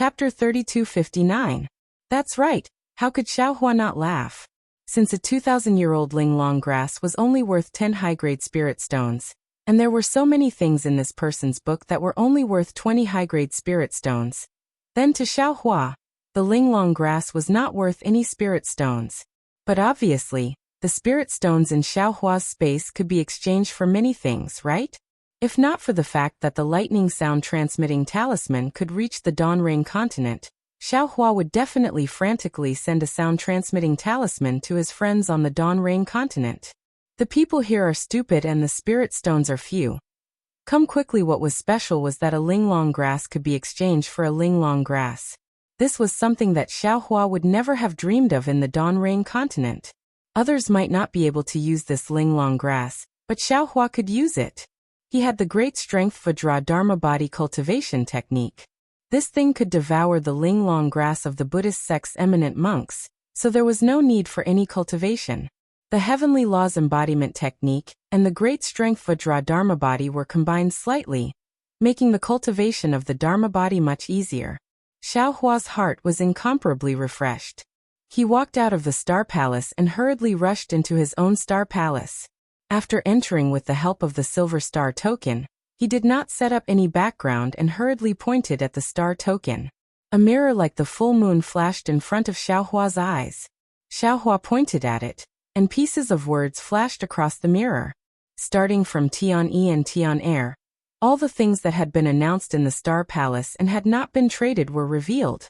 Chapter 3259. That's right, how could Xiaohua not laugh? Since a 2,000-year-old Linglong grass was only worth 10 high-grade spirit stones, and there were so many things in this person's book that were only worth 20 high-grade spirit stones, then to Xiaohua, the Linglong grass was not worth any spirit stones. But obviously, the spirit stones in Xiaohua's space could be exchanged for many things, right? If not for the fact that the lightning sound transmitting talisman could reach the Dawn Rain continent, Xiaohua would definitely frantically send a sound transmitting talisman to his friends on the Dawn Rain continent. The people here are stupid and the spirit stones are few. Come quickly, what was special was that a Linglong grass could be exchanged for a Linglong grass. This was something that Xiaohua would never have dreamed of in the Dawn Rain continent. Others might not be able to use this Linglong grass, but Xiaohua could use it. He had the great strength Vajra Dharma body cultivation technique. This thing could devour the Linglong grass of the Buddhist sect's eminent monks, so there was no need for any cultivation. The heavenly laws embodiment technique and the great strength Vajra Dharma body were combined slightly, making the cultivation of the Dharma body much easier. Xiaohua's heart was incomparably refreshed. He walked out of the Star Palace and hurriedly rushed into his own Star Palace. After entering with the help of the Silver Star token, he did not set up any background and hurriedly pointed at the star token. A mirror like the full moon flashed in front of Xiaohua's eyes. Xiaohua pointed at it, and pieces of words flashed across the mirror. Starting from Tian-E and Tian-Air, all the things that had been announced in the Star Palace and had not been traded were revealed.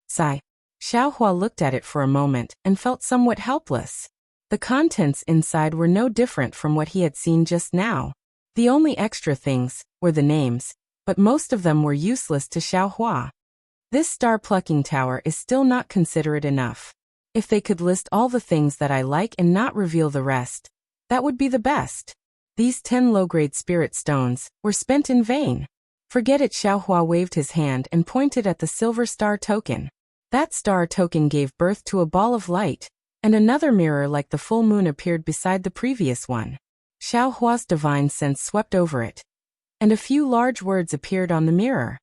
Sigh. Xiaohua looked at it for a moment and felt somewhat helpless. The contents inside were no different from what he had seen just now. The only extra things were the names, but most of them were useless to Xiaohua. This star-plucking tower is still not considerate enough. If they could list all the things that I like and not reveal the rest, that would be the best. These 10 low-grade spirit stones were spent in vain. Forget it. Xiaohua waved his hand and pointed at the silver star token. That star token gave birth to a ball of light, and another mirror like the full moon appeared beside the previous one. Xiaohua's divine sense swept over it, and a few large words appeared on the mirror.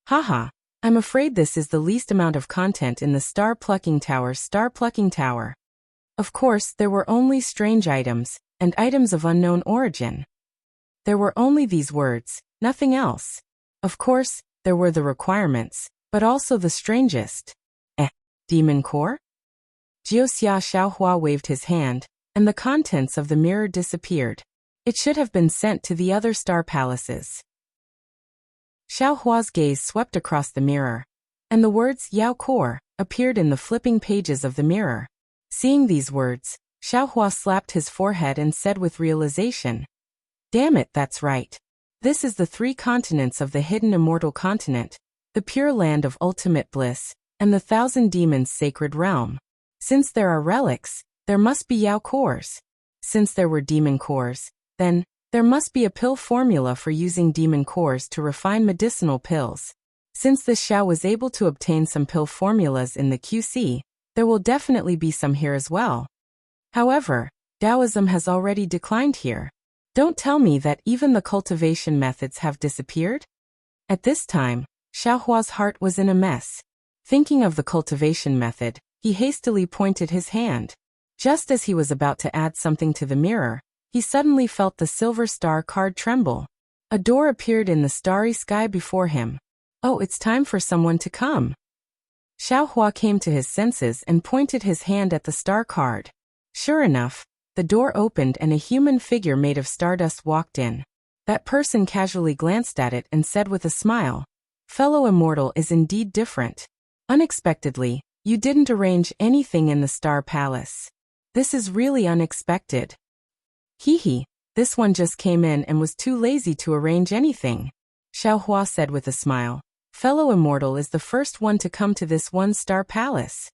Haha, I'm afraid this is the least amount of content in the star-plucking tower's star-plucking tower. Of course, there were only strange items, and items of unknown origin. There were only these words, nothing else. Of course, there were the requirements, but also the strangest. Demon core? Jiuxia. Xiaohua waved his hand, and the contents of the mirror disappeared. It should have been sent to the other star palaces. Xiaohua's gaze swept across the mirror, and the words Yao Core appeared in the flipping pages of the mirror. Seeing these words, Xiaohua slapped his forehead and said with realization, "Damn it, that's right. This is the 3 continents of the hidden immortal continent, the pure land of ultimate bliss, and the 1,000 demons sacred realm. Since there are relics, there must be Yao cores. Since there were demon cores, then there must be a pill formula for using demon cores to refine medicinal pills. Since the Xiao was able to obtain some pill formulas in the QC, there will definitely be some here as well. However, Taoism has already declined here. Don't tell me that even the cultivation methods have disappeared?" At this time, Xiaohua's heart was in a mess. Thinking of the cultivation method, he hastily pointed his hand. Just as he was about to add something to the mirror, he suddenly felt the silver star card tremble. A door appeared in the starry sky before him. "Oh, it's time for someone to come." Xiaohua came to his senses and pointed his hand at the star card. Sure enough, the door opened and a human figure made of stardust walked in. That person casually glanced at it and said with a smile, "Fellow immortal is indeed different. Unexpectedly, you didn't arrange anything in the Star Palace. This is really unexpected." "Hee, this one just came in and was too lazy to arrange anything," Xiaohua said with a smile. "Fellow immortal is the first one to come to this 1-star palace.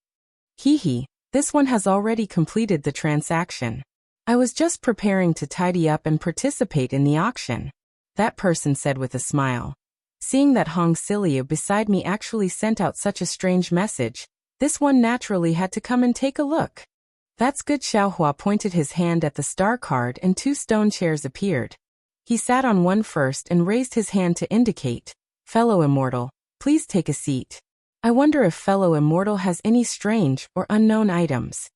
Hee, this one has already completed the transaction. I was just preparing to tidy up and participate in the auction," that person said with a smile. Seeing that Hong Silio beside me actually sent out such a strange message, this one naturally had to come and take a look. "That's good." Xiaohua pointed his hand at the star card and 2 stone chairs appeared. He sat on one first and raised his hand to indicate, "Fellow immortal, please take a seat." I wonder if fellow immortal has any strange or unknown items.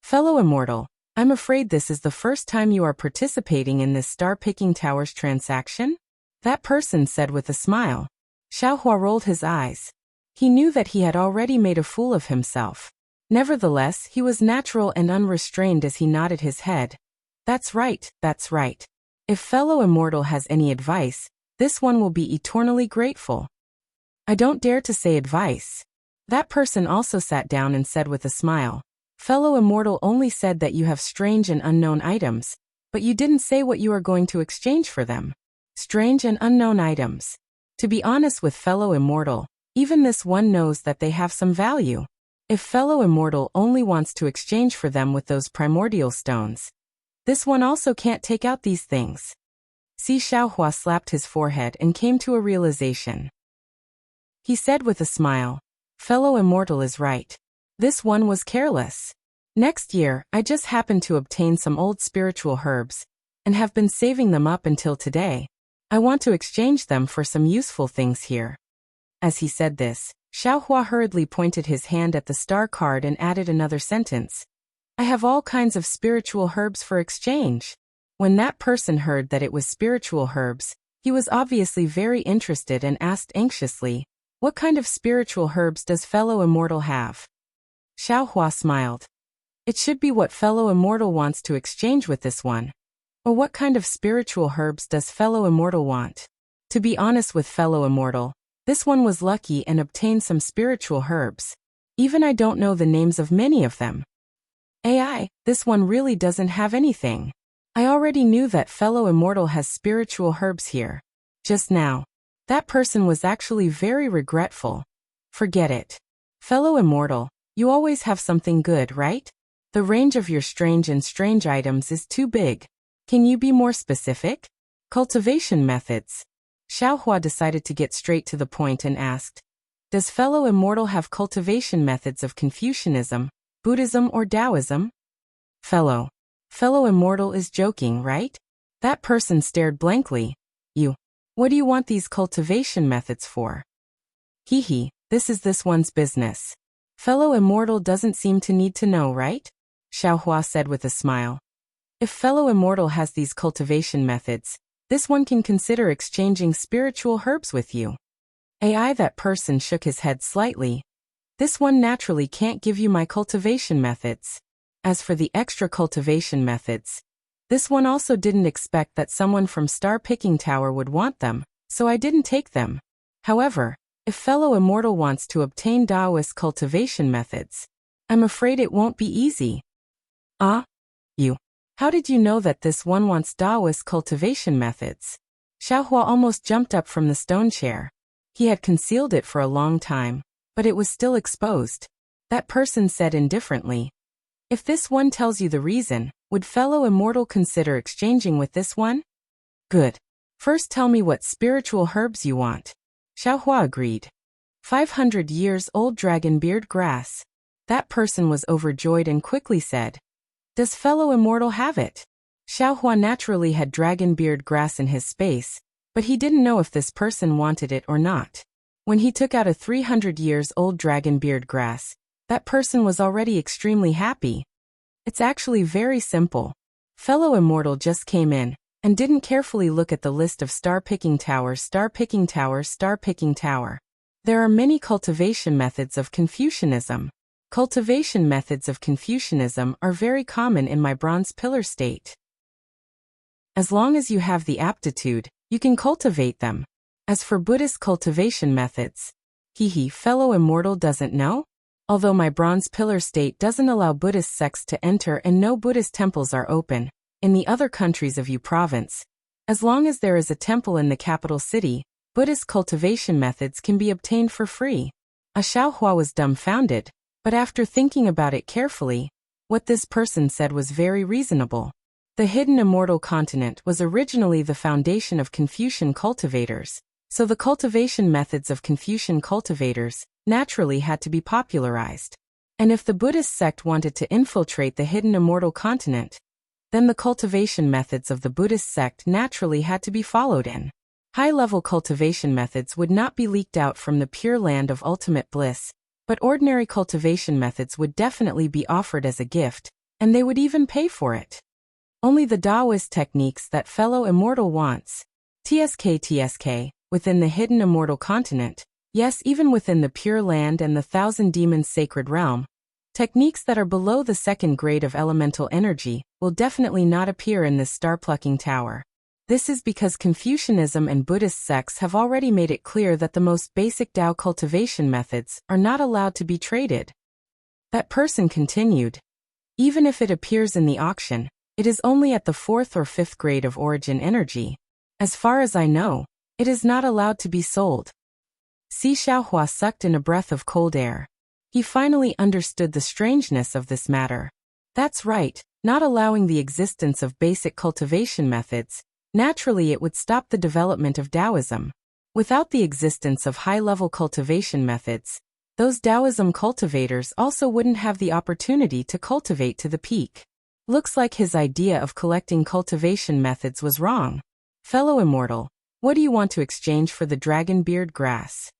Fellow immortal, I'm afraid this is the first time you are participating in this star-picking towers transaction? That person said with a smile. Xiaohua rolled his eyes. He knew that he had already made a fool of himself. Nevertheless, he was natural and unrestrained as he nodded his head. That's right, that's right. If fellow immortal has any advice, this one will be eternally grateful. I don't dare to say advice. That person also sat down and said with a smile. Fellow immortal only said that you have strange and unknown items, but you didn't say what you are going to exchange for them. Strange and unknown items. To be honest with fellow immortal, even this one knows that they have some value. If fellow immortal only wants to exchange for them with those primordial stones, this one also can't take out these things. Si Xiaohua slapped his forehead and came to a realization. He said with a smile, fellow immortal is right. This one was careless. Next year, I just happened to obtain some old spiritual herbs, and have been saving them up until today. I want to exchange them for some useful things here. As he said this, Xiaohua hurriedly pointed his hand at the star card and added another sentence. I have all kinds of spiritual herbs for exchange. When that person heard that it was spiritual herbs, he was obviously very interested and asked anxiously, what kind of spiritual herbs does fellow immortal have? Xiaohua smiled. It should be what fellow immortal wants to exchange with this one. Or what kind of spiritual herbs does fellow immortal want? To be honest with fellow immortal, this one was lucky and obtained some spiritual herbs. Even I don't know the names of many of them. AI, this one really doesn't have anything. I already knew that fellow immortal has spiritual herbs here. Just now. That person was actually very regretful. Forget it. Fellow immortal, you always have something good, right? The range of your strange items is too big. Can you be more specific? Cultivation methods. Xiaohua decided to get straight to the point and asked, does fellow immortal have cultivation methods of Confucianism, Buddhism or Taoism? Fellow immortal is joking, right? That person stared blankly. What do you want these cultivation methods for? Hee, this is this one's business. Fellow immortal doesn't seem to need to know, right? Xiaohua said with a smile. If fellow immortal has these cultivation methods, this one can consider exchanging spiritual herbs with you. AI, that person shook his head slightly. This one naturally can't give you my cultivation methods. As for the extra cultivation methods, this one also didn't expect that someone from Star Picking Tower would want them, so I didn't take them. However, if fellow immortal wants to obtain Taoist cultivation methods, I'm afraid it won't be easy. How did you know that this one wants Taoist cultivation methods? Xiaohua almost jumped up from the stone chair. He had concealed it for a long time, but it was still exposed. That person said indifferently, if this one tells you the reason, would fellow immortal consider exchanging with this one? Good. First tell me what spiritual herbs you want. Xiaohua agreed. 500 years old dragonbeard grass. That person was overjoyed and quickly said, does fellow immortal have it? Xiaohua naturally had dragonbeard grass in his space, but he didn't know if this person wanted it or not. When he took out a 300 years old dragonbeard grass, that person was already extremely happy. It's actually very simple. Fellow immortal just came in and didn't carefully look at the list of star picking tower. There are many cultivation methods of Confucianism. Cultivation methods of Confucianism are very common in my bronze pillar state. As long as you have the aptitude, you can cultivate them. As for Buddhist cultivation methods, fellow immortal doesn't know? Although my bronze pillar state doesn't allow Buddhist sects to enter and no Buddhist temples are open, in the other countries of Yu province, as long as there is a temple in the capital city, Buddhist cultivation methods can be obtained for free. Xiaohua was dumbfounded, but after thinking about it carefully, what this person said was very reasonable. The hidden immortal continent was originally the foundation of Confucian cultivators, so the cultivation methods of Confucian cultivators naturally had to be popularized. And if the Buddhist sect wanted to infiltrate the hidden immortal continent, then the cultivation methods of the Buddhist sect naturally had to be followed in. High-level cultivation methods would not be leaked out from the pure land of ultimate bliss, but ordinary cultivation methods would definitely be offered as a gift, and they would even pay for it. Only the Taoist techniques that fellow immortal wants. TSK, within the hidden immortal continent, yes, even within the Pure Land and the Thousand Demons Sacred Realm, techniques that are below the second grade of elemental energy will definitely not appear in this star-plucking tower. This is because Confucianism and Buddhist sects have already made it clear that the most basic Tao cultivation methods are not allowed to be traded. That person continued. Even if it appears in the auction, it is only at the 4th or 5th grade of origin energy. As far as I know, it is not allowed to be sold. Si Xiaohua sucked in a breath of cold air. He finally understood the strangeness of this matter. That's right, not allowing the existence of basic cultivation methods, naturally it would stop the development of Taoism. Without the existence of high-level cultivation methods, those Taoism cultivators also wouldn't have the opportunity to cultivate to the peak. Looks like his idea of collecting cultivation methods was wrong. Fellow immortal, what do you want to exchange for the dragon beard grass?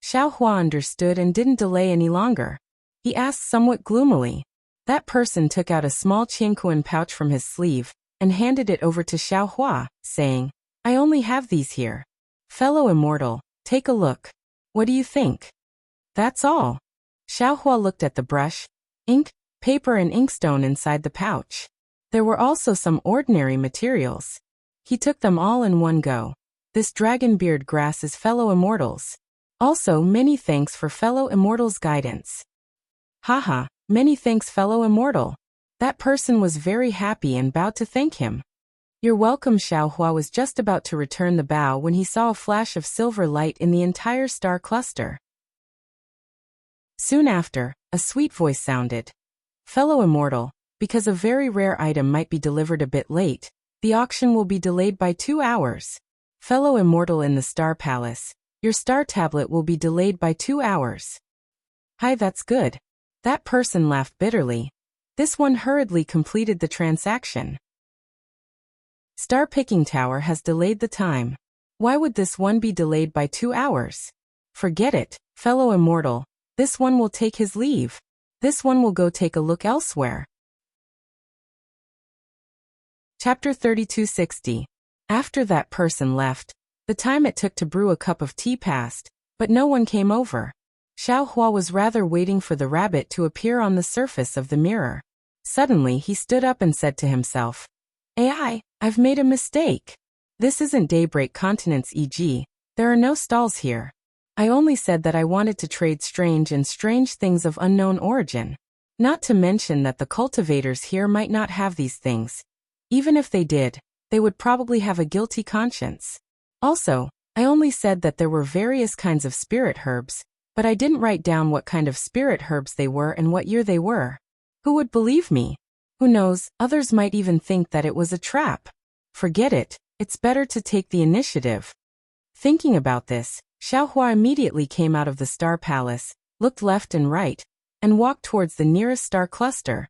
Xiaohua understood and didn't delay any longer. He asked somewhat gloomily. That person took out a small Qingquan pouch from his sleeve and handed it over to Xiaohua, saying, I only have these here. Fellow immortal, take a look. What do you think? That's all. Xiaohua looked at the brush, ink, paper and inkstone inside the pouch. There were also some ordinary materials. He took them all in one go. This dragon beard grass is fellow immortals. Also, many thanks for fellow immortal's guidance. Haha, many thanks fellow immortal. That person was very happy and bowed to thank him. You're welcome. Xiaohua was just about to return the bow when he saw a flash of silver light in the entire star cluster. Soon after, a sweet voice sounded. Fellow immortal, because a very rare item might be delivered a bit late, the auction will be delayed by 2 hours. Fellow immortal in the Star Palace, your star tablet will be delayed by 2 hours. Hi, that's good. That person laughed bitterly. This one hurriedly completed the transaction. Star Picking Tower has delayed the time. Why would this one be delayed by 2 hours? Forget it, fellow immortal. This one will take his leave. This one will go take a look elsewhere. Chapter 3260. After that person left, the time it took to brew a cup of tea passed, but no one came over. Xiaohua was rather waiting for the rabbit to appear on the surface of the mirror. Suddenly he stood up and said to himself, I've made a mistake. This isn't Daybreak Continents, e.g., there are no stalls here. I only said that I wanted to trade strange things of unknown origin. Not to mention that the cultivators here might not have these things. Even if they did, they would probably have a guilty conscience. Also, I only said that there were various kinds of spirit herbs, but I didn't write down what kind of spirit herbs they were and what year they were. Who would believe me? Who knows, others might even think that it was a trap. Forget it, it's better to take the initiative. Thinking about this, Xiaohua immediately came out of the Star Palace, looked left and right, and walked towards the nearest star cluster.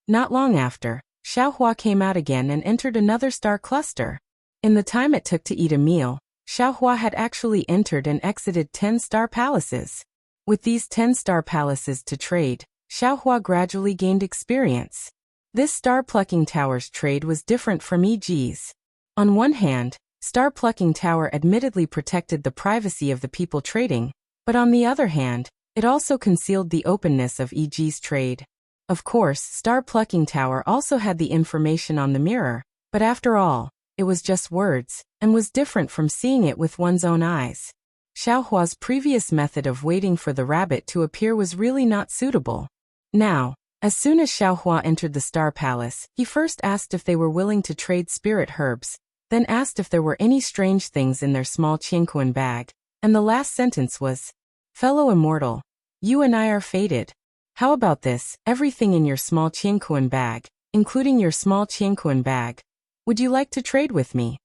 Not long after, Xiaohua came out again and entered another star cluster. In the time it took to eat a meal, Xiaohua had actually entered and exited 10 star palaces. With these 10 star palaces to trade, Xiaohua gradually gained experience. This star-plucking tower's trade was different from EG's. On one hand, star-plucking tower admittedly protected the privacy of the people trading, but on the other hand, it also concealed the openness of EG's trade. Of course, star-plucking tower also had the information on the mirror, but after all, it was just words, and was different from seeing it with one's own eyes. Xiaohua's previous method of waiting for the rabbit to appear was really not suitable. Now, as soon as Xiaohua entered the Star Palace, he first asked if they were willing to trade spirit herbs, then asked if there were any strange things in their small Qingquan bag, and the last sentence was, Fellow immortal, you and I are fated. How about this, everything in your small Qingquan bag, including your small Qingquan bag? Would you like to trade with me?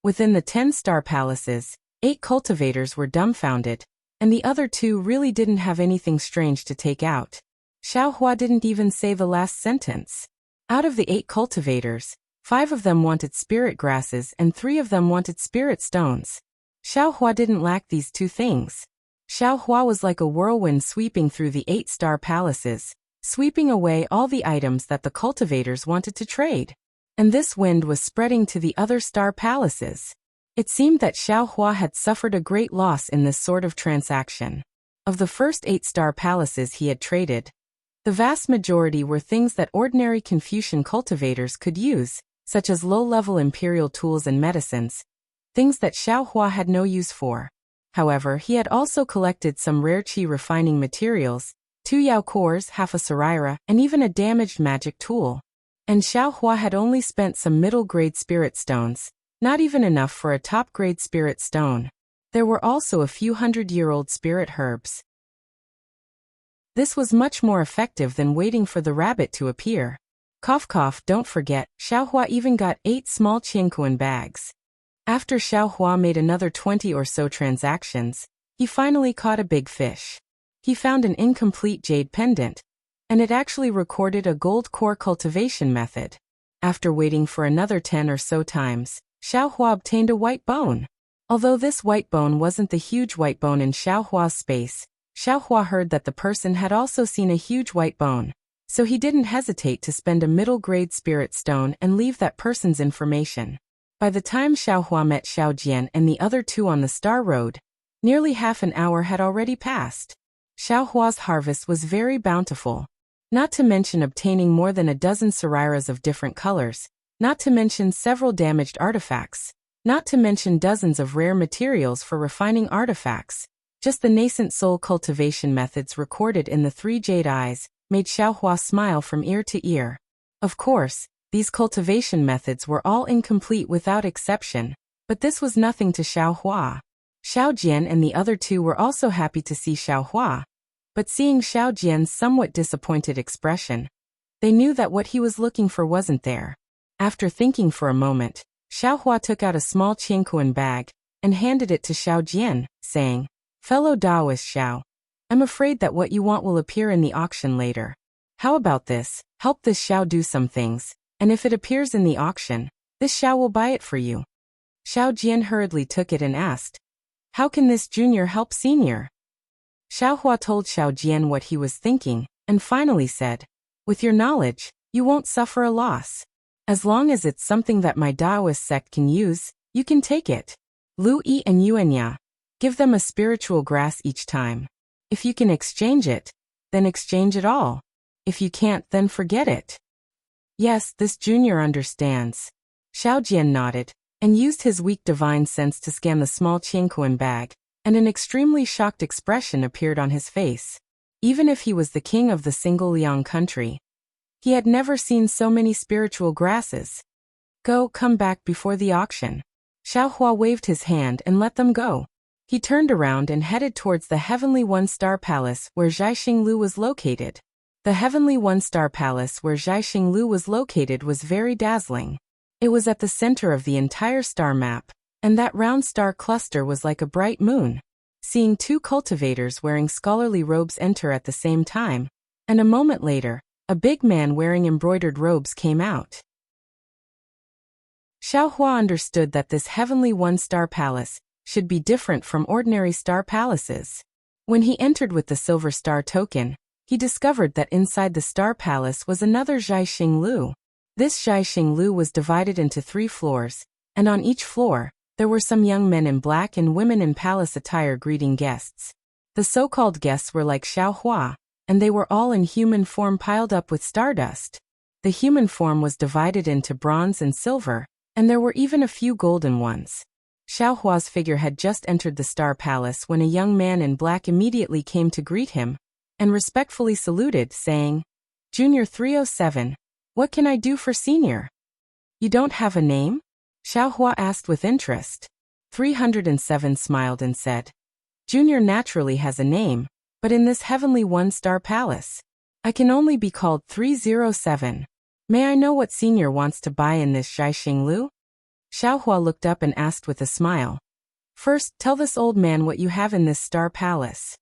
Within the 10 star palaces, 8 cultivators were dumbfounded, and the other 2 really didn't have anything strange to take out. Xiaohua didn't even say the last sentence. Out of the 8 cultivators, 5 of them wanted spirit grasses and 3 of them wanted spirit stones. Xiao Hua didn't lack these two things. Xiao Hua was like a whirlwind sweeping through the 8-star palaces, sweeping away all the items that the cultivators wanted to trade. And this wind was spreading to the other star palaces. It seemed that Xiao Hua had suffered a great loss in this sort of transaction. Of the first 8-star palaces he had traded, the vast majority were things that ordinary Confucian cultivators could use, such as low-level imperial tools and medicines, things that Xiao Hua had no use for. However, he had also collected some rare qi refining materials, 2 yao cores, half a saraira, and even a damaged magic tool. And Xiao Hua had only spent some middle-grade spirit stones, not even enough for a top-grade spirit stone. There were also a few hundred-year-old spirit herbs. This was much more effective than waiting for the rabbit to appear. Cough cough, don't forget, Xiao Hua even got 8 small Qiankuan bags. After Xiao Hua made another 20 or so transactions, he finally caught a big fish. He found an incomplete jade pendant, and it actually recorded a gold core cultivation method. After waiting for another 10 or so times, Xiao Hua obtained a white bone. Although this white bone wasn't the huge white bone in Xiao Hua's space, Xiao Hua heard that the person had also seen a huge white bone, so he didn't hesitate to spend a middle-grade spirit stone and leave that person's information. By the time Xiao Hua met Xiao Jian and the other two on the Star Road, nearly half an hour had already passed. Xiao Hua's harvest was very bountiful, not to mention obtaining more than a dozen sarairas of different colors, not to mention several damaged artifacts, not to mention dozens of rare materials for refining artifacts. Just the nascent soul cultivation methods recorded in the 3 jade eyes made Xiao Hua smile from ear to ear. Of course, these cultivation methods were all incomplete without exception, but this was nothing to Xiao Hua. Xiao Jian and the other two were also happy to see Xiao Hua, but seeing Xiao Jian's somewhat disappointed expression, they knew that what he was looking for wasn't there. After thinking for a moment, Xiao Hua took out a small Qiankuan bag and handed it to Xiao Jian, saying, "Fellow Taoist Xiao, I'm afraid that what you want will appear in the auction later. How about this? Help this Xiao do some things, and if it appears in the auction, this Xiao will buy it for you." Xiao Jian hurriedly took it and asked, "How can this junior help senior?" Xiao Hua told Xiao Jian what he was thinking, and finally said, "With your knowledge, you won't suffer a loss. As long as it's something that my Taoist sect can use, you can take it. Lu Yi and Yuanya, give them a spiritual grass each time. If you can exchange it, then exchange it all. If you can't, then forget it." "Yes, this junior understands." Xiao Jian nodded, and used his weak divine sense to scan the small Qiankuan bag, and an extremely shocked expression appeared on his face. Even if he was the king of the single Liang country, he had never seen so many spiritual grasses. Come back before the auction." Xiao Hua waved his hand and let them go. He turned around and headed towards the Heavenly One-Star Palace where Zhaixing Lu was located. The Heavenly One-Star Palace where Zhaixing Lu was located was very dazzling. It was at the center of the entire star map, and that round star cluster was like a bright moon. Seeing 2 cultivators wearing scholarly robes enter at the same time, and a moment later, a big man wearing embroidered robes came out. Xiao Hua understood that this Heavenly One-Star Palace should be different from ordinary star palaces. When he entered with the silver star token, he discovered that inside the star palace was another Zhaixing Lu. This Zhaixing Lu was divided into 3 floors, and on each floor, there were some young men in black and women in palace attire greeting guests. The so-called guests were like Xiao Hua, and they were all in human form piled up with stardust. The human form was divided into bronze and silver, and there were even a few golden ones. Xiao Hua's figure had just entered the Star Palace when a young man in black immediately came to greet him, and respectfully saluted, saying, "Junior 307, what can I do for senior?" "You don't have a name?" Xiao Hua asked with interest. 307 smiled and said, "Junior naturally has a name, but in this Heavenly One-Star Palace, I can only be called 307. May I know what senior wants to buy in this Zhaixing Lu?" Xiao Hua looked up and asked with a smile, "First, tell this old man what you have in this Star Palace."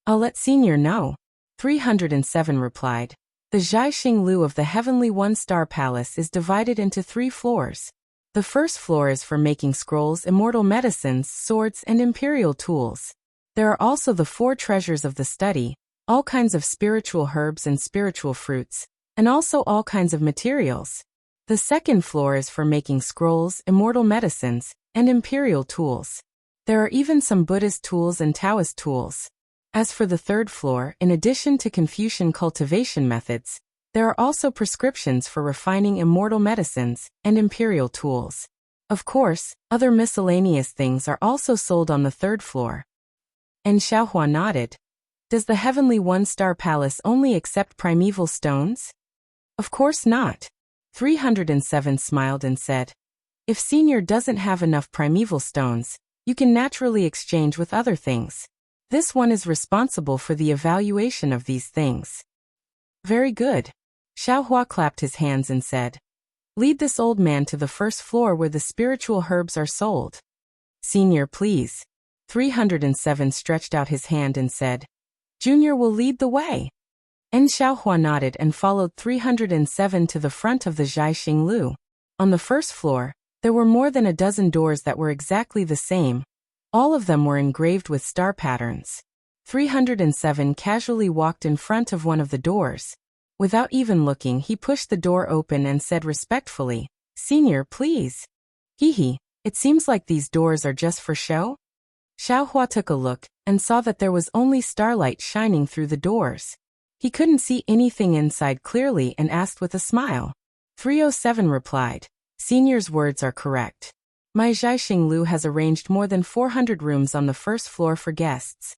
"I'll let senior know," 307 replied. "The Zhaixing Lu of the Heavenly One-Star Palace is divided into 3 floors. The first floor is for making scrolls, immortal medicines, swords, and imperial tools. There are also the 4 treasures of the study, all kinds of spiritual herbs and spiritual fruits, and also all kinds of materials. The second floor is for making scrolls, immortal medicines, and imperial tools. There are even some Buddhist tools and Taoist tools. As for the third floor, in addition to Confucian cultivation methods, there are also prescriptions for refining immortal medicines and imperial tools. Of course, other miscellaneous things are also sold on the third floor. And Xiaohua nodded. Does the Heavenly One-Star Palace only accept primeval stones? Of course not. 307 smiled and said, if Senior doesn't have enough primeval stones, you can naturally exchange with other things. This one is responsible for the evaluation of these things. Very good. Xiaohua clapped his hands and said, lead this old man to the first floor where the spiritual herbs are sold. Senior, please. 307 stretched out his hand and said, Junior will lead the way. And Xiaohua nodded and followed 307 to the front of the Zhaixing Lu. On the first floor, there were more than a dozen doors that were exactly the same. All of them were engraved with star patterns. 307 casually walked in front of one of the doors. Without even looking, he pushed the door open and said respectfully, Senior, please. Hee, it seems like these doors are just for show? Xiaohua took a look and saw that there was only starlight shining through the doors. He couldn't see anything inside clearly and asked with a smile. 307 replied, Senior's words are correct. My Zhaixing Lu has arranged more than 400 rooms on the first floor for guests.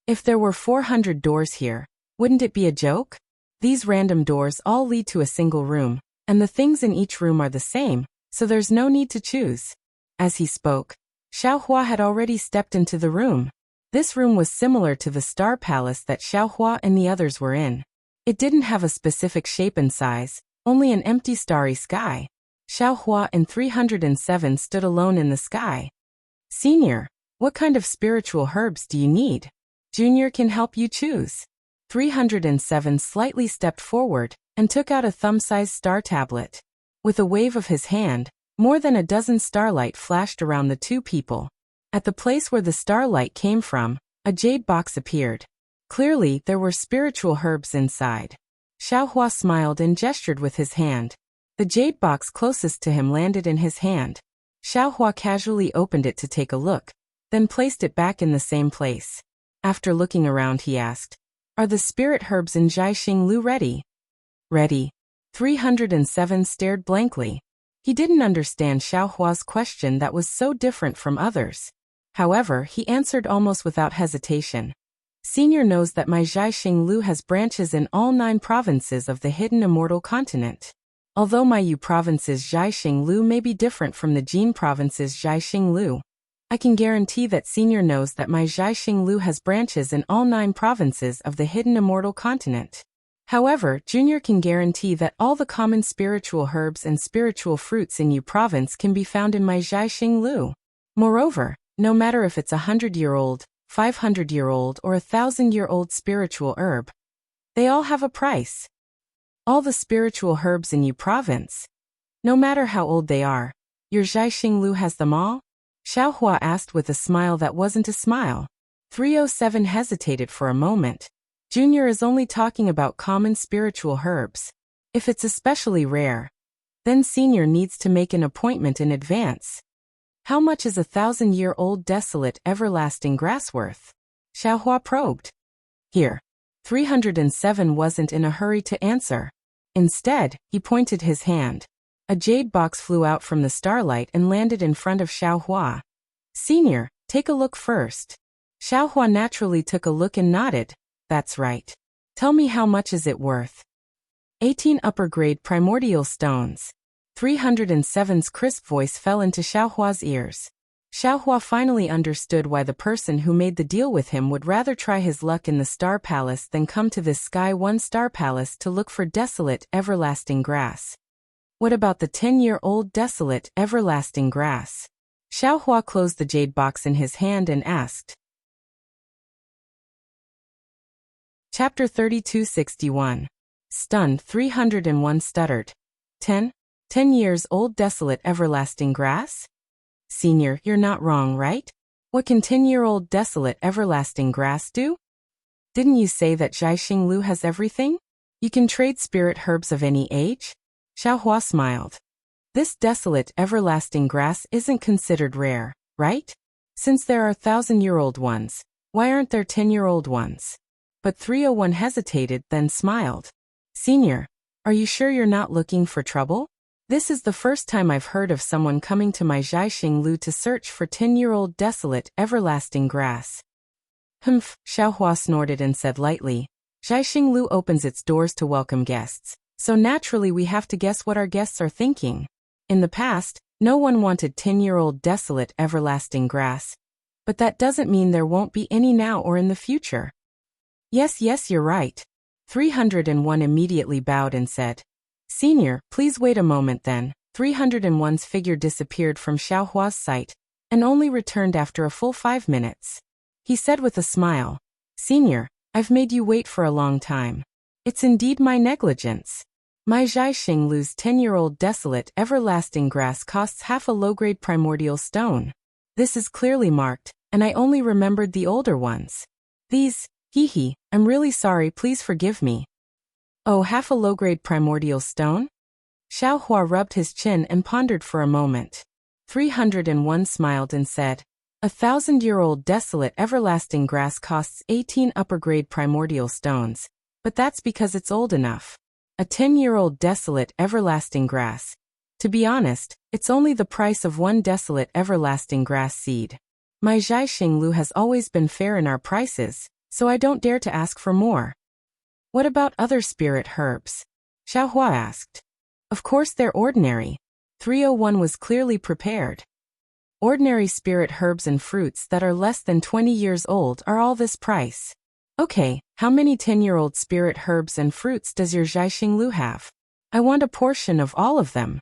If there were 400 doors here, wouldn't it be a joke? These random doors all lead to a single room, and the things in each room are the same, so there's no need to choose. As he spoke, Xiaohua had already stepped into the room. This room was similar to the star palace that Xiaohua and the others were in. It didn't have a specific shape and size, only an empty starry sky. Xiaohua and 307 stood alone in the sky. Senior, what kind of spiritual herbs do you need? Junior can help you choose. 307 slightly stepped forward and took out a thumb-sized star tablet. With a wave of his hand, more than a dozen starlight flashed around the two people. At the place where the starlight came from, a jade box appeared. Clearly, there were spiritual herbs inside. Xiaohua smiled and gestured with his hand. The jade box closest to him landed in his hand. Xiaohua casually opened it to take a look, then placed it back in the same place. After looking around, he asked, are the spirit herbs in Zhaixing Lu ready? Ready. 307 stared blankly. He didn't understand Xiaohua's question that was so different from others. However, he answered almost without hesitation. Senior knows that my Zhaixing Lu has branches in all 9 provinces of the hidden immortal continent. Although my Yu province's Zhaixing Lu may be different from the Jin province's Zhaixing Lu, I can guarantee that Senior knows that my Zhaixing Lu has branches in all 9 provinces of the hidden immortal continent. However, Junior can guarantee that all the common spiritual herbs and spiritual fruits in Yu province can be found in my Zhaixing Lu. Moreover, no matter if it's 100-year-old, 500-year-old, or 1,000-year-old spiritual herb, they all have a price. All the spiritual herbs in Yu province, no matter how old they are, your Zhaixing Lu has them all? Xiaohua asked with a smile that wasn't a smile. 307 hesitated for a moment. Junior is only talking about common spiritual herbs. If it's especially rare, then Senior needs to make an appointment in advance. How much is 1,000-year-old desolate everlasting grass worth? Xiaohua probed. Here. 307 wasn't in a hurry to answer. Instead, he pointed his hand. A jade box flew out from the starlight and landed in front of Xiaohua. Senior, take a look first. Xiaohua naturally took a look and nodded. That's right. Tell me how much is it worth? 18 upper-grade primordial stones. 307's crisp voice fell into Xiaohua's ears. Xiaohua finally understood why the person who made the deal with him would rather try his luck in the Star Palace than come to this Sky One Star Palace to look for desolate, everlasting grass. What about the 10-year-old desolate, everlasting grass? Xiaohua closed the jade box in his hand and asked. Chapter 3261. Stunned 301 stuttered. 10? 10 years old desolate everlasting grass? Senior, you're not wrong, right? What can 10-year-old desolate everlasting grass do? Didn't you say that Zhaixing Lu has everything? You can trade spirit herbs of any age? Xiaohua smiled. This desolate everlasting grass isn't considered rare, right? Since there are 1,000-year-old ones, why aren't there 10-year-old ones? But 301 hesitated, then smiled. Senior, are you sure you're not looking for trouble? This is the first time I've heard of someone coming to my Zhaixing Lu to search for 10-year-old desolate everlasting grass. Humph, Xiaohua snorted and said lightly. Zhaixing Lu opens its doors to welcome guests, so naturally we have to guess what our guests are thinking. In the past, no one wanted 10-year-old desolate everlasting grass, but that doesn't mean there won't be any now or in the future. Yes, you're right. 301 immediately bowed and said. Senior, please wait a moment then. 301's figure disappeared from Xiaohua's sight, and only returned after a full 5 minutes. He said with a smile, Senior, I've made you wait for a long time. It's indeed my negligence. My Zhaixing Lu's 10-year-old desolate everlasting grass costs half a low-grade primordial stone. This is clearly marked, and I only remembered the older ones. These, I'm really sorry, please forgive me. Oh, half a low-grade primordial stone? Xiaohua rubbed his chin and pondered for a moment. 301 smiled and said, 1,000-year-old desolate everlasting grass costs 18 upper-grade primordial stones, but that's because it's old enough. A 10-year-old desolate everlasting grass. To be honest, it's only the price of one desolate everlasting grass seed. My Zhaixing Lu has always been fair in our prices, so I don't dare to ask for more. What about other spirit herbs? Xiaohua asked. Of course they're ordinary. 301 was clearly prepared. Ordinary spirit herbs and fruits that are less than 20 years old are all this price. Okay, how many 10-year-old spirit herbs and fruits does your Zhaixing Lu have? I want a portion of all of them.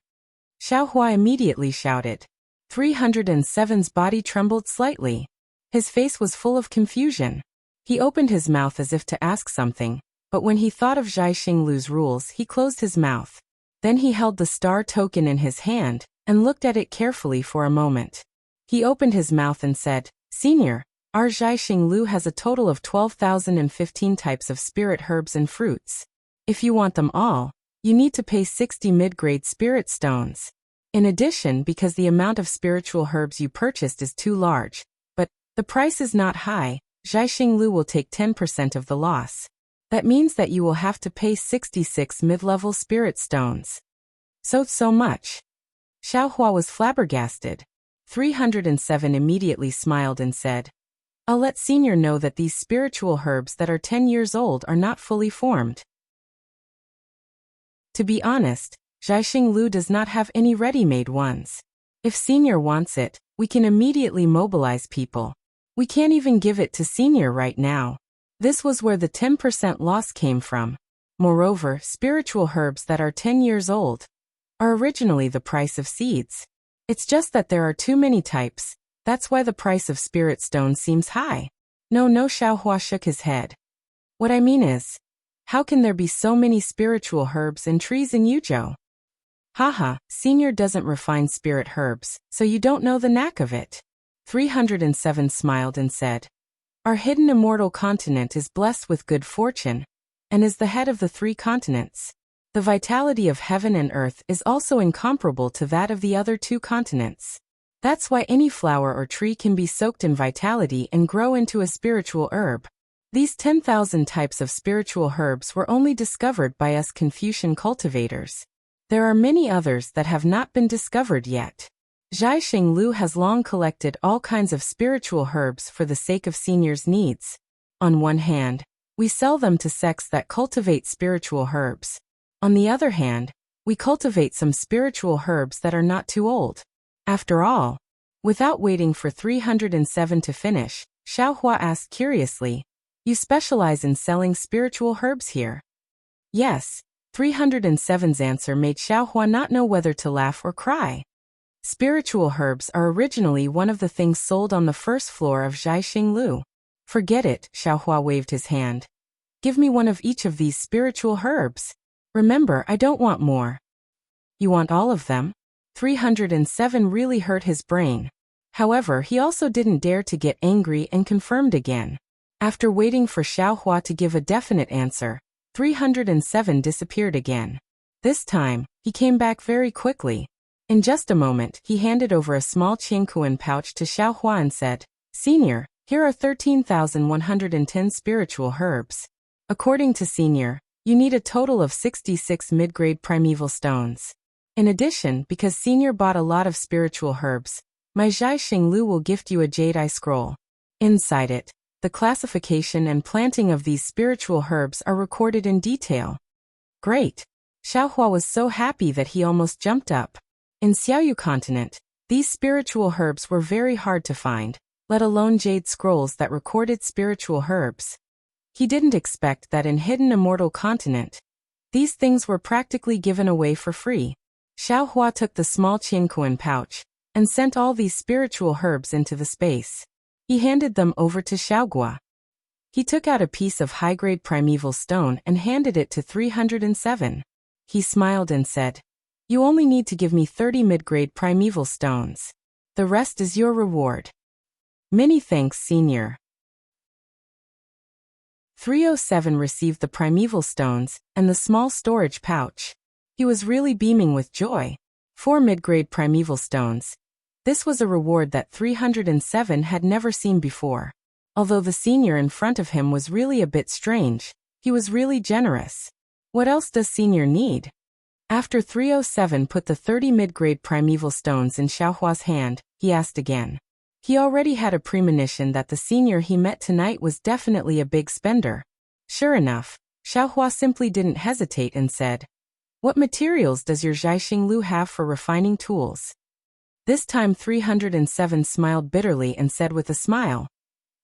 Xiaohua immediately shouted. 307's body trembled slightly. His face was full of confusion. He opened his mouth as if to ask something, but when he thought of Zhaixing Lu's rules, he closed his mouth. Then he held the star token in his hand and looked at it carefully for a moment. He opened his mouth and said, Senior, our Zhaixing Lu has a total of 12,015 types of spirit herbs and fruits. If you want them all, you need to pay 60 mid-grade spirit stones. In addition, because the amount of spiritual herbs you purchased is too large, but the price is not high, Zhaixing Lu will take 10% of the loss. That means that you will have to pay 66 mid-level spirit stones. So much. Xiaohua was flabbergasted. 307 immediately smiled and said, I'll let Senior know that these spiritual herbs that are 10 years old are not fully formed. To be honest, Zhaixing Lu does not have any ready-made ones. If Senior wants it, we can immediately mobilize people. We can't even give it to Senior right now. This was where the 10% loss came from. Moreover, spiritual herbs that are 10 years old are originally the price of seeds. It's just that there are too many types. That's why the price of spirit stone seems high. No, Xiaohua shook his head. What I mean is, how can there be so many spiritual herbs and trees in Yuzhou? Haha, Senior doesn't refine spirit herbs, so you don't know the knack of it. 307 smiled and said, Our hidden immortal continent is blessed with good fortune, and is the head of the 3 continents. The vitality of heaven and earth is also incomparable to that of the other 2 continents. That's why any flower or tree can be soaked in vitality and grow into a spiritual herb. These 10,000 types of spiritual herbs were only discovered by us Confucian cultivators. There are many others that have not been discovered yet. Zhaixing Lu has long collected all kinds of spiritual herbs for the sake of Senior's needs. On one hand, we sell them to sects that cultivate spiritual herbs. On the other hand, we cultivate some spiritual herbs that are not too old. After all, without waiting for 307 to finish, Xiaohua asked curiously, You specialize in selling spiritual herbs here? Yes. 307's answer made Xiaohua not know whether to laugh or cry. Spiritual herbs are originally one of the things sold on the first floor of Zhaixing Lu. Forget it, Xiaohua waved his hand. Give me one of each of these spiritual herbs. Remember, I don't want more. You want all of them? 307 really hurt his brain. However, he also didn't dare to get angry and confirmed again. After waiting for Xiaohua to give a definite answer, 307 disappeared again. This time, he came back very quickly. In just a moment, he handed over a small Qingkuan pouch to Xiaohua and said, "Senior, here are 13,110 spiritual herbs. According to Senior, you need a total of 66 mid-grade primeval stones. In addition, because Senior bought a lot of spiritual herbs, my Zhai Xinglu will gift you a jade eye scroll. Inside it, the classification and planting of these spiritual herbs are recorded in detail." Great! Xiaohua was so happy that he almost jumped up. In Xiaoyu continent, these spiritual herbs were very hard to find, let alone jade scrolls that recorded spiritual herbs. He didn't expect that in hidden immortal continent, these things were practically given away for free. Xiaohua took the small Qingkuan pouch and sent all these spiritual herbs into the space. He handed them over to Xiaogua. He took out a piece of high-grade primeval stone and handed it to 307. He smiled and said, "You only need to give me 30 mid-grade primeval stones. The rest is your reward." Many thanks, Senior. 307 received the primeval stones and the small storage pouch. He was really beaming with joy. 4 mid-grade primeval stones. This was a reward that 307 had never seen before. Although the Senior in front of him was really a bit strange, he was really generous. What else does Senior need? After 307 put the 30 mid-grade primeval stones in Xiaohua's hand, he asked again. He already had a premonition that the Senior he met tonight was definitely a big spender. Sure enough, Xiaohua simply didn't hesitate and said, "What materials does your Zhai Xinglu have for refining tools?" This time 307 smiled bitterly and said with a smile,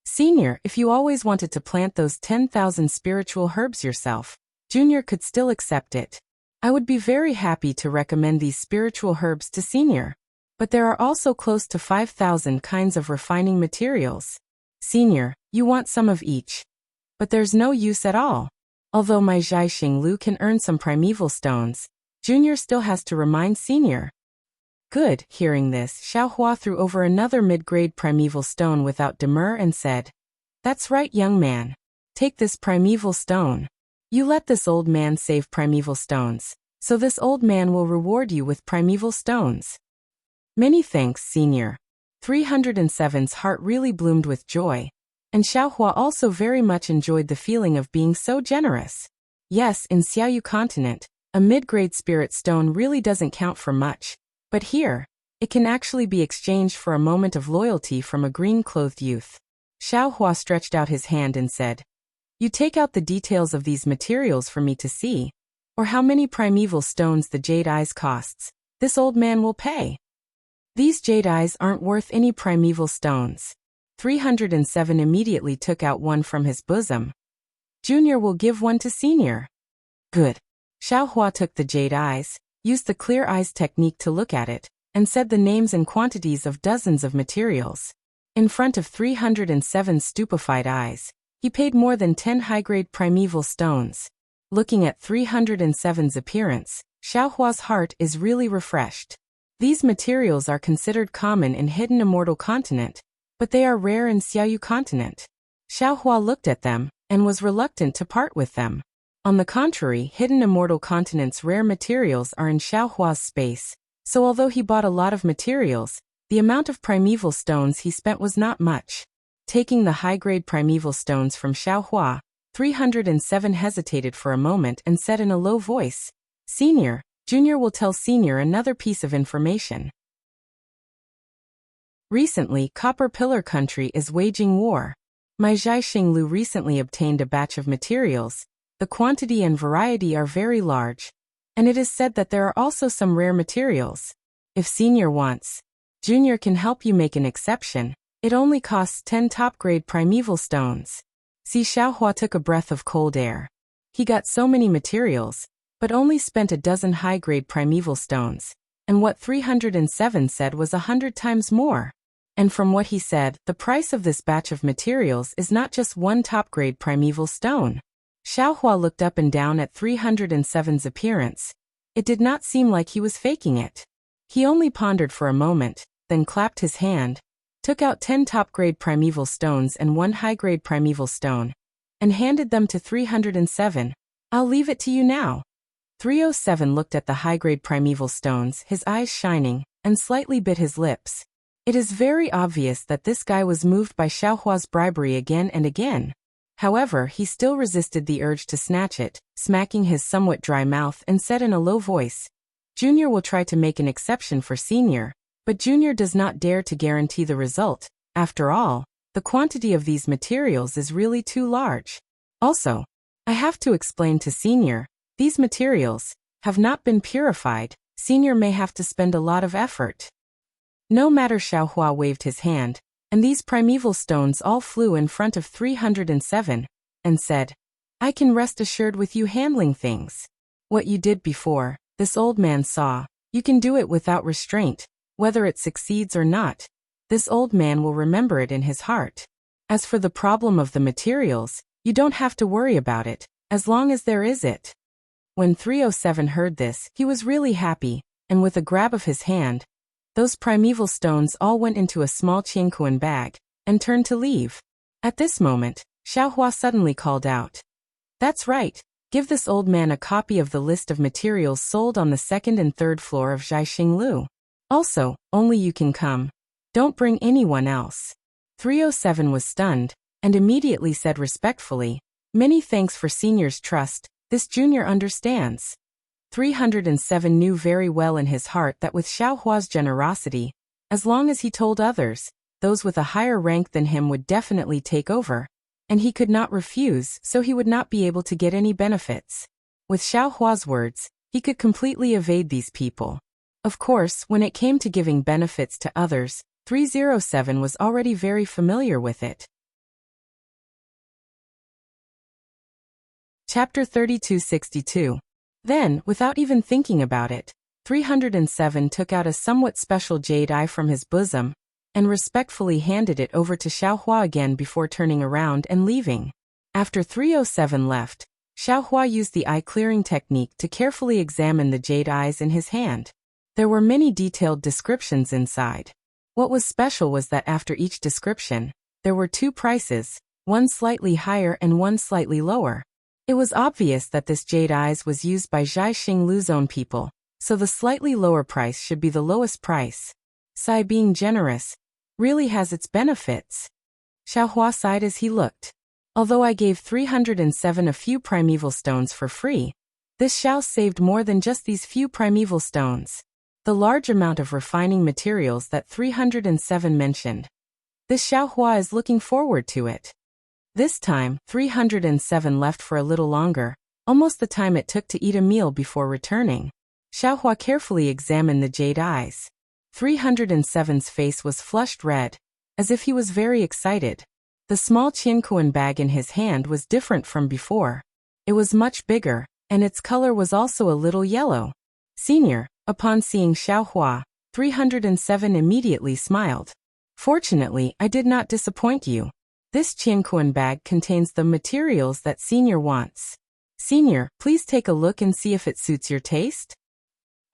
"Senior, if you always wanted to plant those 10,000 spiritual herbs yourself, Junior could still accept it. I would be very happy to recommend these spiritual herbs to Senior. But there are also close to 5,000 kinds of refining materials. Senior, you want some of each. But there's no use at all. Although my Zhai Xinglu can earn some primeval stones, Junior still has to remind Senior." Good. Hearing this, Xiaohua threw over another mid-grade primeval stone without demur and said, "That's right, young man. Take this primeval stone. You let this old man save primeval stones, so this old man will reward you with primeval stones." Many thanks, Senior. 307's heart really bloomed with joy, and Xiaohua also very much enjoyed the feeling of being so generous. Yes, in Xiaoyu continent, a mid-grade spirit stone really doesn't count for much, but here, it can actually be exchanged for a moment of loyalty from a green-clothed youth. Xiaohua stretched out his hand and said, "You take out the details of these materials for me to see, or how many primeval stones the jade eyes costs. This old man will pay." "These jade eyes aren't worth any primeval stones." 307 immediately took out one from his bosom. "Junior will give one to Senior." Good. Xiaohua took the jade eyes, used the clear eyes technique to look at it, and said the names and quantities of dozens of materials. In front of 307's stupefied eyes, he paid more than 10 high-grade primeval stones. Looking at 307's appearance, Xiaohua's heart is really refreshed. These materials are considered common in hidden immortal continent, but they are rare in Xiaoyu continent. Xiaohua looked at them, and was reluctant to part with them. On the contrary, hidden immortal continent's rare materials are in Xiaohua's space, so although he bought a lot of materials, the amount of primeval stones he spent was not much. Taking the high-grade primeval stones from Xiaohua, 307 hesitated for a moment and said in a low voice, "Senior, Junior will tell Senior another piece of information. Recently, Copper Pillar Country is waging war. My Zhai Xinglu recently obtained a batch of materials. The quantity and variety are very large, and it is said that there are also some rare materials. If Senior wants, Junior can help you make an exception. It only costs 10 top-grade primeval stones." See, Xiaohua took a breath of cold air. He got so many materials, but only spent a dozen high-grade primeval stones, and what 307 said was 100 times more. And from what he said, the price of this batch of materials is not just one top-grade primeval stone. Xiaohua looked up and down at 307's appearance. It did not seem like he was faking it. He only pondered for a moment, then clapped his hand, took out 10 top-grade primeval stones and 1 high-grade primeval stone, and handed them to 307. "I'll leave it to you now." 307 looked at the high-grade primeval stones, his eyes shining, and slightly bit his lips. It is very obvious that this guy was moved by Xiaohua's bribery again and again. However, he still resisted the urge to snatch it, smacking his somewhat dry mouth, and said in a low voice, "Junior will try to make an exception for Senior, but Junior does not dare to guarantee the result. After all, the quantity of these materials is really too large. Also, I have to explain to Senior, these materials have not been purified. Senior may have to spend a lot of effort." No matter, Xiaohua waved his hand, and these primeval stones all flew in front of 307, and said, "I can rest assured with you handling things. What you did before, this old man saw. You can do it without restraint, whether it succeeds or not. This old man will remember it in his heart. As for the problem of the materials, you don't have to worry about it, as long as there is it." When 307 heard this, he was really happy, and with a grab of his hand, those primeval stones all went into a small qiankuan bag, and turned to leave. At this moment, Xiaohua suddenly called out, "That's right, give this old man a copy of the list of materials sold on the 2nd and 3rd floor of Jiaxing Lu. Also, only you can come. Don't bring anyone else." 307 was stunned, and immediately said respectfully, "Many thanks for Senior's trust, this Junior understands." 307 knew very well in his heart that with Xiaohua's generosity, as long as he told others, those with a higher rank than him would definitely take over, and he could not refuse, so he would not be able to get any benefits. With Xiaohua's words, he could completely evade these people. Of course, when it came to giving benefits to others, 307 was already very familiar with it. Chapter 3262. Then, without even thinking about it, 307 took out a somewhat special jade eye from his bosom, and respectfully handed it over to Xiaohua again before turning around and leaving. After 307 left, Xiaohua used the eye-clearing technique to carefully examine the jade eyes in his hand. There were many detailed descriptions inside. What was special was that after each description, there were 2 prices, one slightly higher and one slightly lower. It was obvious that this jade eyes was used by Jiaxing Lu's own people, so the slightly lower price should be the lowest price. Sai being generous really has its benefits. Xiaohua sighed as he looked. Although I gave 307 a few primeval stones for free, this Xiao saved more than just these few primeval stones. The large amount of refining materials that 307 mentioned. This Xiaohua is looking forward to it. This time, 307 left for a little longer, almost the time it took to eat a meal before returning. Xiaohua carefully examined the jade eyes. 307's face was flushed red, as if he was very excited. The small qiankuan bag in his hand was different from before. It was much bigger, and its color was also a little yellow. Senior, upon seeing Xiaohua, 307 immediately smiled. "Fortunately, I did not disappoint you. This qiankuan bag contains the materials that Senior wants. Senior, please take a look and see if it suits your taste."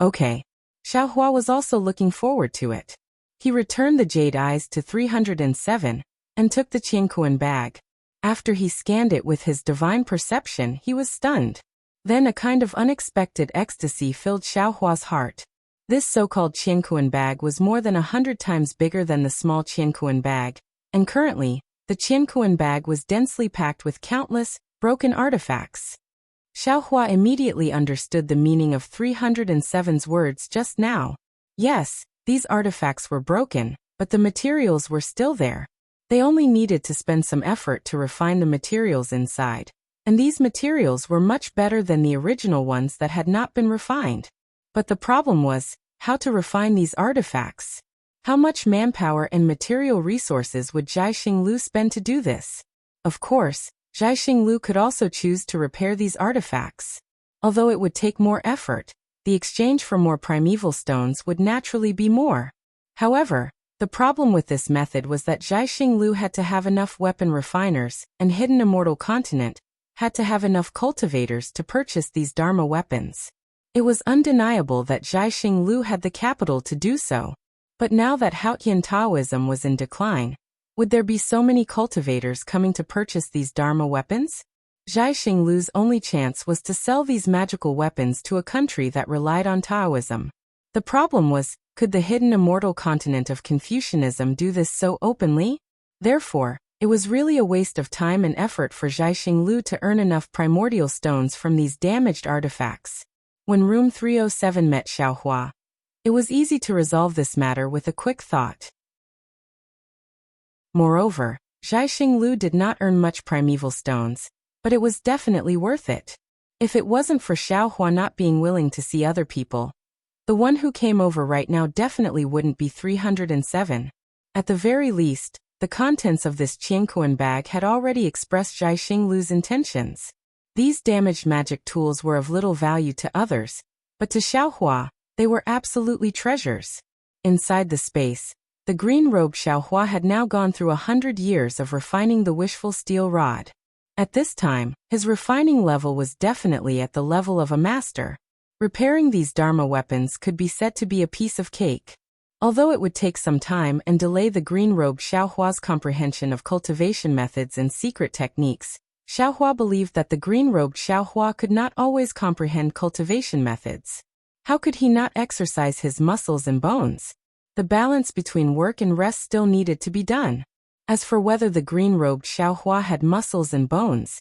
Okay. Xiaohua was also looking forward to it. He returned the jade eyes to 307, and took the qiankuan bag. After he scanned it with his divine perception, he was stunned. Then a kind of unexpected ecstasy filled Xiaohua's heart. This so-called qiankuan bag was more than 100 times bigger than the small qiankuan bag, and currently, the qiankuan bag was densely packed with countless, broken artifacts. Xiaohua immediately understood the meaning of 307's words just now. Yes, these artifacts were broken, but the materials were still there. They only needed to spend some effort to refine the materials inside. And these materials were much better than the original ones that had not been refined. But the problem was, how to refine these artifacts? How much manpower and material resources would Jiaxing Lu spend to do this? Of course, Jiaxing Lu could also choose to repair these artifacts. Although it would take more effort, the exchange for more primeval stones would naturally be more. However, the problem with this method was that Jiaxing Lu had to have enough weapon refiners, and Hidden Immortal Continent had to have enough cultivators to purchase these Dharma weapons. It was undeniable that Zhaixing Lu had the capital to do so. But now that Haotian Taoism was in decline, would there be so many cultivators coming to purchase these Dharma weapons? Zhaixing Lu's only chance was to sell these magical weapons to a country that relied on Taoism. The problem was, could the hidden immortal continent of Confucianism do this so openly? Therefore, it was really a waste of time and effort for Zhaixing Lu to earn enough primordial stones from these damaged artifacts. When Room 307 met Xiaohua, it was easy to resolve this matter with a quick thought. Moreover, Zhaixing Lu did not earn much primeval stones, but it was definitely worth it. If it wasn't for Xiaohua not being willing to see other people, the one who came over right now definitely wouldn't be 307. At the very least, the contents of this Qianquan bag had already expressed Zhaixing Lu's intentions. These damaged magic tools were of little value to others, but to Xiaohua, they were absolutely treasures. Inside the space, the green-robed Xiaohua had now gone through 100 years of refining the wishful steel rod. At this time, his refining level was definitely at the level of a master. Repairing these Dharma weapons could be said to be a piece of cake. Although it would take some time and delay the green-robed Xiaohua's comprehension of cultivation methods and secret techniques, Xiaohua believed that the green-robed Xiaohua could not always comprehend cultivation methods. How could he not exercise his muscles and bones? The balance between work and rest still needed to be done. As for whether the green-robed Xiaohua had muscles and bones,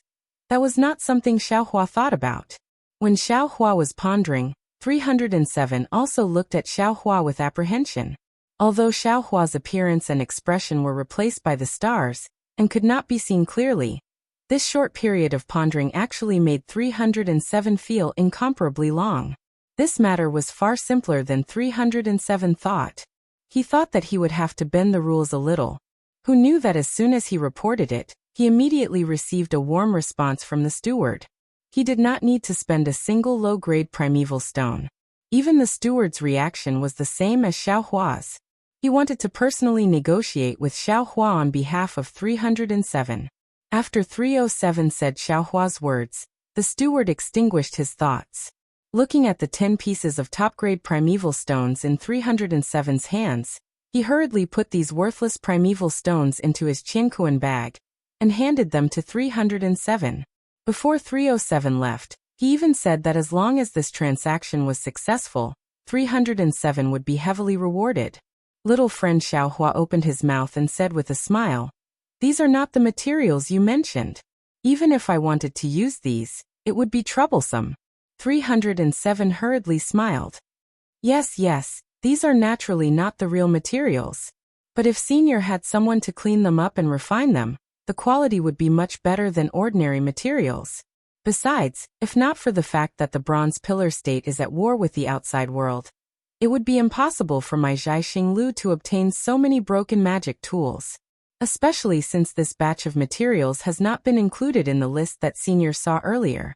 that was not something Xiaohua thought about. When Xiaohua was pondering, 307 also looked at Xiaohua with apprehension. Although Xiaohua's appearance and expression were replaced by the stars, and could not be seen clearly, this short period of pondering actually made 307 feel incomparably long. This matter was far simpler than 307 thought. He thought that he would have to bend the rules a little. Who knew that as soon as he reported it, he immediately received a warm response from the steward. He did not need to spend a single low-grade primeval stone. Even the steward's reaction was the same as Xiaohua's. He wanted to personally negotiate with Xiaohua on behalf of 307. After 307 said Xiaohua's words, the steward extinguished his thoughts. Looking at the 10 pieces of top-grade primeval stones in 307's hands, he hurriedly put these worthless primeval stones into his Qianquan bag and handed them to 307. Before 307 left, he even said that as long as this transaction was successful, 307 would be heavily rewarded. Little friend Xiaohua opened his mouth and said with a smile, "These are not the materials you mentioned. Even if I wanted to use these, it would be troublesome." 307 hurriedly smiled. Yes, these are naturally not the real materials. But if Senior had someone to clean them up and refine them, the quality would be much better than ordinary materials. Besides, if not for the fact that the Bronze Pillar State is at war with the outside world, it would be impossible for my Zhaixing Lu to obtain so many broken magic tools. Especially since this batch of materials has not been included in the list that Senior saw earlier.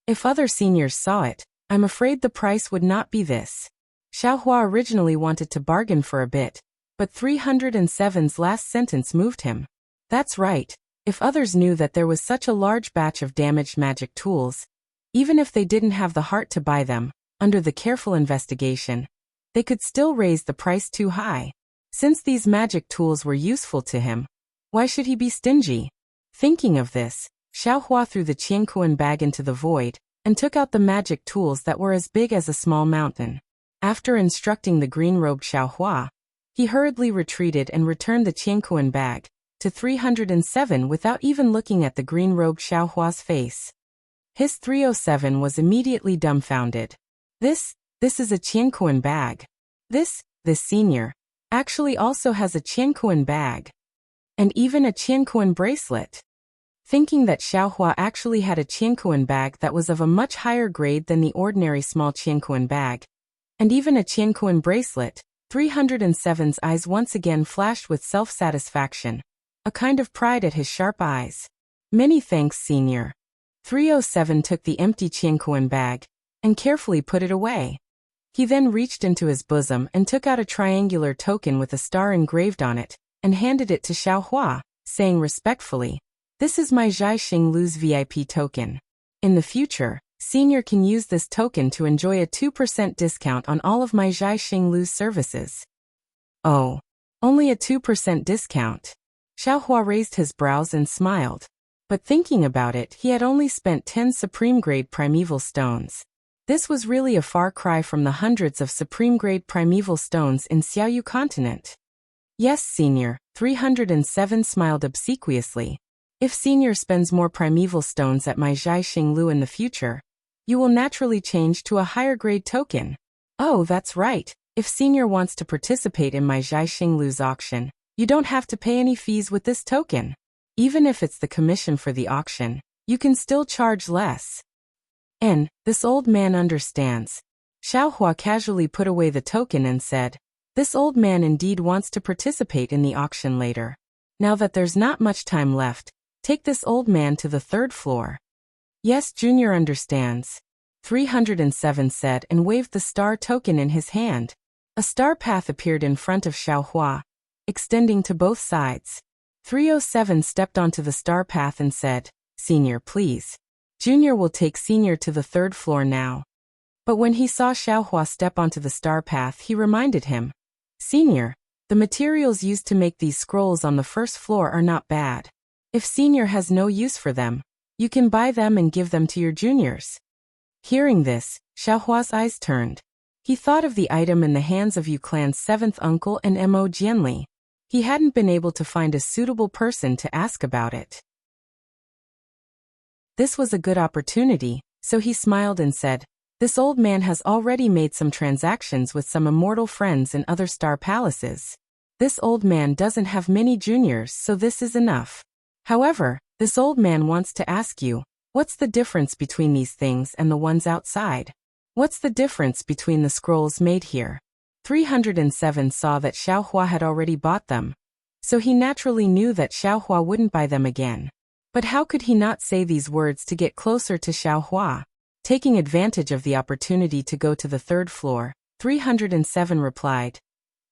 If other seniors saw it, I'm afraid the price would not be this. Xiaohua originally wanted to bargain for a bit, but 307's last sentence moved him. That's right, if others knew that there was such a large batch of damaged magic tools, even if they didn't have the heart to buy them, under the careful investigation, they could still raise the price too high. Since these magic tools were useful to him, why should he be stingy? Thinking of this, Xiaohua threw the Qianquan bag into the void, and took out the magic tools that were as big as a small mountain. After instructing the green-robed Xiaohua, he hurriedly retreated and returned the Qianquan bag to 307 without even looking at the green-robed Xiaohua's face. His 307 was immediately dumbfounded. This is a Qianquan bag. This senior, actually also has a Qianquan bag. And even a Qianquan bracelet. Thinking that Xiaohua actually had a Qianquan bag that was of a much higher grade than the ordinary small Qianquan bag, and even a Qianquan bracelet, 307's eyes once again flashed with self-satisfaction, a kind of pride at his sharp eyes. Many thanks, Senior. 307 took the empty Qianquan bag and carefully put it away. He then reached into his bosom and took out a triangular token with a star engraved on it and handed it to Xiaohua, saying respectfully, "This is my Zhaixing Lu's VIP token. In the future, Senior can use this token to enjoy a 2% discount on all of my Zhai Xinglu's services. Oh, only a 2% discount. Xiaohua raised his brows and smiled. But thinking about it, he had only spent 10 supreme-grade primeval stones. This was really a far cry from the hundreds of supreme-grade primeval stones in Xiaoyu continent. Yes, Senior, 307 smiled obsequiously. If Senior spends more primeval stones at my Zhai Xinglu in the future, you will naturally change to a higher grade token. Oh, that's right. If Senior wants to participate in my Zhai Xinglu's auction, you don't have to pay any fees with this token. Even if it's the commission for the auction, you can still charge less. And this old man understands. Xiaohua casually put away the token and said, this old man indeed wants to participate in the auction later. Now that there's not much time left, take this old man to the 3rd floor. Yes, Junior understands. 307 said and waved the star token in his hand. A star path appeared in front of Xiaohua, extending to both sides. 307 stepped onto the star path and said, Senior, please. Junior will take Senior to the 3rd floor now. But when he saw Xiaohua step onto the star path, he reminded him, Senior, the materials used to make these scrolls on the 1st floor are not bad. If Senior has no use for them, you can buy them and give them to your juniors. Hearing this, Xiaohua's eyes turned. He thought of the item in the hands of Yu Clan's 7th uncle and Mo Jianli. He hadn't been able to find a suitable person to ask about it. This was a good opportunity, so he smiled and said, this old man has already made some transactions with some immortal friends in other star palaces. This old man doesn't have many juniors, so this is enough. However, this old man wants to ask you, what's the difference between these things and the ones outside? What's the difference between the scrolls made here? 307 saw that Xiaohua had already bought them, so he naturally knew that Xiaohua wouldn't buy them again. But how could he not say these words to get closer to Xiaohua? Taking advantage of the opportunity to go to the 3rd floor, 307 replied,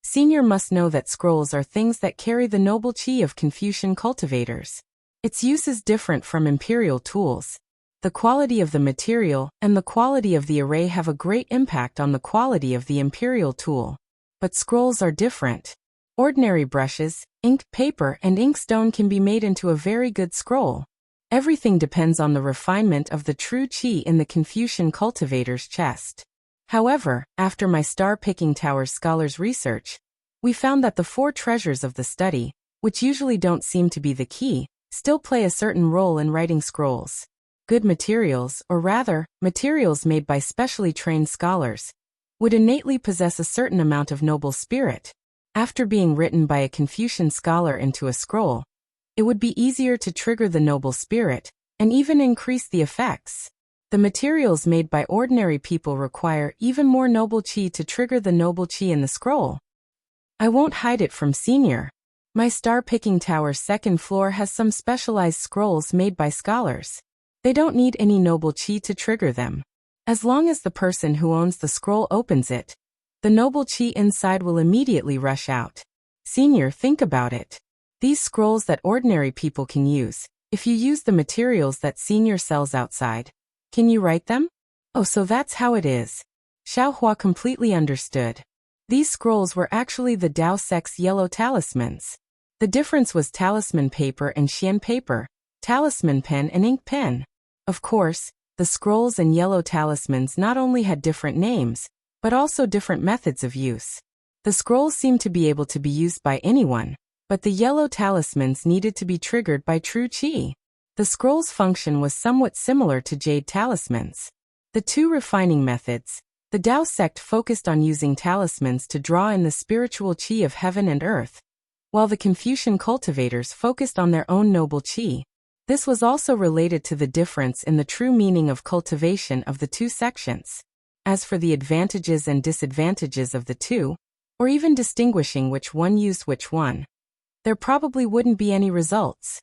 Senior must know that scrolls are things that carry the noble qi of Confucian cultivators. Its use is different from imperial tools. The quality of the material and the quality of the array have a great impact on the quality of the imperial tool. But scrolls are different. Ordinary brushes, ink, paper, and inkstone can be made into a very good scroll. Everything depends on the refinement of the true qi in the Confucian cultivator's chest. However, after my star-picking tower's scholars' research, we found that the 4 treasures of the study, which usually don't seem to be the key, still play a certain role in writing scrolls. Good materials, or rather, materials made by specially trained scholars, would innately possess a certain amount of noble spirit. After being written by a Confucian scholar into a scroll, it would be easier to trigger the noble spirit, and even increase the effects. The materials made by ordinary people require even more noble qi to trigger the noble qi in the scroll. I won't hide it from Senior. My star-picking tower's 2nd floor has some specialized scrolls made by scholars. They don't need any noble qi to trigger them. As long as the person who owns the scroll opens it, the noble qi inside will immediately rush out. Senior, think about it. These scrolls that ordinary people can use, if you use the materials that Senior sells outside, can you write them? Oh, so that's how it is. Xiaohua completely understood. These scrolls were actually the Dao sect's yellow talismans. The difference was talisman paper and xian paper, talisman pen and ink pen. Of course, the scrolls and yellow talismans not only had different names, but also different methods of use. The scrolls seemed to be able to be used by anyone, but the yellow talismans needed to be triggered by true qi. The scroll's function was somewhat similar to jade talismans. The 2 refining methods, the Dao sect focused on using talismans to draw in the spiritual qi of heaven and earth, while the Confucian cultivators focused on their own noble qi. This was also related to the difference in the true meaning of cultivation of the 2 sections. As for the advantages and disadvantages of the 2, or even distinguishing which one used which one, there probably wouldn't be any results.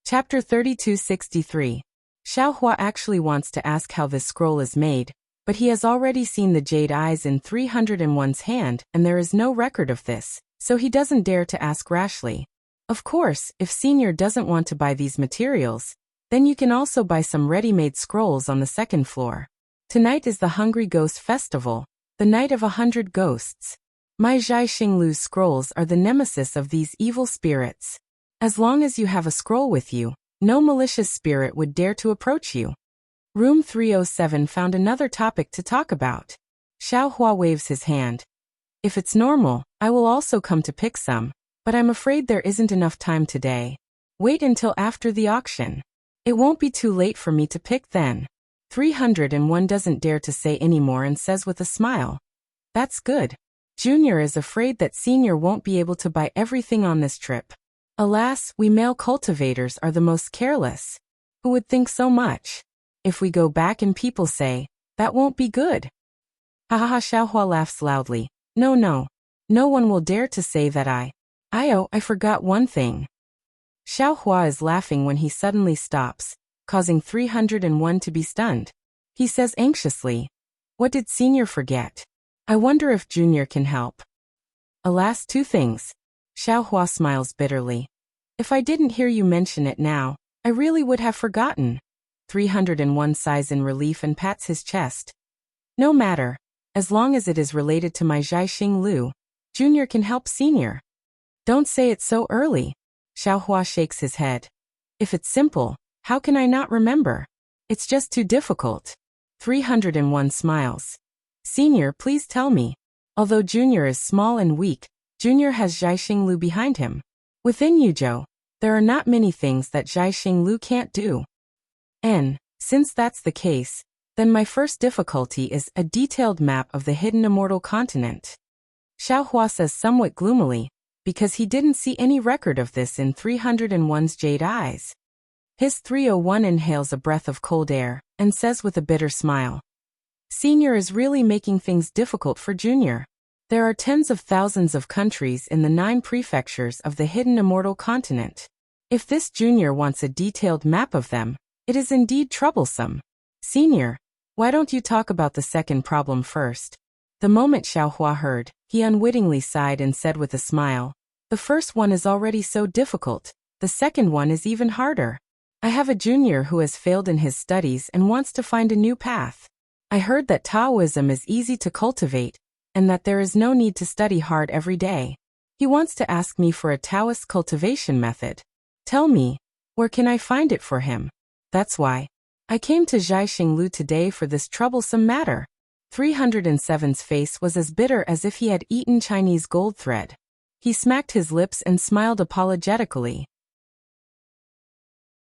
Chapter 3263. Xiaohua actually wants to ask how this scroll is made, but he has already seen the jade eyes in 301's hand, and there is no record of this, so he doesn't dare to ask rashly. Of course, if Senior doesn't want to buy these materials, Then you can also buy some ready-made scrolls on the second floor. Tonight is the Hungry Ghost Festival, the night of 100 ghosts. My Zhai Xinglu's scrolls are the nemesis of these evil spirits. As long as you have a scroll with you, no malicious spirit would dare to approach you. Room 307 found another topic to talk about. Xiao Hua waves his hand. If it's normal, I will also come to pick some, but I'm afraid there isn't enough time today. Wait until after the auction. It won't be too late for me to pick then. 301 doesn't dare to say anymore and says with a smile. That's good. Junior is afraid that Senior won't be able to buy everything on this trip. Alas, we male cultivators are the most careless. Who would think so much? If we go back and people say, that won't be good. Hahaha, Xiaohua laughs loudly. No. No one will dare to say that I forgot one thing. Xiaohua is laughing when he suddenly stops, causing 301 to be stunned. He says anxiously, what did Senior forget? I wonder if Junior can help. Alas, 2 things. Xiaohua smiles bitterly. If I didn't hear you mention it now, I really would have forgotten. 301 sighs in relief and pats his chest. No matter. As long as it is related to my Zhai Xinglu, Junior can help Senior. Don't say it so early. Xiaohua shakes his head. If it's simple, how can I not remember? It's just too difficult. 301 smiles. Senior, please tell me. Although Junior is small and weak, Junior has Zhai Xinglu behind him. Within Yuzhou, there are not many things that Zhai Xinglu can't do. And, since that's the case, then my first difficulty is a detailed map of the hidden immortal continent. Xiaohua says somewhat gloomily, because he didn't see any record of this in 301's jade eyes. His 301 inhales a breath of cold air, and says with a bitter smile. Senior is really making things difficult for Junior. There are tens of thousands of countries in the 9 prefectures of the hidden immortal continent. If this Junior wants a detailed map of them, it is indeed troublesome. Senior, why don't you talk about the second problem first? The moment Xiaohua heard, he unwittingly sighed and said with a smile, the first one is already so difficult, the second one is even harder. I have a Junior who has failed in his studies and wants to find a new path. I heard that Taoism is easy to cultivate, and that there is no need to study hard every day. He wants to ask me for a Taoist cultivation method. Tell me, where can I find it for him? That's why I came to Zhai Xinglu today for this troublesome matter. 307's face was as bitter as if he had eaten Chinese gold thread. He smacked his lips and smiled apologetically.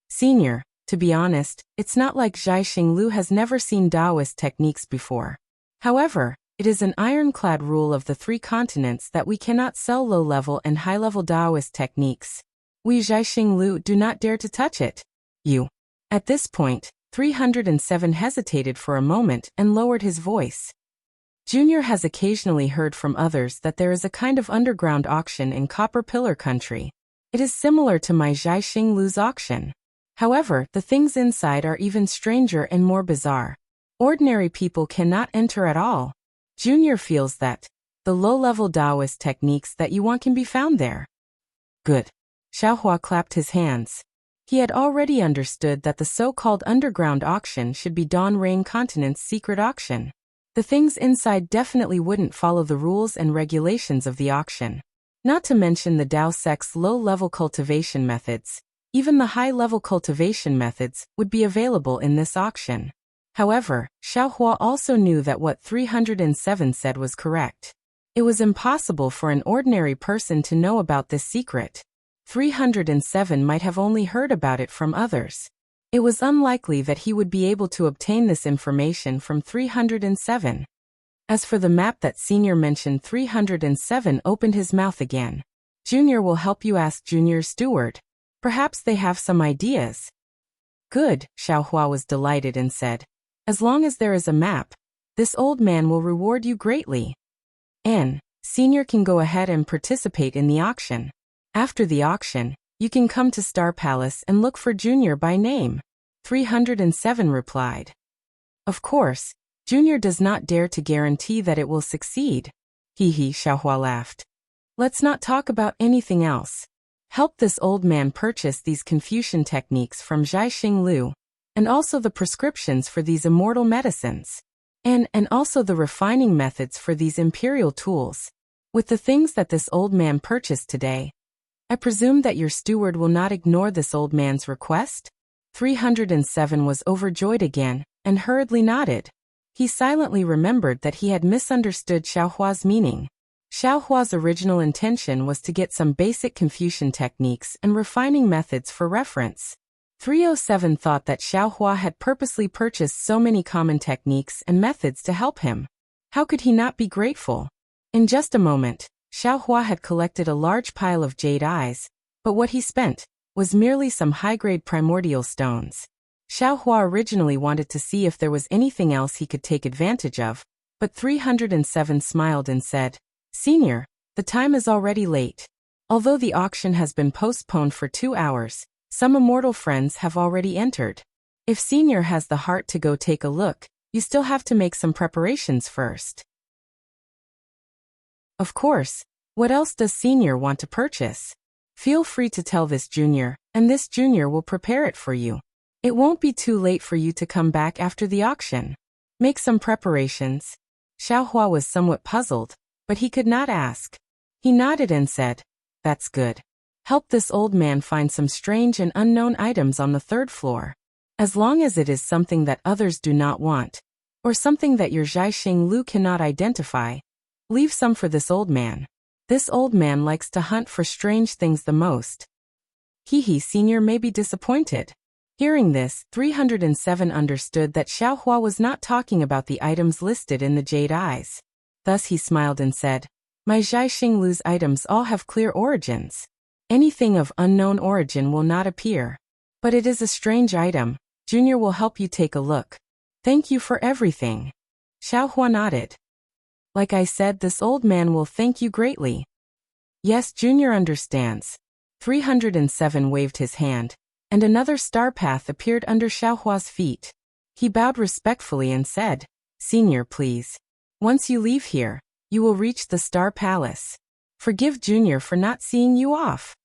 Senior, to be honest, it's not like Zhai Xinglu has never seen Taoist techniques before. However, it is an ironclad rule of the 3 continents that we cannot sell low-level and high-level Taoist techniques. We Zhai Xinglu do not dare to touch it. You. At this point, 307 hesitated for a moment and lowered his voice. Junior has occasionally heard from others that there is a kind of underground auction in Copper Pillar Country. It is similar to my Zhai Xinglu's auction. However, the things inside are even stranger and more bizarre. Ordinary people cannot enter at all. Junior feels that the low-level Taoist techniques that you want can be found there. Good. Xiaohua clapped his hands. He had already understood that the so-called underground auction should be Dawn Rain Continent's secret auction. The things inside definitely wouldn't follow the rules and regulations of the auction. Not to mention the Dao sect's low-level cultivation methods. Even the high-level cultivation methods would be available in this auction. However, Xiaohua also knew that what 307 said was correct. It was impossible for an ordinary person to know about this secret. 307 might have only heard about it from others. It was unlikely that he would be able to obtain this information from 307. As for the map that Senior mentioned, 307 opened his mouth again. Junior will help you ask Junior's steward. Perhaps they have some ideas. Good, Xiaohua was delighted and said. As long as there is a map, this old man will reward you greatly. And Senior can go ahead and participate in the auction. After the auction, you can come to Star Palace and look for Junior by name. 307 replied. Of course, Junior does not dare to guarantee that it will succeed. Xiaohua laughed. Let's not talk about anything else. Help this old man purchase these Confucian techniques from Zhaixing Lu, and also the prescriptions for these immortal medicines, and also the refining methods for these imperial tools. With the things that this old man purchased today, I presume that your steward will not ignore this old man's request? 307 was overjoyed again, and hurriedly nodded. He silently remembered that he had misunderstood Xiaohua's meaning. Xiaohua's original intention was to get some basic Confucian techniques and refining methods for reference. 307 thought that Xiaohua had purposely purchased so many common techniques and methods to help him. How could he not be grateful? In just a moment, Xiaohua had collected a large pile of jade eyes, but what he spent was merely some high-grade primordial stones. Xiaohua originally wanted to see if there was anything else he could take advantage of, but 307 smiled and said, "Senior, the time is already late. Although the auction has been postponed for 2 hours, some immortal friends have already entered. If Senior has the heart to go take a look, you still have to make some preparations first." Of course, what else does Senior want to purchase? Feel free to tell this junior, and this junior will prepare it for you. It won't be too late for you to come back after the auction. Make some preparations. Xiaohua was somewhat puzzled, but he could not ask. He nodded and said, "That's good. Help this old man find some strange and unknown items on the 3rd floor. As long as it is something that others do not want, or something that your Zhaixing Lu cannot identify, leave some for this old man. This old man likes to hunt for strange things the most." Senior may be disappointed. Hearing this, 307 understood that Xiaohua was not talking about the items listed in the jade eyes. Thus he smiled and said, "My Zhaixing Lu's items all have clear origins. Anything of unknown origin will not appear. But it is a strange item. Junior will help you take a look. Thank you for everything." Xiaohua nodded. "Like I said, this old man will thank you greatly." "Yes, Junior understands." 307 waved his hand, and another star path appeared under Xiaohua's feet. He bowed respectfully and said, "Senior, please. Once you leave here, you will reach the Star Palace. Forgive Junior for not seeing you off.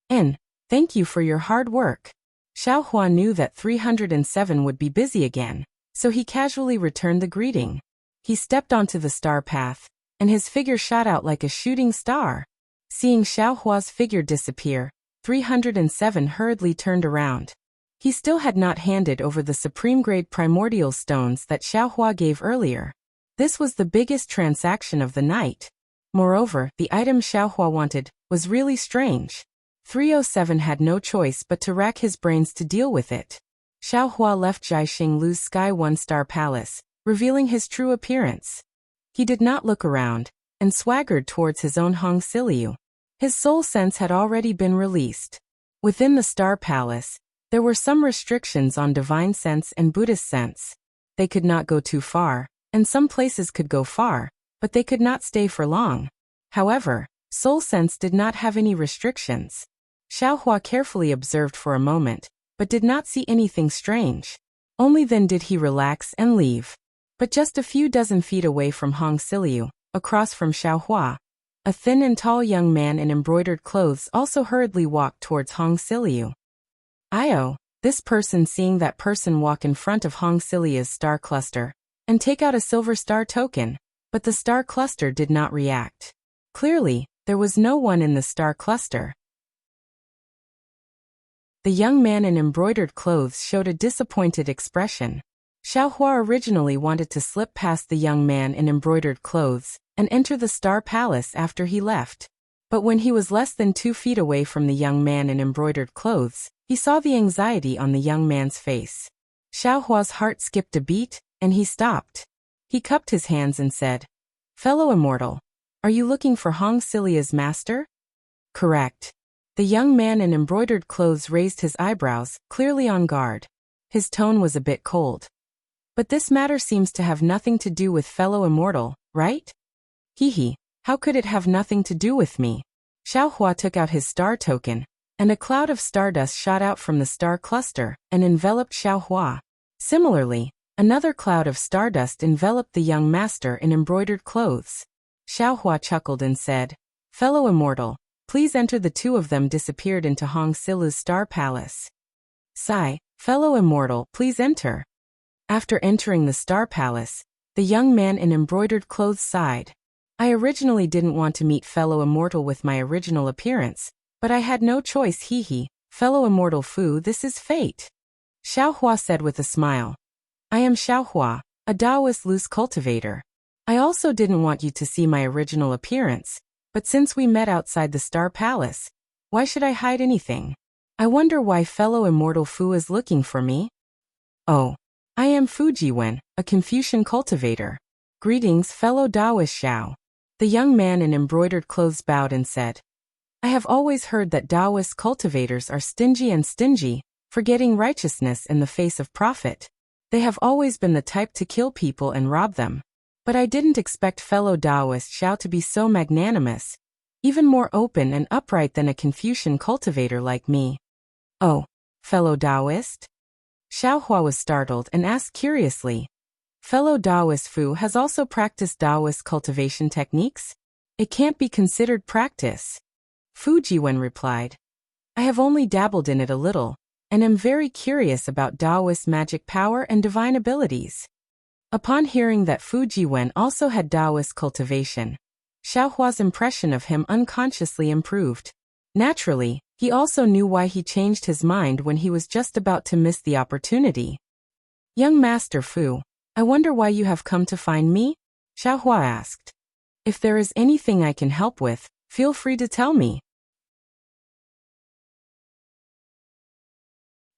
And thank you for your hard work." Xiaohua knew that 307 would be busy again, so he casually returned the greeting. He stepped onto the star path, and his figure shot out like a shooting star. Seeing Xiaohua's figure disappear, 307 hurriedly turned around. He still had not handed over the supreme-grade primordial stones that Xiaohua gave earlier. This was the biggest transaction of the night. Moreover, the item Xiaohua wanted was really strange. 307 had no choice but to rack his brains to deal with it. Xiaohua left Zhaixing Lu's Sky 1-star palace, revealing his true appearance. He did not look around, and swaggered towards his own Hong Siliu. His soul sense had already been released. Within the Star Palace, there were some restrictions on divine sense and Buddhist sense. They could not go too far, and some places could go far, but they could not stay for long. However, soul sense did not have any restrictions. Xiaohua carefully observed for a moment, but did not see anything strange. Only then did he relax and leave. But just a few dozen feet away from Hong Siliu, across from Xiaohua, a thin and tall young man in embroidered clothes also hurriedly walked towards Hong Siliu. This person, seeing that person walk in front of Hong Siliu's star cluster, and take out a silver star token, but the star cluster did not react. Clearly, there was no one in the star cluster. The young man in embroidered clothes showed a disappointed expression. Xiaohua originally wanted to slip past the young man in embroidered clothes and enter the Star Palace after he left. But when he was less than 2 feet away from the young man in embroidered clothes, he saw the anxiety on the young man's face. Xiaohua's heart skipped a beat, and he stopped. He cupped his hands and said, "Fellow immortal, are you looking for Hong Silia's master?" "Correct." The young man in embroidered clothes raised his eyebrows, clearly on guard. His tone was a bit cold. "But this matter seems to have nothing to do with fellow immortal, right?" How could it have nothing to do with me?" Xiaohua took out his star token, and a cloud of stardust shot out from the star cluster and enveloped Xiaohua. Similarly, another cloud of stardust enveloped the young master in embroidered clothes. Xiaohua chuckled and said, "Fellow immortal, please enter. The two of them disappeared into Hong Silu's star palace. Sigh, fellow immortal, please enter. After entering the star palace, the young man in embroidered clothes sighed. I originally didn't want to meet fellow immortal with my original appearance, but I had no choice. Hee. Fellow immortal Fu, this is fate. Xiaohua said with a smile. I am Xiaohua, a Taoist loose cultivator. I also didn't want you to see my original appearance, but since we met outside the star palace, why should I hide anything? I wonder why fellow immortal Fu is looking for me. Oh, I am Fujiwen, a Confucian cultivator. Greetings, fellow Taoist Xiao. The young man in embroidered clothes bowed and said, I have always heard that Taoist cultivators are stingy, forgetting righteousness in the face of profit. They have always been the type to kill people and rob them. But I didn't expect fellow Taoist Xiao to be so magnanimous, even more open and upright than a Confucian cultivator like me. Oh, fellow Taoist? Xiaohua was startled and asked curiously. Fellow Taoist Fu has also practiced Taoist cultivation techniques? It can't be considered practice. Fujiwen replied. I have only dabbled in it a little, and am very curious about Taoist magic power and divine abilities. Upon hearing that Fujiwen also had Taoist cultivation, Xiaohua's impression of him unconsciously improved. Naturally, he also knew why he changed his mind when he was just about to miss the opportunity. Young Master Fu, I wonder why you have come to find me? Xiaohua asked. If there is anything I can help with, feel free to tell me.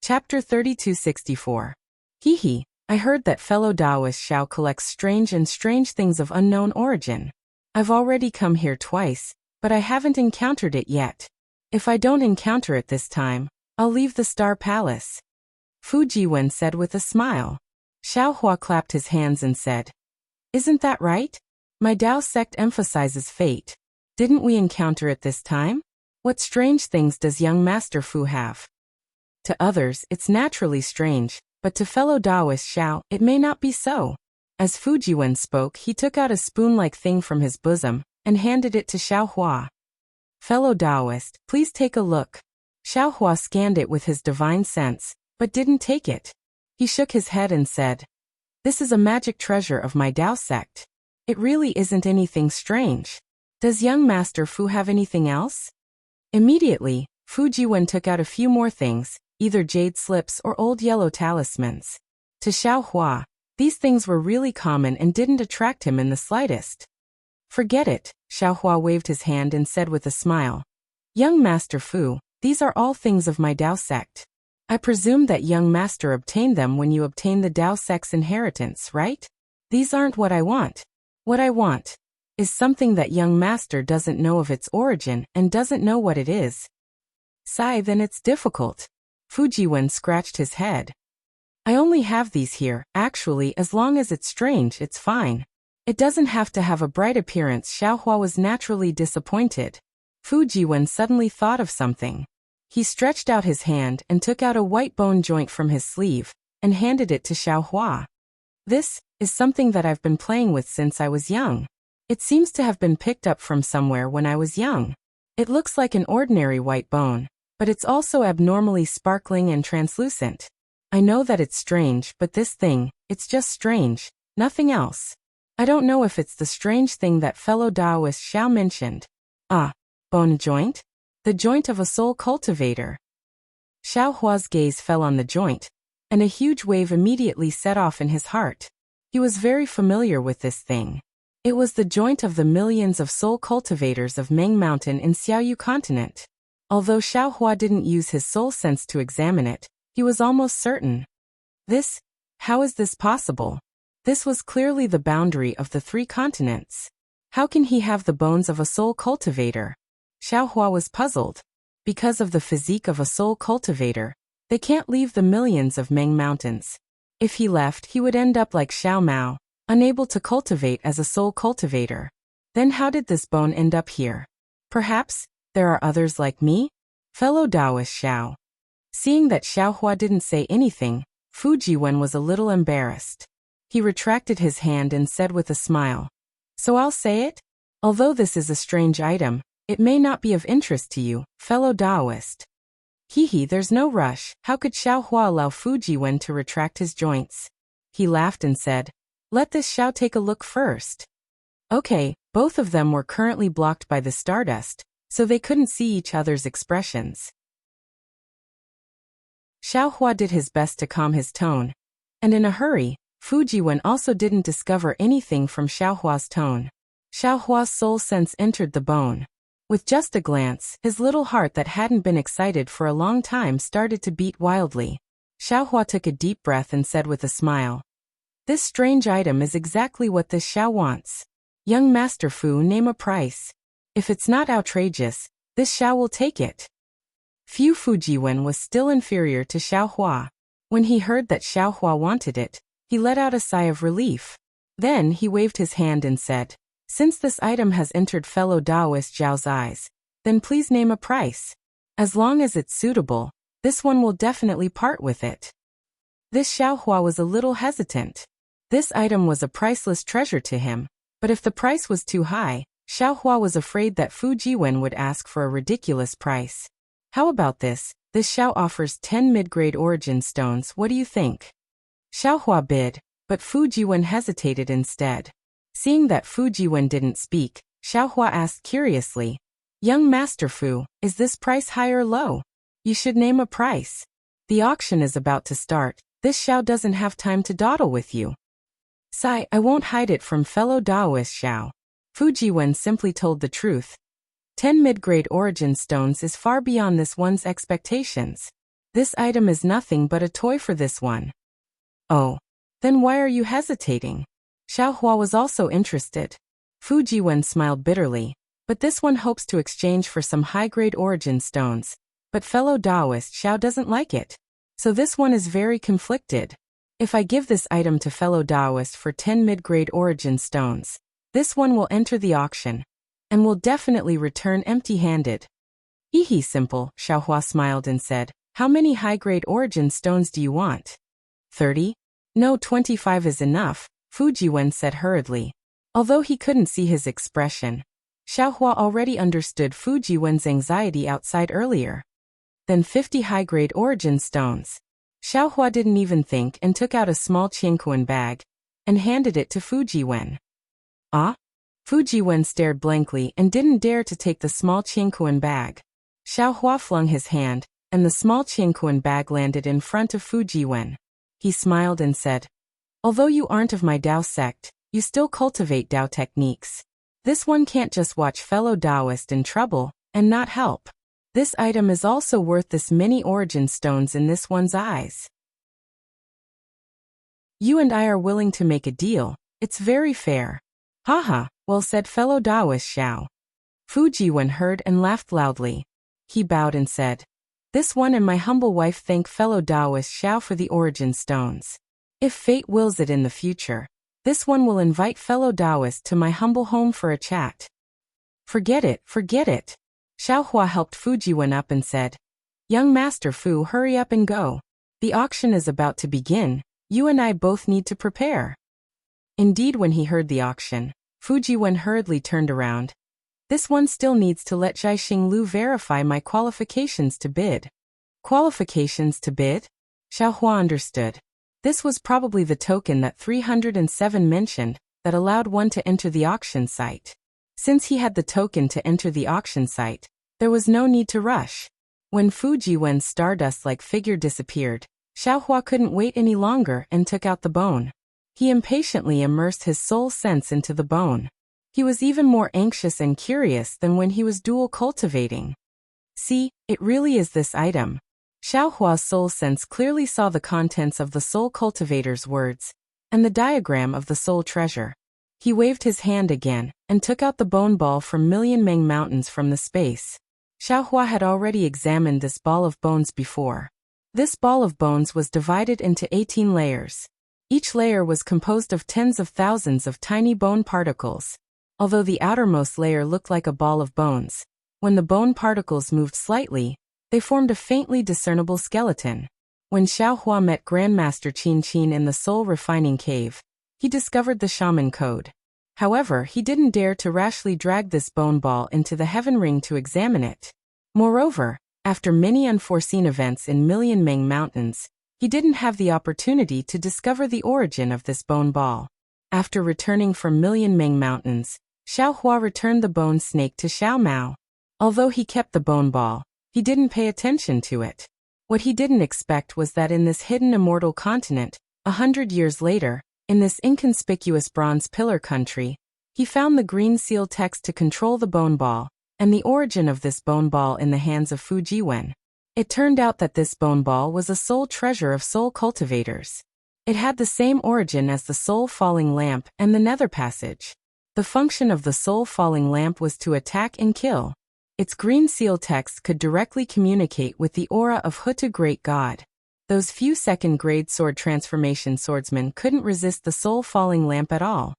Chapter 3264. Hee. I heard that fellow Taoist Xiao collects strange things of unknown origin. I've already come here twice, but I haven't encountered it yet. If I don't encounter it this time, I'll leave the Star Palace. Fujiwen said with a smile. Xiaohua clapped his hands and said, Isn't that right? My Tao sect emphasizes fate. Didn't we encounter it this time? What strange things does young Master Fu have? To others, it's naturally strange, but to fellow Taoist Xiao, it may not be so. As Fujiwen spoke, he took out a spoon-like thing from his bosom and handed it to Xiaohua. Fellow Taoist, please take a look. Xiaohua scanned it with his divine sense, but didn't take it. He shook his head and said, This is a magic treasure of my Tao sect. It really isn't anything strange. Does young Master Fu have anything else? Immediately, Fujiwen took out a few more things, either jade slips or old yellow talismans. To Xiaohua, these things were really common and didn't attract him in the slightest. Forget it, Xiaohua waved his hand and said with a smile. Young Master Fu, these are all things of my Tao sect. I presume that young master obtained them when you obtained the Tao sect's inheritance, right? These aren't what I want. What I want is something that young master doesn't know of its origin and doesn't know what it is. Sigh, then it's difficult. Fujiwen scratched his head. I only have these here. Actually, as long as it's strange, it's fine. It doesn't have to have a bright appearance. Xiaohua was naturally disappointed. Fujiwen suddenly thought of something. He stretched out his hand and took out a white bone joint from his sleeve and handed it to Xiaohua. This is something that I've been playing with since I was young. It seems to have been picked up from somewhere when I was young. It looks like an ordinary white bone, but it's also abnormally sparkling and translucent. I know that it's strange, but this thing, it's just strange, nothing else. I don't know if it's the strange thing that fellow Taoist Xiao mentioned. Ah, bone joint? The joint of a soul cultivator. Xiaohua's gaze fell on the joint, and a huge wave immediately set off in his heart. He was very familiar with this thing. It was the joint of the millions of soul cultivators of Meng Mountain in Xiaoyu continent. Although Xiaohua didn't use his soul sense to examine it, he was almost certain. How is this possible? This was clearly the boundary of the 3 continents. How can he have the bones of a soul cultivator? Xiaohua was puzzled. Because of the physique of a soul cultivator, they can't leave the millions of Meng Mountains. If he left, he would end up like Xiao Mao, unable to cultivate as a soul cultivator. Then how did this bone end up here? Perhaps there are others like me? Fellow Taoist Xiao. Seeing that Xiaohua didn't say anything, Fujiwen was a little embarrassed. He retracted his hand and said with a smile, So I'll say it? Although this is a strange item, It may not be of interest to you, fellow Taoist. Hee, there's no rush. How could Xiao Hua allow Fujiwen to retract his joints? He laughed and said, let this Xiao take a look first. Okay, both of them were currently blocked by the stardust, so they couldn't see each other's expressions. Xiao Hua did his best to calm his tone, and in a hurry, Fujiwen also didn't discover anything from Xiao Hua's tone. Xiao Hua's soul sense entered the bone. With just a glance, his little heart that hadn't been excited for a long time started to beat wildly. Xiao Hua took a deep breath and said with a smile, this strange item is exactly what this Xiao wants. Young Master Fu, name a price. If it's not outrageous, this Xiao will take it. Fujiwen was still inferior to Xiao Hua. When he heard that Xiao Hua wanted it, he let out a sigh of relief. Then he waved his hand and said, since this item has entered fellow Taoist Zhao's eyes, then please name a price. As long as it's suitable, this one will definitely part with it. This Xiao Hua was a little hesitant. This item was a priceless treasure to him, but if the price was too high, Xiao Hua was afraid that Fujiwen would ask for a ridiculous price. How about this? This Xiao offers 10 mid-grade origin stones, what do you think? Xiao Hua bid, but Fujiwen hesitated instead. Seeing that Fujiwen didn't speak, Xiao Hua asked curiously, young Master Fu, is this price high or low? You should name a price. The auction is about to start, this Xiao doesn't have time to dawdle with you. Sigh, I won't hide it from fellow Taoist Xiao. Fujiwen simply told the truth. 10 mid-grade origin stones is far beyond this one's expectations. This item is nothing but a toy for this one. Oh. Then why are you hesitating? Xiao Hua was also interested. Fujiwen smiled bitterly, but this one hopes to exchange for some high-grade origin stones. But fellow Taoist Xiao doesn't like it. So this one is very conflicted. If I give this item to fellow Taoist for 10 mid-grade origin stones, this one will enter the auction, and will definitely return empty-handed. Hee, simple, Xiao Hua smiled and said, how many high-grade origin stones do you want? 30? No, 25 is enough, Fujiwen said hurriedly. Although he couldn't see his expression, Xiao Hua already understood Fujiwen's anxiety outside earlier. Then 50 high-grade origin stones. Xiao Hua didn't even think and took out a small Qianquan bag, and handed it to Fujiwen. Ah? Fujiwen stared blankly and didn't dare to take the small Qianquan bag. Xiao Hua flung his hand, and the small Qianquan bag landed in front of Fujiwen. He smiled and said, although you aren't of my Dao sect, you still cultivate Dao techniques. This one can't just watch fellow Taoist in trouble, and not help. This item is also worth this many origin stones in this one's eyes. You and I are willing to make a deal, it's very fair. Haha, well said fellow Taoist Xiao. Fujiwen heard and laughed loudly. He bowed and said, this one and my humble wife thank fellow Taoist Xiao for the origin stones. If fate wills it in the future, this one will invite fellow Taoist to my humble home for a chat. Forget it, forget it. Xiao Hua helped Fujiwen up and said, young Master Fu, hurry up and go. The auction is about to begin, you and I both need to prepare. Indeed, when he heard the auction, Fujiwen hurriedly turned around. This one still needs to let Zhaixing Lu verify my qualifications to bid. Qualifications to bid? Xiao Hua understood. This was probably the token that 307 mentioned, that allowed one to enter the auction site. Since he had the token to enter the auction site, there was no need to rush. When Fujiwen's stardust-like figure disappeared, Xiao Hua couldn't wait any longer and took out the bone. He impatiently immersed his soul sense into the bone. He was even more anxious and curious than when he was dual cultivating. See, it really is this item. Xiao Hua's soul sense clearly saw the contents of the soul cultivator's words, and the diagram of the soul treasure. He waved his hand again, and took out the bone ball from Million Meng Mountains from the space. Xiao Hua had already examined this ball of bones before. This ball of bones was divided into 18 layers. Each layer was composed of tens of thousands of tiny bone particles. Although the outermost layer looked like a ball of bones, when the bone particles moved slightly, they formed a faintly discernible skeleton. When Xiao Hua met Grandmaster Qin Qin in the soul refining cave, he discovered the shaman code. However, he didn't dare to rashly drag this bone ball into the heaven ring to examine it. Moreover, after many unforeseen events in Million Meng Mountains, he didn't have the opportunity to discover the origin of this bone ball. After returning from Million Meng Mountains, Xiao Hua returned the bone snake to Xiao Mao. Although he kept the bone ball, he didn't pay attention to it. What he didn't expect was that in this hidden immortal continent, 100 years later, in this inconspicuous bronze pillar country, he found the green seal text to control the bone ball, and the origin of this bone ball in the hands of Fu Jiwen. It turned out that this bone ball was a soul treasure of soul cultivators. It had the same origin as the soul falling lamp and the nether passage. The function of the soul falling lamp was to attack and kill. Its green seal text could directly communicate with the aura of Hutu Great God. Those few second-grade sword transformation swordsmen couldn't resist the soul-falling lamp at all.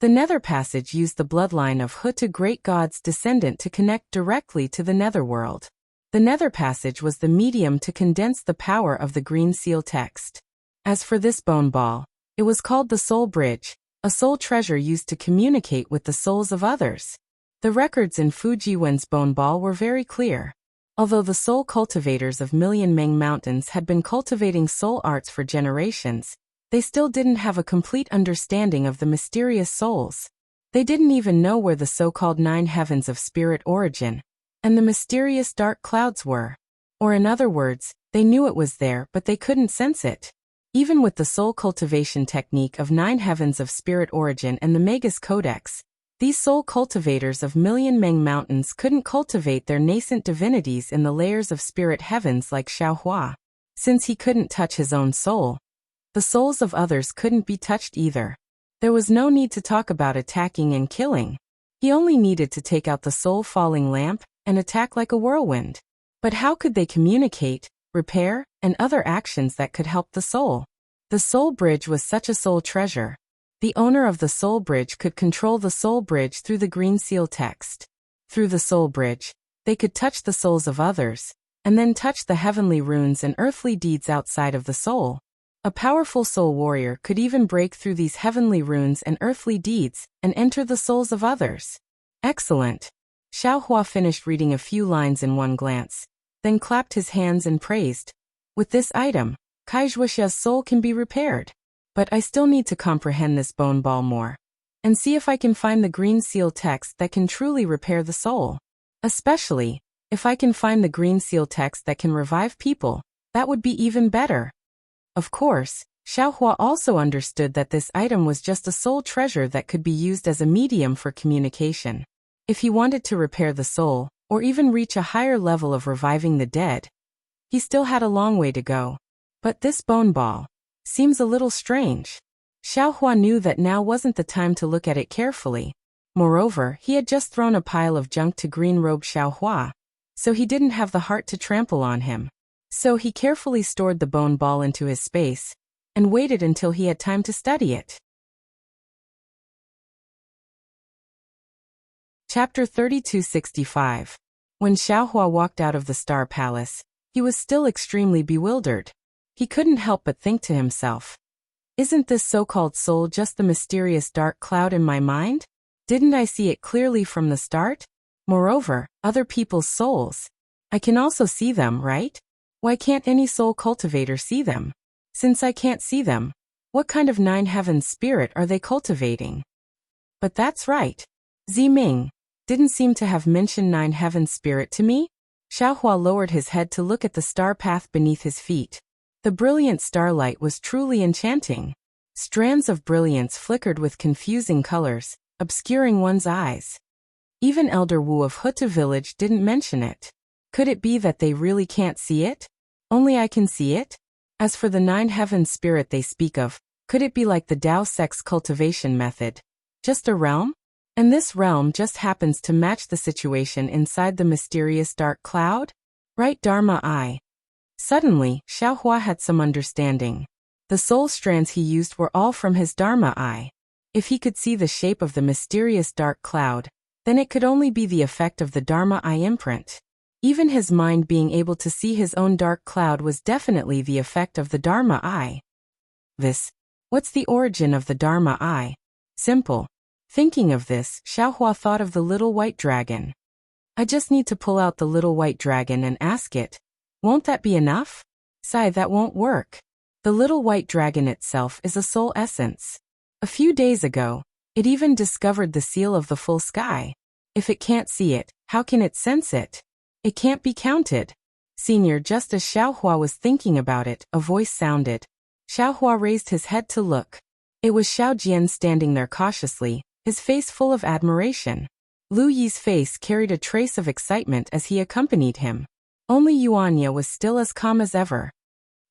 The nether passage used the bloodline of Hutu Great God's descendant to connect directly to the netherworld. The nether passage was the medium to condense the power of the green seal text. As for this bone ball, it was called the soul bridge, a soul treasure used to communicate with the souls of others. The records in Fu Jiwen's bone ball were very clear. Although the soul cultivators of Million Meng Mountains had been cultivating soul arts for generations, they still didn't have a complete understanding of the mysterious souls. They didn't even know where the so-called 9 heavens of spirit origin and the mysterious dark clouds were. Or in other words, they knew it was there but they couldn't sense it. Even with the soul cultivation technique of 9 heavens of spirit origin and the Magus Codex, these soul cultivators of Million Meng Mountains couldn't cultivate their nascent divinities in the layers of spirit heavens like Xiao Hua. Since he couldn't touch his own soul, the souls of others couldn't be touched either. There was no need to talk about attacking and killing. He only needed to take out the soul-falling lamp and attack like a whirlwind. But how could they communicate, repair, and other actions that could help the soul? The soul bridge was such a soul treasure. The owner of the soul bridge could control the soul bridge through the green seal text. Through the soul bridge, they could touch the souls of others, and then touch the heavenly runes and earthly deeds outside of the soul. A powerful soul warrior could even break through these heavenly runes and earthly deeds and enter the souls of others. Excellent. Xiao Hua finished reading a few lines in one glance, then clapped his hands and praised. With this item, Wuxia's soul can be repaired. But I still need to comprehend this bone ball more, and see if I can find the green seal text that can truly repair the soul. Especially, if I can find the green seal text that can revive people, that would be even better. Of course, Xiao Hua also understood that this item was just a soul treasure that could be used as a medium for communication. If he wanted to repair the soul, or even reach a higher level of reviving the dead, he still had a long way to go. But this bone ball seems a little strange. Xiao Hua knew that now wasn't the time to look at it carefully. Moreover, he had just thrown a pile of junk to green-robed Xiao Hua, so he didn't have the heart to trample on him. So he carefully stored the bone ball into his space, and waited until he had time to study it. Chapter 3265. When Xiao Hua walked out of the Star Palace, he was still extremely bewildered. He couldn't help but think to himself, isn't this so-called soul just the mysterious dark cloud in my mind? Didn't I see it clearly from the start? Moreover, other people's souls. I can also see them, right? Why can't any soul cultivator see them? Since I can't see them, what kind of 9 heavens spirit are they cultivating? But that's right. Ziming didn't seem to have mentioned 9 heavens spirit to me. Xiao Hua lowered his head to look at the star path beneath his feet. The brilliant starlight was truly enchanting. Strands of brilliance flickered with confusing colors, obscuring one's eyes. Even Elder Wu of Hutu village didn't mention it. Could it be that they really can't see it? Only I can see it? As for the 9 heavens spirit they speak of, could it be like the Tao sex cultivation method? Just a realm? And this realm just happens to match the situation inside the mysterious dark cloud? Right, Dharma Eye. Suddenly, Xiao Hua had some understanding. The soul strands he used were all from his Dharma Eye. If he could see the shape of the mysterious dark cloud, then it could only be the effect of the Dharma Eye imprint. Even his mind being able to see his own dark cloud was definitely the effect of the Dharma Eye. This What's the origin of the Dharma eye? Simple. Thinking of this, Xiaohua thought of the little white dragon. I just need to pull out the little white dragon and ask it. Won't that be enough? Sigh, that won't work. The little white dragon itself is a soul essence. A few days ago, it even discovered the seal of the full sky. If it can't see it, how can it sense it? It can't be counted. Senior, just as Xiaohua was thinking about it, a voice sounded. Xiaohua raised his head to look. It was Xiao Jian standing there cautiously, his face full of admiration. Lu Yi's face carried a trace of excitement as he accompanied him. Only Yuanya was still as calm as ever.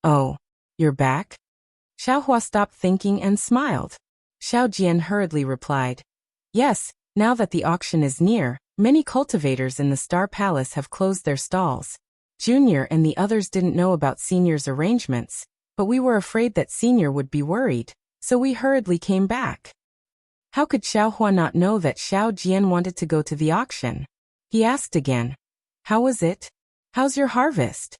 Oh, you're back? Xiaohua stopped thinking and smiled. Xiao Jian hurriedly replied. Yes, now that the auction is near, many cultivators in the Star Palace have closed their stalls. Junior and the others didn't know about Senior's arrangements, but we were afraid that Senior would be worried, so we hurriedly came back. How could Xiaohua not know that Xiao Jian wanted to go to the auction? He asked again. How was it? How's your harvest?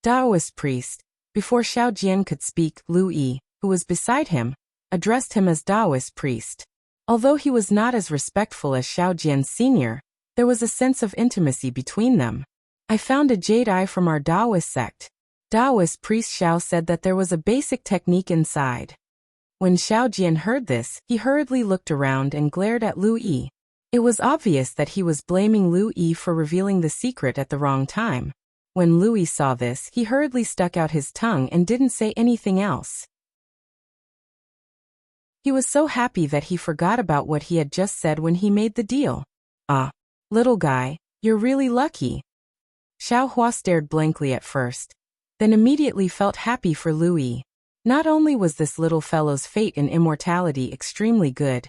Taoist priest. Before Xiao Jian could speak, Lu Yi, who was beside him, addressed him as Taoist priest. Although he was not as respectful as Xiao Jian's senior, there was a sense of intimacy between them. I found a jade eye from our Taoist sect. Taoist priest Xiao said that there was a basic technique inside. When Xiao Jian heard this, he hurriedly looked around and glared at Lu Yi. It was obvious that he was blaming Lu Yi for revealing the secret at the wrong time. When Lu Yi saw this, he hurriedly stuck out his tongue and didn't say anything else. He was so happy that he forgot about what he had just said when he made the deal. Ah, little guy, you're really lucky. Xiaohua stared blankly at first, then immediately felt happy for Lu Yi. Not only was this little fellow's fate in immortality extremely good,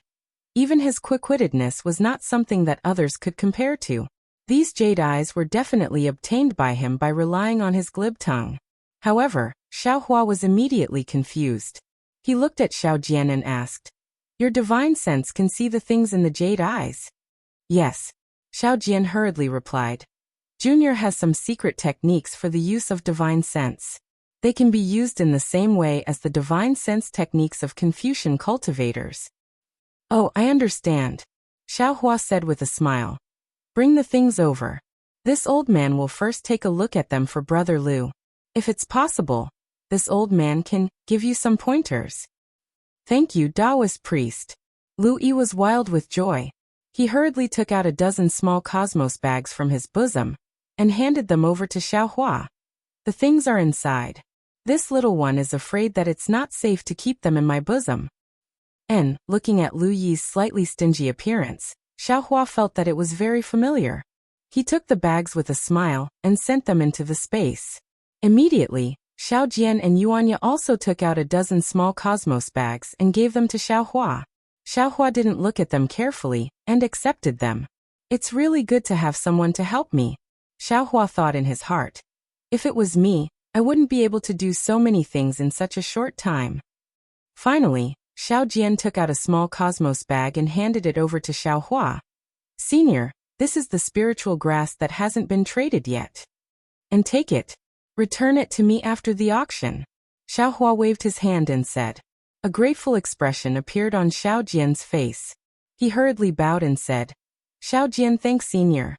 even his quick-wittedness was not something that others could compare to. These jade eyes were definitely obtained by him by relying on his glib tongue. However, Xiaohua was immediately confused. He looked at Xiao Jian and asked, Your divine sense can see the things in the jade eyes? Yes. Xiao Jian hurriedly replied. Junior has some secret techniques for the use of divine sense. They can be used in the same way as the divine sense techniques of Confucian cultivators. Oh, I understand, Xiaohua said with a smile. Bring the things over. This old man will first take a look at them for Brother Lu. If it's possible, this old man can give you some pointers. Thank you, Taoist priest. Lu Yi was wild with joy. He hurriedly took out a dozen small cosmos bags from his bosom and handed them over to Xiaohua. The things are inside. This little one is afraid that it's not safe to keep them in my bosom. And, looking at Lu Yi's slightly stingy appearance, Xiaohua felt that it was very familiar. He took the bags with a smile and sent them into the space. Immediately, Xiao Jian and Yuanya also took out a dozen small cosmos bags and gave them to Xiaohua. Xiaohua didn't look at them carefully and accepted them. It's really good to have someone to help me, Xiaohua thought in his heart. If it was me, I wouldn't be able to do so many things in such a short time. Finally, Xiao Jian took out a small cosmos bag and handed it over to Xiaohua. Senior, this is the spiritual grass that hasn't been traded yet. And take it. Return it to me after the auction. Xiaohua waved his hand and said. A grateful expression appeared on Xiao Jian's face. He hurriedly bowed and said, Xiao Jian, thanks senior.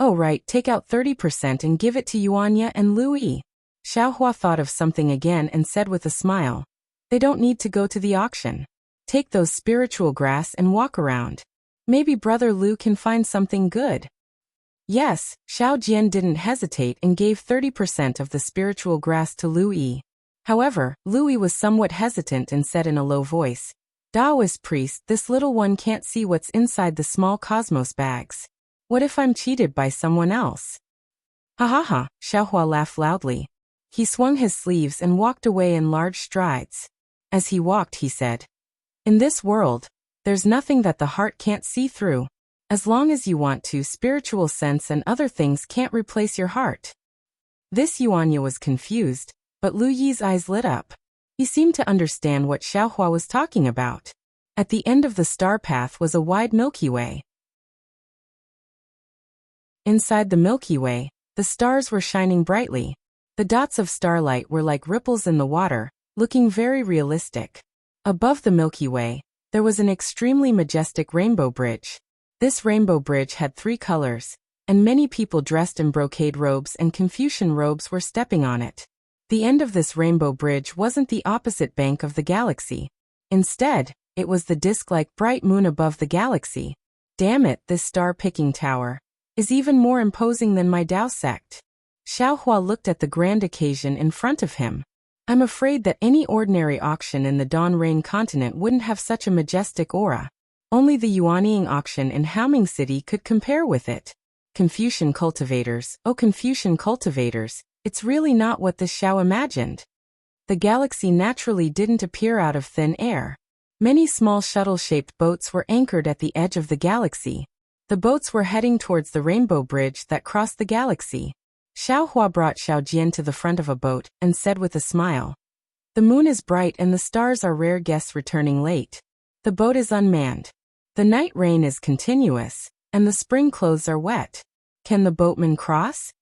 Oh right, take out 30% and give it to Yuanya and Lu Yi. Xiaohua thought of something again and said with a smile. They don't need to go to the auction. Take those spiritual grass and walk around. Maybe Brother Lu can find something good. Yes, Xiao Jian didn't hesitate and gave 30% of the spiritual grass to Lu Yi. However, Lu Yi was somewhat hesitant and said in a low voice, Taoist priest, this little one can't see what's inside the small cosmos bags. What if I'm cheated by someone else? Ha ha ha, Xiaohua laughed loudly. He swung his sleeves and walked away in large strides. As he walked, he said, In this world, there's nothing that the heart can't see through. As long as you want to, spiritual sense and other things can't replace your heart. This Yuanya was confused, but Lu Yi's eyes lit up. He seemed to understand what Xiaohua was talking about. At the end of the star path was a wide Milky Way. Inside the Milky Way, the stars were shining brightly. The dots of starlight were like ripples in the water, looking very realistic. Above the Milky Way, there was an extremely majestic rainbow bridge. This rainbow bridge had 3 colors, and many people dressed in brocade robes and Confucian robes were stepping on it. The end of this rainbow bridge wasn't the opposite bank of the galaxy. Instead, it was the disc-like bright moon above the galaxy. Damn it, this star-picking tower is even more imposing than my Dao sect. Xiaohua looked at the grand occasion in front of him. I'm afraid that any ordinary auction in the Dawn Rain continent wouldn't have such a majestic aura. Only the Yuanying auction in Haoming City could compare with it. Confucian cultivators, oh Confucian cultivators, it's really not what this Xiao imagined. The galaxy naturally didn't appear out of thin air. Many small shuttle-shaped boats were anchored at the edge of the galaxy. The boats were heading towards the rainbow bridge that crossed the galaxy. Xiaohua brought Xiaojian to the front of a boat and said with a smile, "The moon is bright and the stars are rare guests returning late. The boat is unmanned. The night rain is continuous, and the spring clothes are wet. Can the boatman cross?"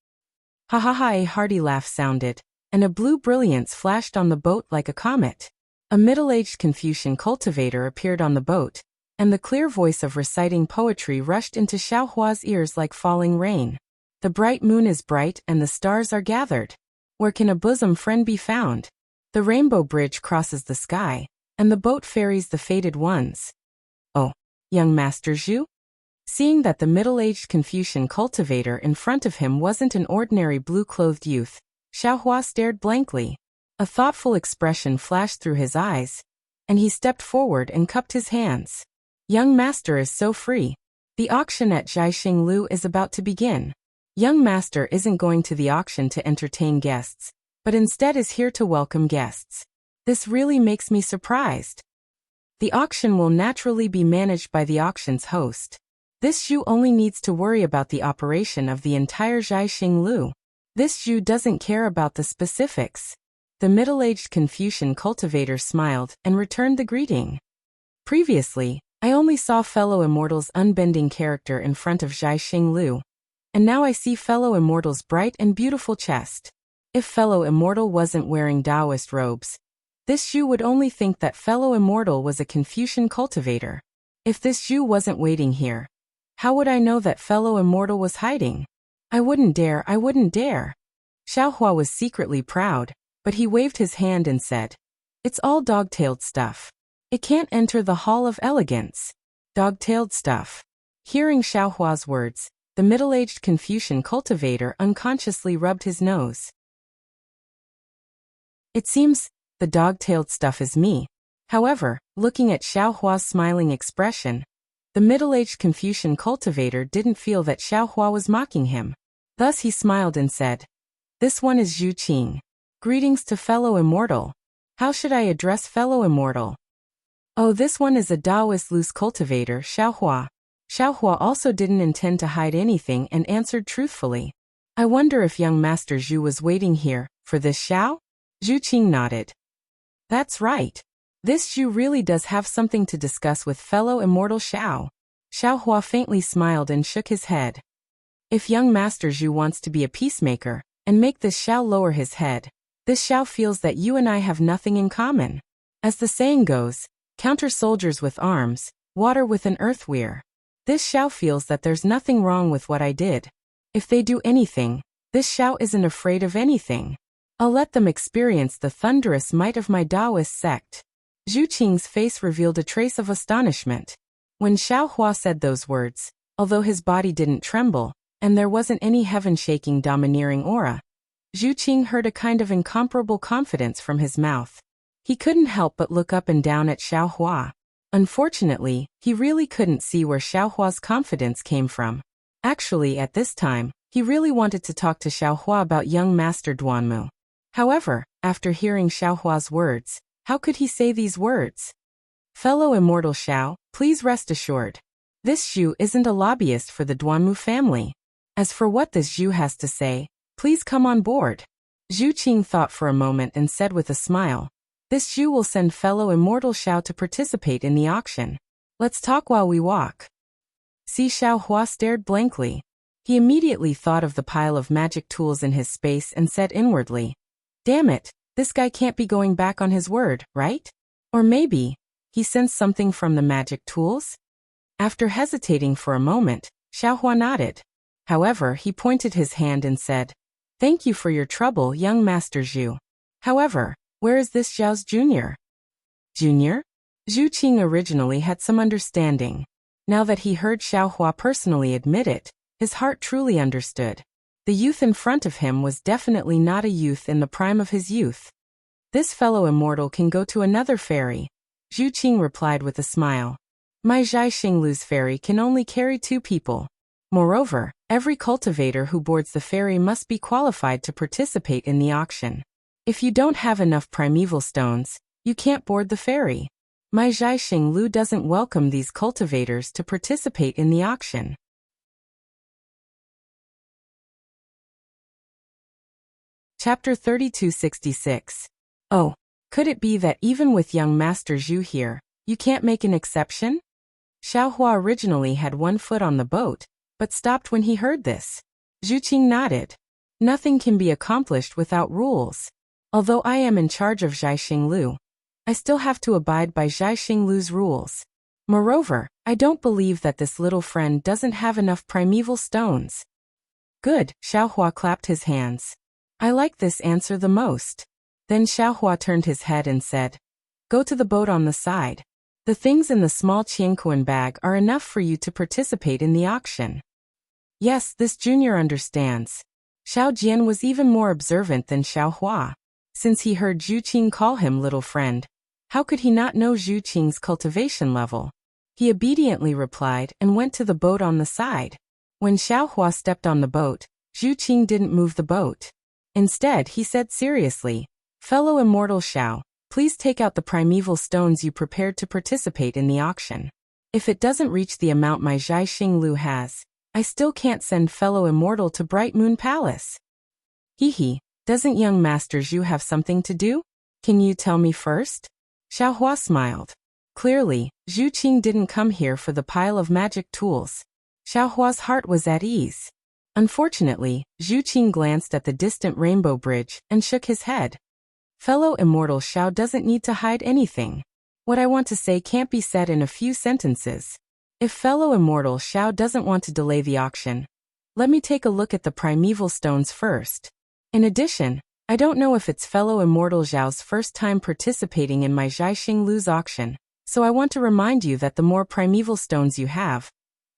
Ha ha ha! A hearty laugh sounded, and a blue brilliance flashed on the boat like a comet. A middle-aged Confucian cultivator appeared on the boat, and the clear voice of reciting poetry rushed into Xiaohua's ears like falling rain. The bright moon is bright and the stars are gathered. Where can a bosom friend be found? The rainbow bridge crosses the sky, and the boat ferries the fated ones. Oh, young Master Zhu? Seeing that the middle-aged Confucian cultivator in front of him wasn't an ordinary blue-clothed youth, Xiaohua stared blankly. A thoughtful expression flashed through his eyes, and he stepped forward and cupped his hands. Young Master is so free. The auction at Jiaxing Lu is about to begin. Young Master isn't going to the auction to entertain guests, but instead is here to welcome guests. This really makes me surprised. The auction will naturally be managed by the auction's host. This Zhu only needs to worry about the operation of the entire Jiaxing Lu. This Zhu doesn't care about the specifics. The middle-aged Confucian cultivator smiled and returned the greeting. Previously, I only saw fellow immortal's unbending character in front of Jiaxing Lu, and now I see fellow immortal's bright and beautiful chest. If fellow immortal wasn't wearing Taoist robes, this Zhu would only think that fellow immortal was a Confucian cultivator. If this Zhu wasn't waiting here, how would I know that fellow immortal was hiding? I wouldn't dare. Xiaohua was secretly proud, but he waved his hand and said, "It's all dog-tailed stuff. It can't enter the Hall of Elegance." Dog-tailed stuff. Hearing Xiaohua's words, the middle-aged Confucian cultivator unconsciously rubbed his nose. It seems the dog-tailed stuff is me. However, looking at Xiaohua's smiling expression, the middle-aged Confucian cultivator didn't feel that Xiaohua was mocking him. Thus he smiled and said, "This one is Zhu Qing. Greetings to fellow immortal. How should I address fellow immortal?" "Oh, this one is a Taoist loose cultivator, Xiaohua." Xiaohua also didn't intend to hide anything and answered truthfully. "I wonder if young Master Zhu was waiting here for this Xiao?" Zhu Qing nodded. "That's right. This Zhu really does have something to discuss with fellow immortal Xiao." Xiaohua faintly smiled and shook his head. "If young Master Zhu wants to be a peacemaker and make this Xiao lower his head, this Xiao feels that you and I have nothing in common. As the saying goes, counter soldiers with arms, water with an earthweir. This Xiao feels that there's nothing wrong with what I did. If they do anything, this Xiao isn't afraid of anything. I'll let them experience the thunderous might of my Taoist sect." Zhu Qing's face revealed a trace of astonishment. When Xiaohua said those words, although his body didn't tremble, and there wasn't any heaven-shaking domineering aura, Zhu Qing heard a kind of incomparable confidence from his mouth. He couldn't help but look up and down at Xiaohua. Unfortunately, he really couldn't see where Xiaohua's confidence came from. Actually, at this time, he really wanted to talk to Xiaohua about young Master Duanmu. However, after hearing Xiaohua's words, how could he say these words? "Fellow immortal Xiao, please rest assured. This Zhu isn't a lobbyist for the Duanmu family. As for what this Zhu has to say, please come on board." Zhu Qing thought for a moment and said with a smile, "This Zhu will send fellow immortal Xiao to participate in the auction. Let's talk while we walk." See, Xiaohua stared blankly. He immediately thought of the pile of magic tools in his space and said inwardly, "Damn it, this guy can't be going back on his word, right? Or maybe, he sensed something from the magic tools? After hesitating for a moment, Xiaohua nodded. However, he pointed his hand and said, "Thank you for your trouble, young Master Zhu. However, where is this Zhao's junior?" Junior? Zhu Qing originally had some understanding. Now that he heard Xiaohua personally admit it, his heart truly understood. The youth in front of him was definitely not a youth in the prime of his youth. "This fellow immortal can go to another ferry," Zhu Qing replied with a smile. "My Zhai Xinglu's ferry can only carry 2 people. Moreover, every cultivator who boards the ferry must be qualified to participate in the auction. If you don't have enough primeval stones, you can't board the ferry. My Zhai Xinglu doesn't welcome these cultivators to participate in the auction." Chapter 3266. Oh, could it be that even with young Master Zhu here, you can't make an exception? Xiaohua originally had one foot on the boat, but stopped when he heard this. Zhu Qing nodded. "Nothing can be accomplished without rules. Although I am in charge of Zhai Xinglu, I still have to abide by Zhai Xinglu's rules. Moreover, I don't believe that this little friend doesn't have enough primeval stones." "Good," Xiaohua clapped his hands. "I like this answer the most." Then Xiaohua turned his head and said, "Go to the boat on the side. The things in the small qiankuan bag are enough for you to participate in the auction." Yes, this junior understands. Xiao Jian was even more observant than Xiaohua. Since he heard Zhu Qing call him little friend, how could he not know Zhu Qing's cultivation level? He obediently replied and went to the boat on the side. When Xiaohua stepped on the boat, Zhu Qing didn't move the boat. Instead, he said seriously, "Fellow immortal Xiao, please take out the primeval stones you prepared to participate in the auction. If it doesn't reach the amount my Zhai Xinglu has, I still can't send fellow immortal to Bright Moon Palace." "Hee, doesn't young Master Zhu have something to do? Can you tell me first?" Xiaohua smiled. Clearly, Zhu Qing didn't come here for the pile of magic tools. Xiaohua's heart was at ease. Unfortunately, Zhu Qing glanced at the distant rainbow bridge and shook his head. "Fellow immortal Xiao doesn't need to hide anything. What I want to say can't be said in a few sentences. If fellow immortal Xiao doesn't want to delay the auction, let me take a look at the primeval stones first. In addition, I don't know if it's fellow immortal Zhao's first time participating in my Zhai Xinglu's auction, so I want to remind you that the more primeval stones you have,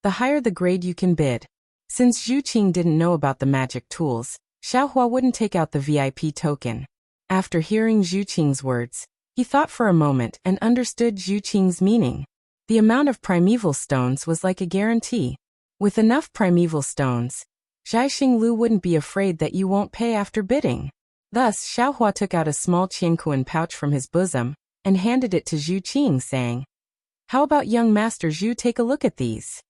the higher the grade you can bid." Since Zhu Qing didn't know about the magic tools, Xiaohua wouldn't take out the VIP token. After hearing Zhu Qing's words, he thought for a moment and understood Zhu Qing's meaning. The amount of primeval stones was like a guarantee. With enough primeval stones, Zhai Xinglu wouldn't be afraid that you won't pay after bidding. Thus, Xiaohua took out a small qiankuan pouch from his bosom and handed it to Zhu Qing, saying, "How about young Master Zhu take a look at these?"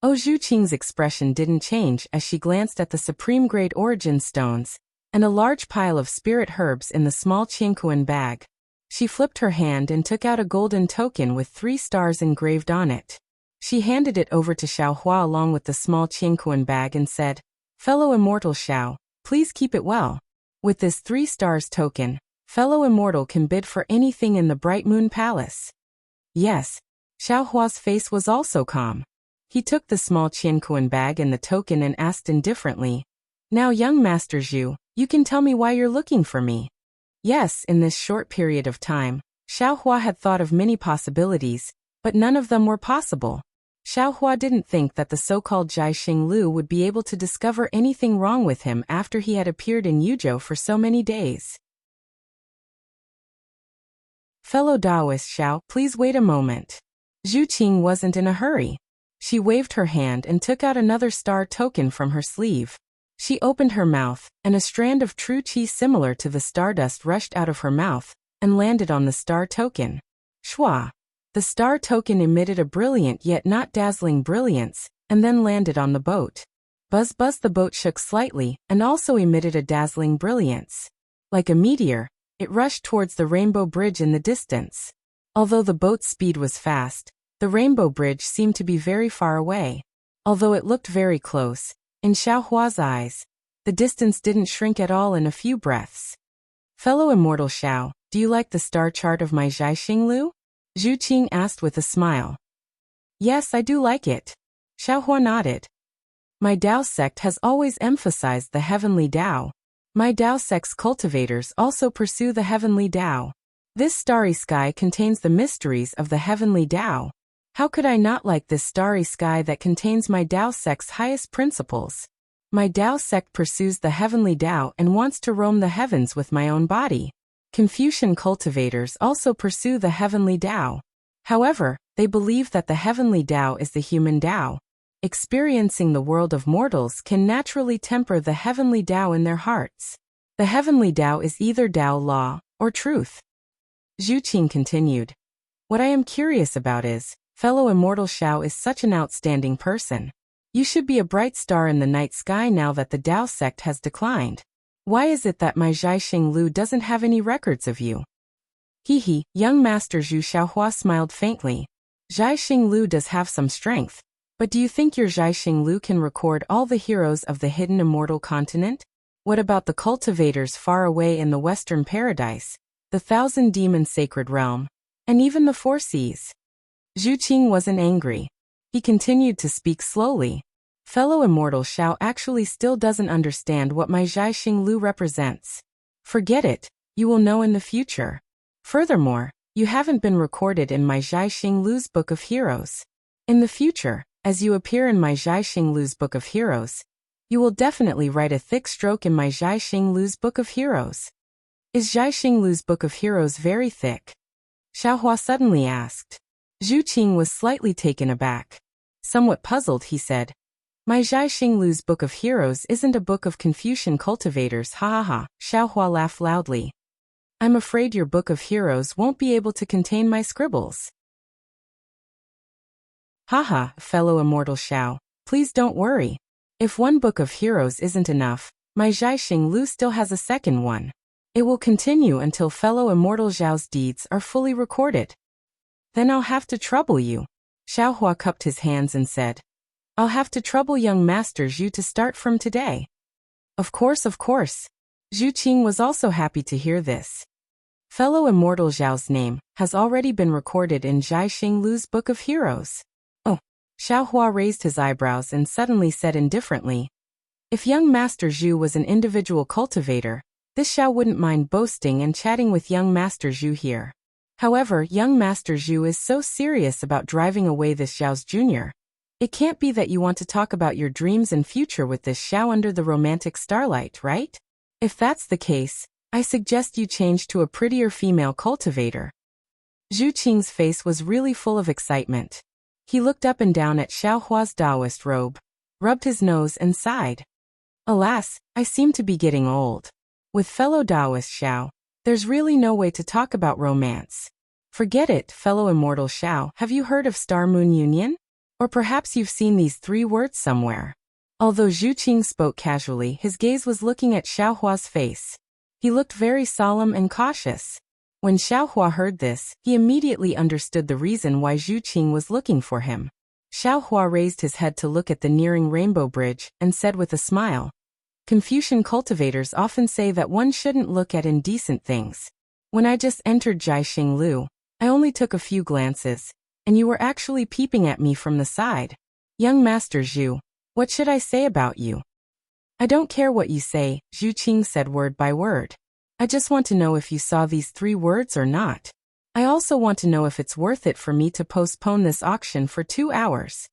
Oh, Zhu Qing's expression didn't change as she glanced at the supreme grade origin stones and a large pile of spirit herbs in the small qiankuan bag. She flipped her hand and took out a golden token with 3 stars engraved on it. She handed it over to Xiaohua along with the small qiankuan bag and said, "Fellow immortal Xiao, please keep it well. With this 3 stars token, fellow immortal can bid for anything in the Bright Moon Palace." Yes. Xiaohua's face was also calm. He took the small qiankuan bag and the token and asked indifferently, "Now young Master Zhu, you can tell me why you're looking for me." Yes, in this short period of time, Xiaohua had thought of many possibilities, but none of them were possible. Xiaohua didn't think that the so-called Zhai Xinglu would be able to discover anything wrong with him after he had appeared in Yuzhou for so many days. "Fellow Taoist Xiao, please wait a moment." Zhu Qing wasn't in a hurry. She waved her hand and took out another star token from her sleeve. She opened her mouth, and a strand of true qi similar to the stardust rushed out of her mouth and landed on the star token. Shwa! The star token emitted a brilliant yet not dazzling brilliance, and then landed on the boat. Buzz buzz, the boat shook slightly and also emitted a dazzling brilliance. Like a meteor, it rushed towards the rainbow bridge in the distance. Although the boat's speed was fast, the rainbow bridge seemed to be very far away. Although it looked very close, in Xiaohua's eyes, the distance didn't shrink at all in a few breaths. Fellow immortal Xiao, do you like the star chart of my Zhaixing Lu? Zhu Qing asked with a smile. Yes, I do like it. Xiaohua nodded. My Dao sect has always emphasized the heavenly Dao. My Dao sect's cultivators also pursue the heavenly Dao. This starry sky contains the mysteries of the heavenly Dao. How could I not like this starry sky that contains my Dao sect's highest principles? My Dao sect pursues the heavenly Dao and wants to roam the heavens with my own body. Confucian cultivators also pursue the heavenly Dao. However, they believe that the heavenly Dao is the human Dao. Experiencing the world of mortals can naturally temper the heavenly Dao in their hearts. The heavenly Dao is either Dao law or truth. Zhu Qing continued. What I am curious about is, fellow immortal Xiao is such an outstanding person. You should be a bright star in the night sky now that the Dao sect has declined. Why is it that my Zhaixing Lu doesn't have any records of you? He, young Master Zhu Xiaohua smiled faintly. Zhaixing Lu does have some strength. But do you think your Zhaixing Lu can record all the heroes of the hidden immortal continent? What about the cultivators far away in the western paradise, the thousand demon sacred realm, and even the four seas? Zhu Qing wasn't angry. He continued to speak slowly. Fellow immortal Xiao actually still doesn't understand what my Zhaixing Lu represents. Forget it, you will know in the future. Furthermore, you haven't been recorded in my Zhaixing Lu's Book of Heroes. In the future, as you appear in my Zhaixing Lu's Book of Heroes, you will definitely write a thick stroke in my Zhaixing Lu's Book of Heroes. Is Zhaixing Lu's Book of Heroes very thick? Xiaohua suddenly asked. Zhu Qing was slightly taken aback. Somewhat puzzled, he said, My Zhaixing Lu's Book of Heroes isn't a book of Confucian cultivators, ha ha ha. Xiaohua laughed loudly. I'm afraid your Book of Heroes won't be able to contain my scribbles. Haha, fellow immortal Xiao, please don't worry. If one Book of Heroes isn't enough, my Zhaixing Lu still has a second one. It will continue until fellow immortal Zhao's deeds are fully recorded. Then I'll have to trouble you. Xiaohua cupped his hands and said, I'll have to trouble young Master Zhu to start from today. Of course. Zhu Qing was also happy to hear this. Fellow immortal Zhao's name has already been recorded in Zhaixing Lu's Book of Heroes. Oh, Xiaohua raised his eyebrows and suddenly said indifferently, If young Master Zhu was an individual cultivator, this Xiao wouldn't mind boasting and chatting with young Master Zhu here. However, young Master Zhu is so serious about driving away this Xiao's junior. It can't be that you want to talk about your dreams and future with this Xiao under the romantic starlight, right? If that's the case, I suggest you change to a prettier female cultivator. Zhu Qing's face was really full of excitement. He looked up and down at Xiaohua's Taoist robe, rubbed his nose and sighed. Alas, I seem to be getting old. With fellow Taoist Xiao, there's really no way to talk about romance. Forget it, fellow immortal Xiao. Have you heard of Star-Moon Union? Or perhaps you've seen these three words somewhere. Although Zhu Qing spoke casually, his gaze was looking at Xiaohua's face. He looked very solemn and cautious. When Xiaohua heard this, he immediately understood the reason why Zhu Qing was looking for him. Xiaohua raised his head to look at the nearing rainbow bridge and said with a smile, Confucian cultivators often say that one shouldn't look at indecent things. When I just entered Zhaixing Lu, I only took a few glances, and you were actually peeping at me from the side. Young Master Zhu, what should I say about you? I don't care what you say, Zhu Qing said word by word. I just want to know if you saw these three words or not. I also want to know if it's worth it for me to postpone this auction for 2 hours.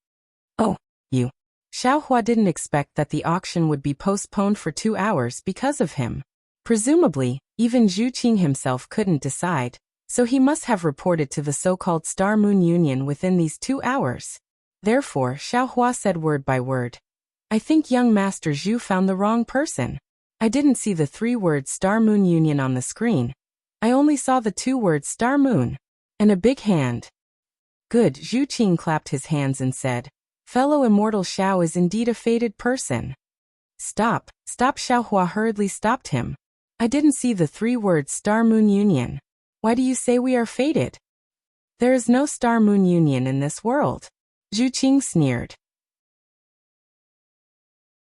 Oh, you. Xiaohua didn't expect that the auction would be postponed for 2 hours because of him. Presumably, even Zhu Qing himself couldn't decide, so he must have reported to the so-called Star-Moon Union within these 2 hours. Therefore, Xiaohua said word by word, I think young Master Zhu found the wrong person. I didn't see the 3 words Star-Moon Union on the screen. I only saw the 2 words Star-Moon and a big hand. Good, Zhu Qing clapped his hands and said, Fellow immortal Xiao is indeed a fated person. Stop, Xiaohua hurriedly stopped him. I didn't see the 3 words Star-Moon Union. Why do you say we are fated? There is no Star-Moon Union in this world. Zhu Qing sneered.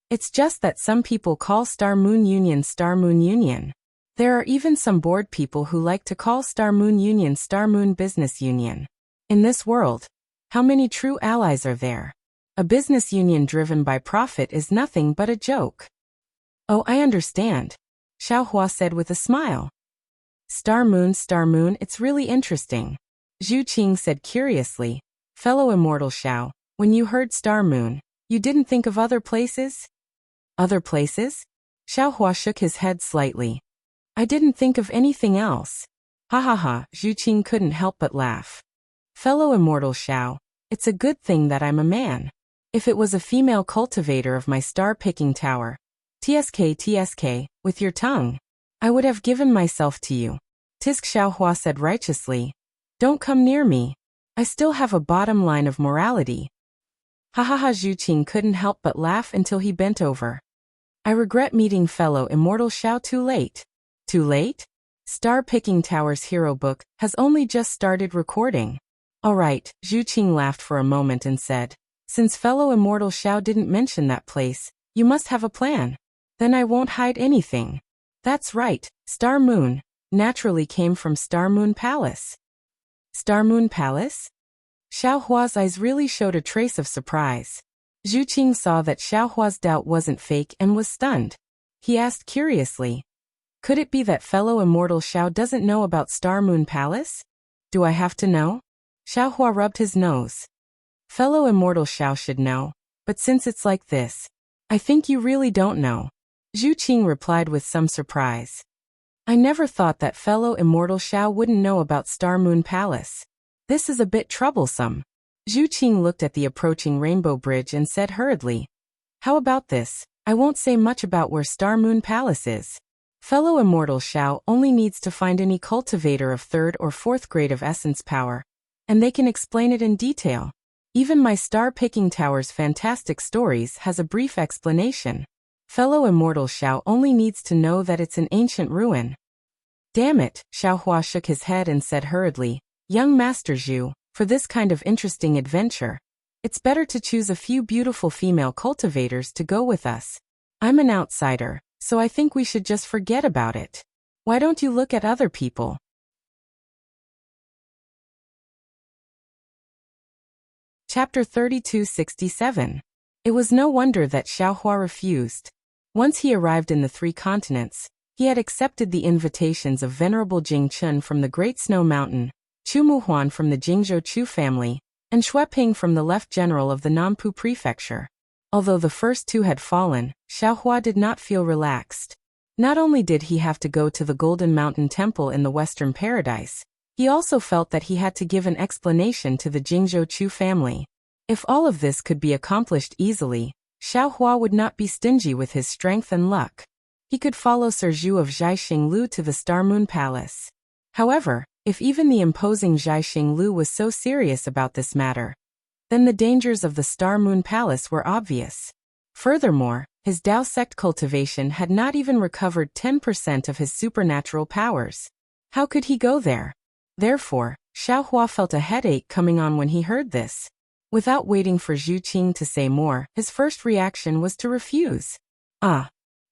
It's just that some people call Star-Moon Union Star-Moon Union. There are even some bored people who like to call Star Moon Union Star Moon Business Union. In this world, how many true allies are there? A business union driven by profit is nothing but a joke. Oh, I understand, Xiaohua said with a smile. Star Moon, it's really interesting. Zhu Qing said curiously. Fellow immortal Xiao, when you heard Star Moon, you didn't think of other places? Other places? Xiaohua shook his head slightly. I didn't think of anything else. Ha ha ha, Zhu Qing couldn't help but laugh. Fellow immortal Xiao, it's a good thing that I'm a man. If it was a female cultivator of my star-picking tower, TSK, with your tongue, I would have given myself to you. Tisk Xiaohua said righteously. Don't come near me. I still have a bottom line of morality. Ha ha ha, Zhu Qing couldn't help but laugh until he bent over. I regret meeting fellow immortal Xiao too late. Too late? Star Picking Tower's hero book has only just started recording. All right, Zhu Qing laughed for a moment and said, since fellow immortal Xiao didn't mention that place, you must have a plan. Then I won't hide anything. That's right, Star Moon naturally came from Star Moon Palace. Star Moon Palace? Xiaohua's eyes really showed a trace of surprise. Zhu Qing saw that Xiaohua's doubt wasn't fake and was stunned. He asked curiously, could it be that fellow immortal Xiao doesn't know about Star Moon Palace? Do I have to know? Xiaohua rubbed his nose. Fellow immortal Xiao should know, but since it's like this, I think you really don't know. Zhu Qing replied with some surprise. I never thought that fellow immortal Xiao wouldn't know about Star Moon Palace. This is a bit troublesome. Zhu Qing looked at the approaching Rainbow Bridge and said hurriedly, how about this? I won't say much about where Star Moon Palace is. Fellow immortal Xiao only needs to find any cultivator of 3rd or 4th grade of essence power, and they can explain it in detail. Even my Star-Picking Tower's fantastic stories has a brief explanation. Fellow immortal Xiao only needs to know that it's an ancient ruin. Damn it, Xiaohua shook his head and said hurriedly, young Master Zhu, for this kind of interesting adventure, it's better to choose a few beautiful female cultivators to go with us. I'm an outsider, so I think we should just forget about it. Why don't you look at other people? Chapter 3267. It was no wonder that Xiaohua refused. Once he arrived in the 3 continents, he had accepted the invitations of Venerable Jing Chun from the Great Snow Mountain, Chu Muhuan from the Jingzhou Chu family, and Xueping from the Left General of the Nampu Prefecture. Although the first 2 had fallen, Xiaohua did not feel relaxed. Not only did he have to go to the Golden Mountain Temple in the Western Paradise, he also felt that he had to give an explanation to the Jingzhou Chu family. If all of this could be accomplished easily, Xiaohua would not be stingy with his strength and luck. He could follow Sir Zhu of Zhaixing Lu to the Star Moon Palace. However, if even the imposing Zhaixing Lu was so serious about this matter, then the dangers of the Star Moon Palace were obvious. Furthermore, his Dao sect cultivation had not even recovered 10% of his supernatural powers. How could he go there? Therefore, Xiaohua felt a headache coming on when he heard this. Without waiting for Zhu Qing to say more, his first reaction was to refuse.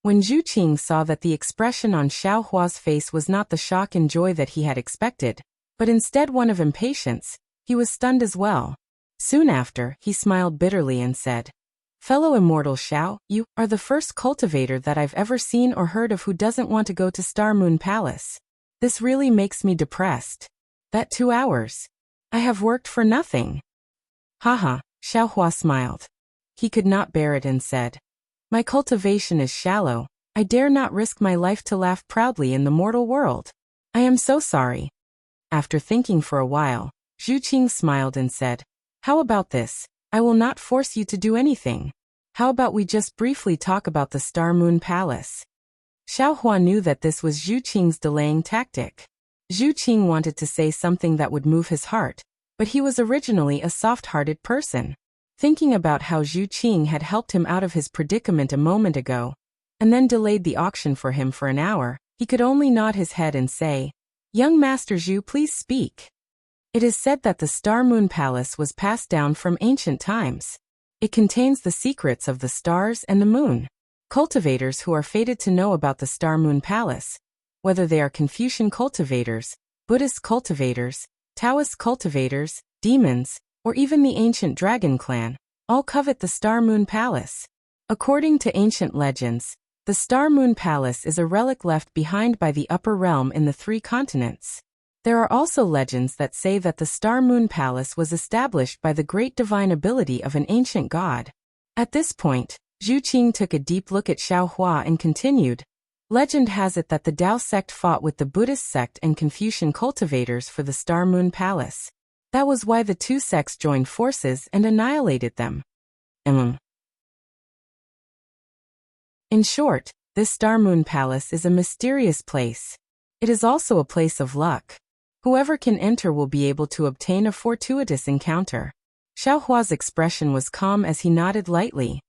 When Zhu Qing saw that the expression on Xiaohua's face was not the shock and joy that he had expected, but instead one of impatience, he was stunned as well. Soon after, he smiled bitterly and said, fellow immortal Xiao, you are the first cultivator that I've ever seen or heard of who doesn't want to go to Star Moon Palace. This really makes me depressed. That 2 hours. I have worked for nothing. Haha, Xiaohua smiled. He could not bear it and said, my cultivation is shallow. I dare not risk my life to laugh proudly in the mortal world. I am so sorry. After thinking for a while, Zhu Qing smiled and said, how about this? I will not force you to do anything. How about we just briefly talk about the Star Moon Palace? Xiaohua knew that this was Zhu Qing's delaying tactic. Zhu Qing wanted to say something that would move his heart, but he was originally a soft-hearted person. Thinking about how Zhu Qing had helped him out of his predicament a moment ago, and then delayed the auction for him for an hour, he could only nod his head and say, young Master Zhu, please speak. It is said that the Star Moon Palace was passed down from ancient times. It contains the secrets of the stars and the moon. Cultivators who are fated to know about the Star Moon Palace, whether they are Confucian cultivators, Buddhist cultivators, Taoist cultivators, demons, or even the ancient dragon clan, all covet the Star Moon Palace. According to ancient legends, the Star Moon Palace is a relic left behind by the upper realm in the three continents. There are also legends that say that the Star Moon Palace was established by the great divine ability of an ancient god. At this point, Zhu Qing took a deep look at Xiao Hua and continued, "Legend has it that the Tao sect fought with the Buddhist sect and Confucian cultivators for the Star Moon Palace. That was why the two sects joined forces and annihilated them." In short, this Star Moon Palace is a mysterious place. It is also a place of luck. Whoever can enter will be able to obtain a fortuitous encounter. Xiao Hua's expression was calm as he nodded lightly.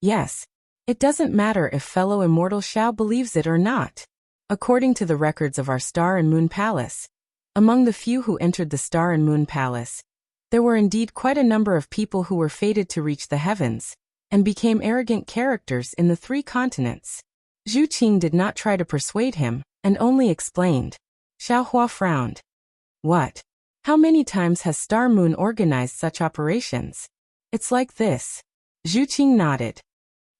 Yes. It doesn't matter if fellow immortal Xiao believes it or not. According to the records of our Star and Moon Palace, among the few who entered the Star and Moon Palace, there were indeed quite a number of people who were fated to reach the heavens, and became arrogant characters in the three continents. Zhu Qing did not try to persuade him, and only explained. Xiao Hua frowned. What? How many times has Star Moon organized such operations? It's like this. Zhu Qing nodded.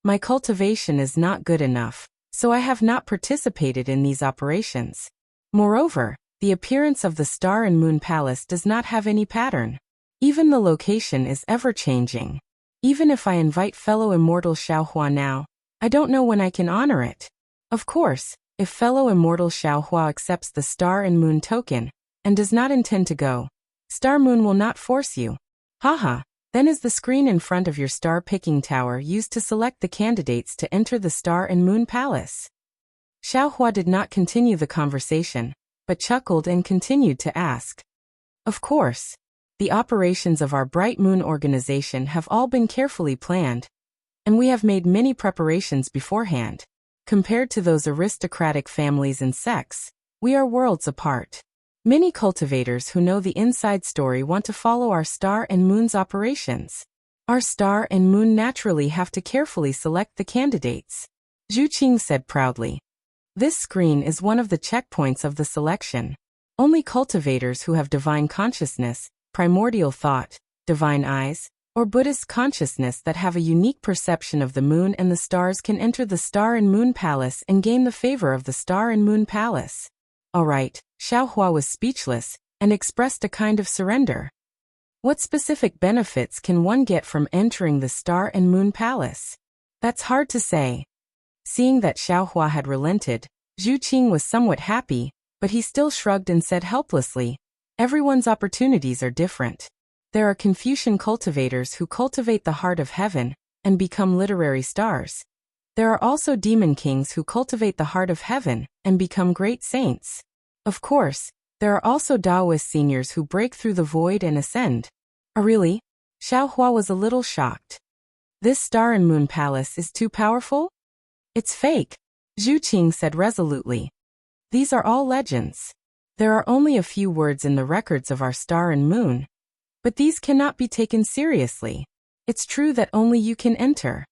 My cultivation is not good enough, so I have not participated in these operations. Moreover, the appearance of the Star and Moon Palace does not have any pattern. Even the location is ever-changing. Even if I invite fellow immortal Xiao Hua now, I don't know when I can honor it. Of course, if fellow immortal Xiao Hua accepts the Star and Moon token, and does not intend to go, Star Moon will not force you. Haha, then is the screen in front of your star-picking tower used to select the candidates to enter the Star and Moon Palace. Xiao Hua did not continue the conversation, but chuckled and continued to ask. Of course. The operations of our Bright Moon organization have all been carefully planned, and we have made many preparations beforehand. Compared to those aristocratic families and sects, we are worlds apart. Many cultivators who know the inside story want to follow our Star and Moon's operations. Our Star and Moon naturally have to carefully select the candidates. Zhu Qing said proudly. This screen is one of the checkpoints of the selection. Only cultivators who have divine consciousness, primordial thought, divine eyes, or Buddhist consciousness that have a unique perception of the moon and the stars can enter the Star and Moon Palace and gain the favor of the Star and Moon Palace. All right, Xiao Hua was speechless and expressed a kind of surrender. What specific benefits can one get from entering the Star and Moon Palace? That's hard to say. Seeing that Xiao Hua had relented, Zhu Qing was somewhat happy, but he still shrugged and said helplessly, "Everyone's opportunities are different. There are Confucian cultivators who cultivate the heart of heaven and become literary stars. There are also demon kings who cultivate the heart of heaven and become great saints. Of course, there are also Taoist seniors who break through the void and ascend." Oh really? Xiao Hua was a little shocked. This Star and Moon Palace is too powerful? It's fake, Zhu Qing said resolutely. These are all legends. There are only a few words in the records of our Star and Moon, but these cannot be taken seriously. It's true that only you can enter.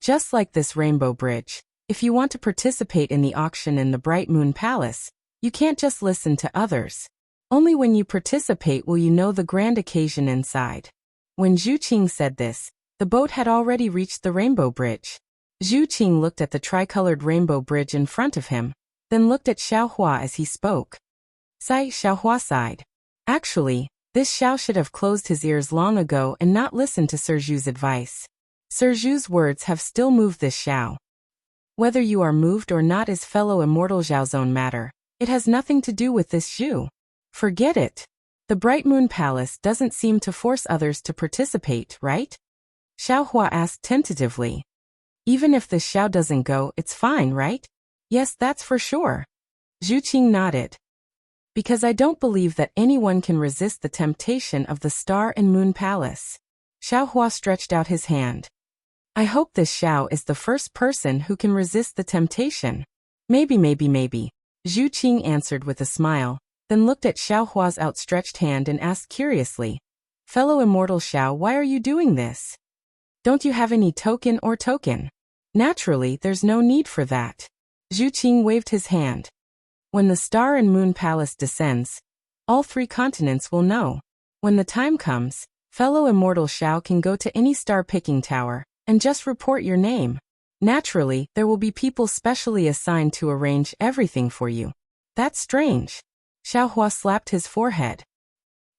Just like this rainbow bridge, if you want to participate in the auction in the Bright Moon Palace, you can't just listen to others. Only when you participate will you know the grand occasion inside. When Zhu Qing said this, the boat had already reached the rainbow bridge. Zhu Qing looked at the tricolored rainbow bridge in front of him, then looked at Xiao Hua as he spoke. Xiao Hua sighed. Actually, this Xiao should have closed his ears long ago and not listened to Sir Zhu's advice. Sir Zhu's words have still moved this Xiao. Whether you are moved or not is fellow immortal Zhao's own matter. It has nothing to do with this Zhu. Forget it. The Bright Moon Palace doesn't seem to force others to participate, right? Xiao Hua asked tentatively. Even if the Xiao doesn't go, it's fine, right? Yes, that's for sure. Zhu Qing nodded. Because I don't believe that anyone can resist the temptation of the Star and Moon Palace. Xiao Hua stretched out his hand. I hope this Xiao is the first person who can resist the temptation. Maybe. Zhu Qing answered with a smile, then looked at Xiao Hua's outstretched hand and asked curiously, "Fellow immortal Xiao, why are you doing this? Don't you have any token? Naturally, there's no need for that. Zhu Qing waved his hand. When the Star and Moon Palace descends, all 3 continents will know. When the time comes, fellow immortal Xiao can go to any star-picking tower and just report your name. Naturally, there will be people specially assigned to arrange everything for you. That's strange. Xiaohua slapped his forehead.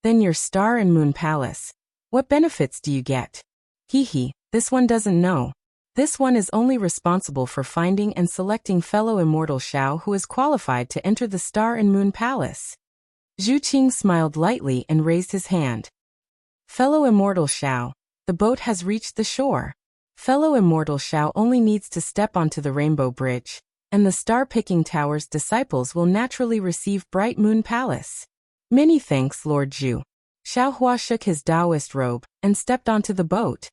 Then your Star and Moon Palace. What benefits do you get? Hee, this one doesn't know. This one is only responsible for finding and selecting fellow immortal Xiao who is qualified to enter the Star and Moon Palace. Zhu Qing smiled lightly and raised his hand. Fellow immortal Xiao, the boat has reached the shore. Fellow immortal Xiao only needs to step onto the Rainbow Bridge, and the Star-Picking Tower's disciples will naturally receive Bright Moon Palace. Many thanks, Lord Zhu. Xiaohua shook his Taoist robe and stepped onto the boat.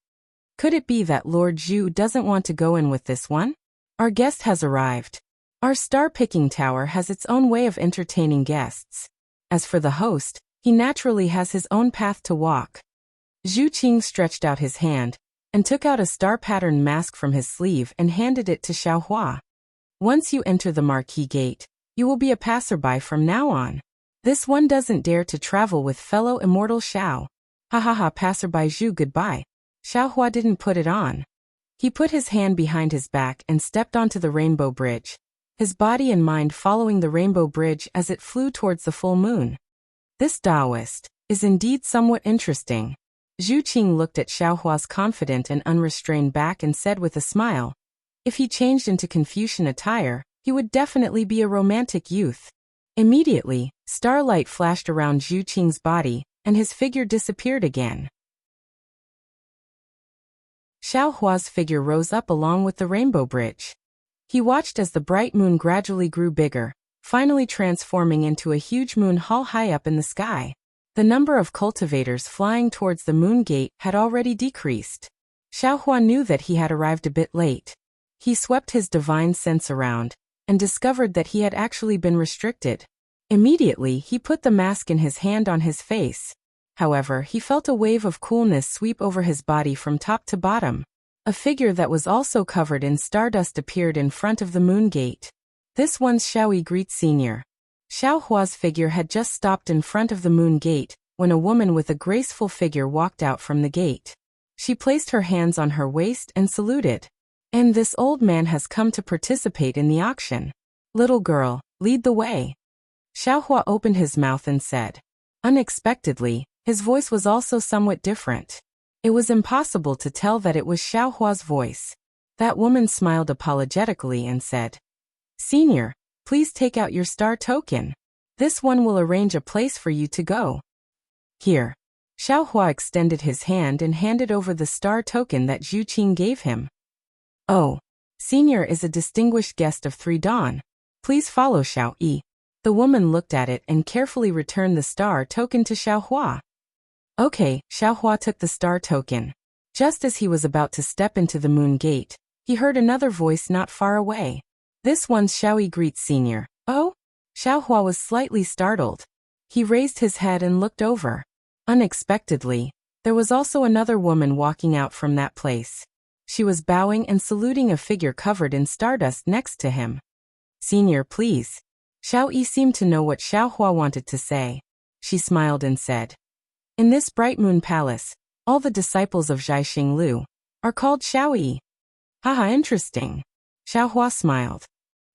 Could it be that Lord Zhu doesn't want to go in with this one? Our guest has arrived. Our Star-Picking Tower has its own way of entertaining guests. As for the host, he naturally has his own path to walk. Zhu Qing stretched out his hand and took out a star-patterned mask from his sleeve and handed it to Xiaohua. Once you enter the Marquee Gate, you will be a passerby from now on. This one doesn't dare to travel with fellow immortal Xiao. Ha, passerby Zhu, goodbye. Xiaohua didn't put it on. He put his hand behind his back and stepped onto the Rainbow Bridge, his body and mind following the Rainbow Bridge as it flew towards the full moon. This Taoist is indeed somewhat interesting. Zhu Qing looked at Xiaohua's confident and unrestrained back and said with a smile, if he changed into Confucian attire, he would definitely be a romantic youth. Immediately, starlight flashed around Zhu Qing's body, and his figure disappeared again. Xiaohua's figure rose up along with the Rainbow Bridge. He watched as the bright moon gradually grew bigger, finally transforming into a huge moon hall high up in the sky. The number of cultivators flying towards the moon gate had already decreased. Xiaohua knew that he had arrived a bit late. He swept his divine sense around and discovered that he had actually been restricted. Immediately, he put the mask in his hand on his face. However, he felt a wave of coolness sweep over his body from top to bottom. A figure that was also covered in stardust appeared in front of the moon gate. This one's Xiao greets Senior. Xiaohua's figure had just stopped in front of the moon gate when a woman with a graceful figure walked out from the gate. She placed her hands on her waist and saluted. And this old man has come to participate in the auction. Little girl, lead the way. Xiaohua opened his mouth and said. Unexpectedly, his voice was also somewhat different. It was impossible to tell that it was Xiaohua's voice. That woman smiled apologetically and said, Senior, please take out your star token. This one will arrange a place for you to go. Here. Xiaohua extended his hand and handed over the star token that Zhu Qing gave him. Oh, Senior is a distinguished guest of 3 Dawn. Please follow Xiao Yi. The woman looked at it and carefully returned the star token to Xiaohua. Okay, Xiaohua took the star token. Just as he was about to step into the moon gate, he heard another voice not far away. This one's Xiao Yi greets Senior. Oh? Xiaohua was slightly startled. He raised his head and looked over. Unexpectedly, there was also another woman walking out from that place. She was bowing and saluting a figure covered in stardust next to him. Senior, please. Xiao Yi seemed to know what Xiaohua wanted to say. She smiled and said, in this Bright Moon Palace, all the disciples of Zhaixing Lu are called Xiao Yi. Haha, interesting. Xiaohua smiled.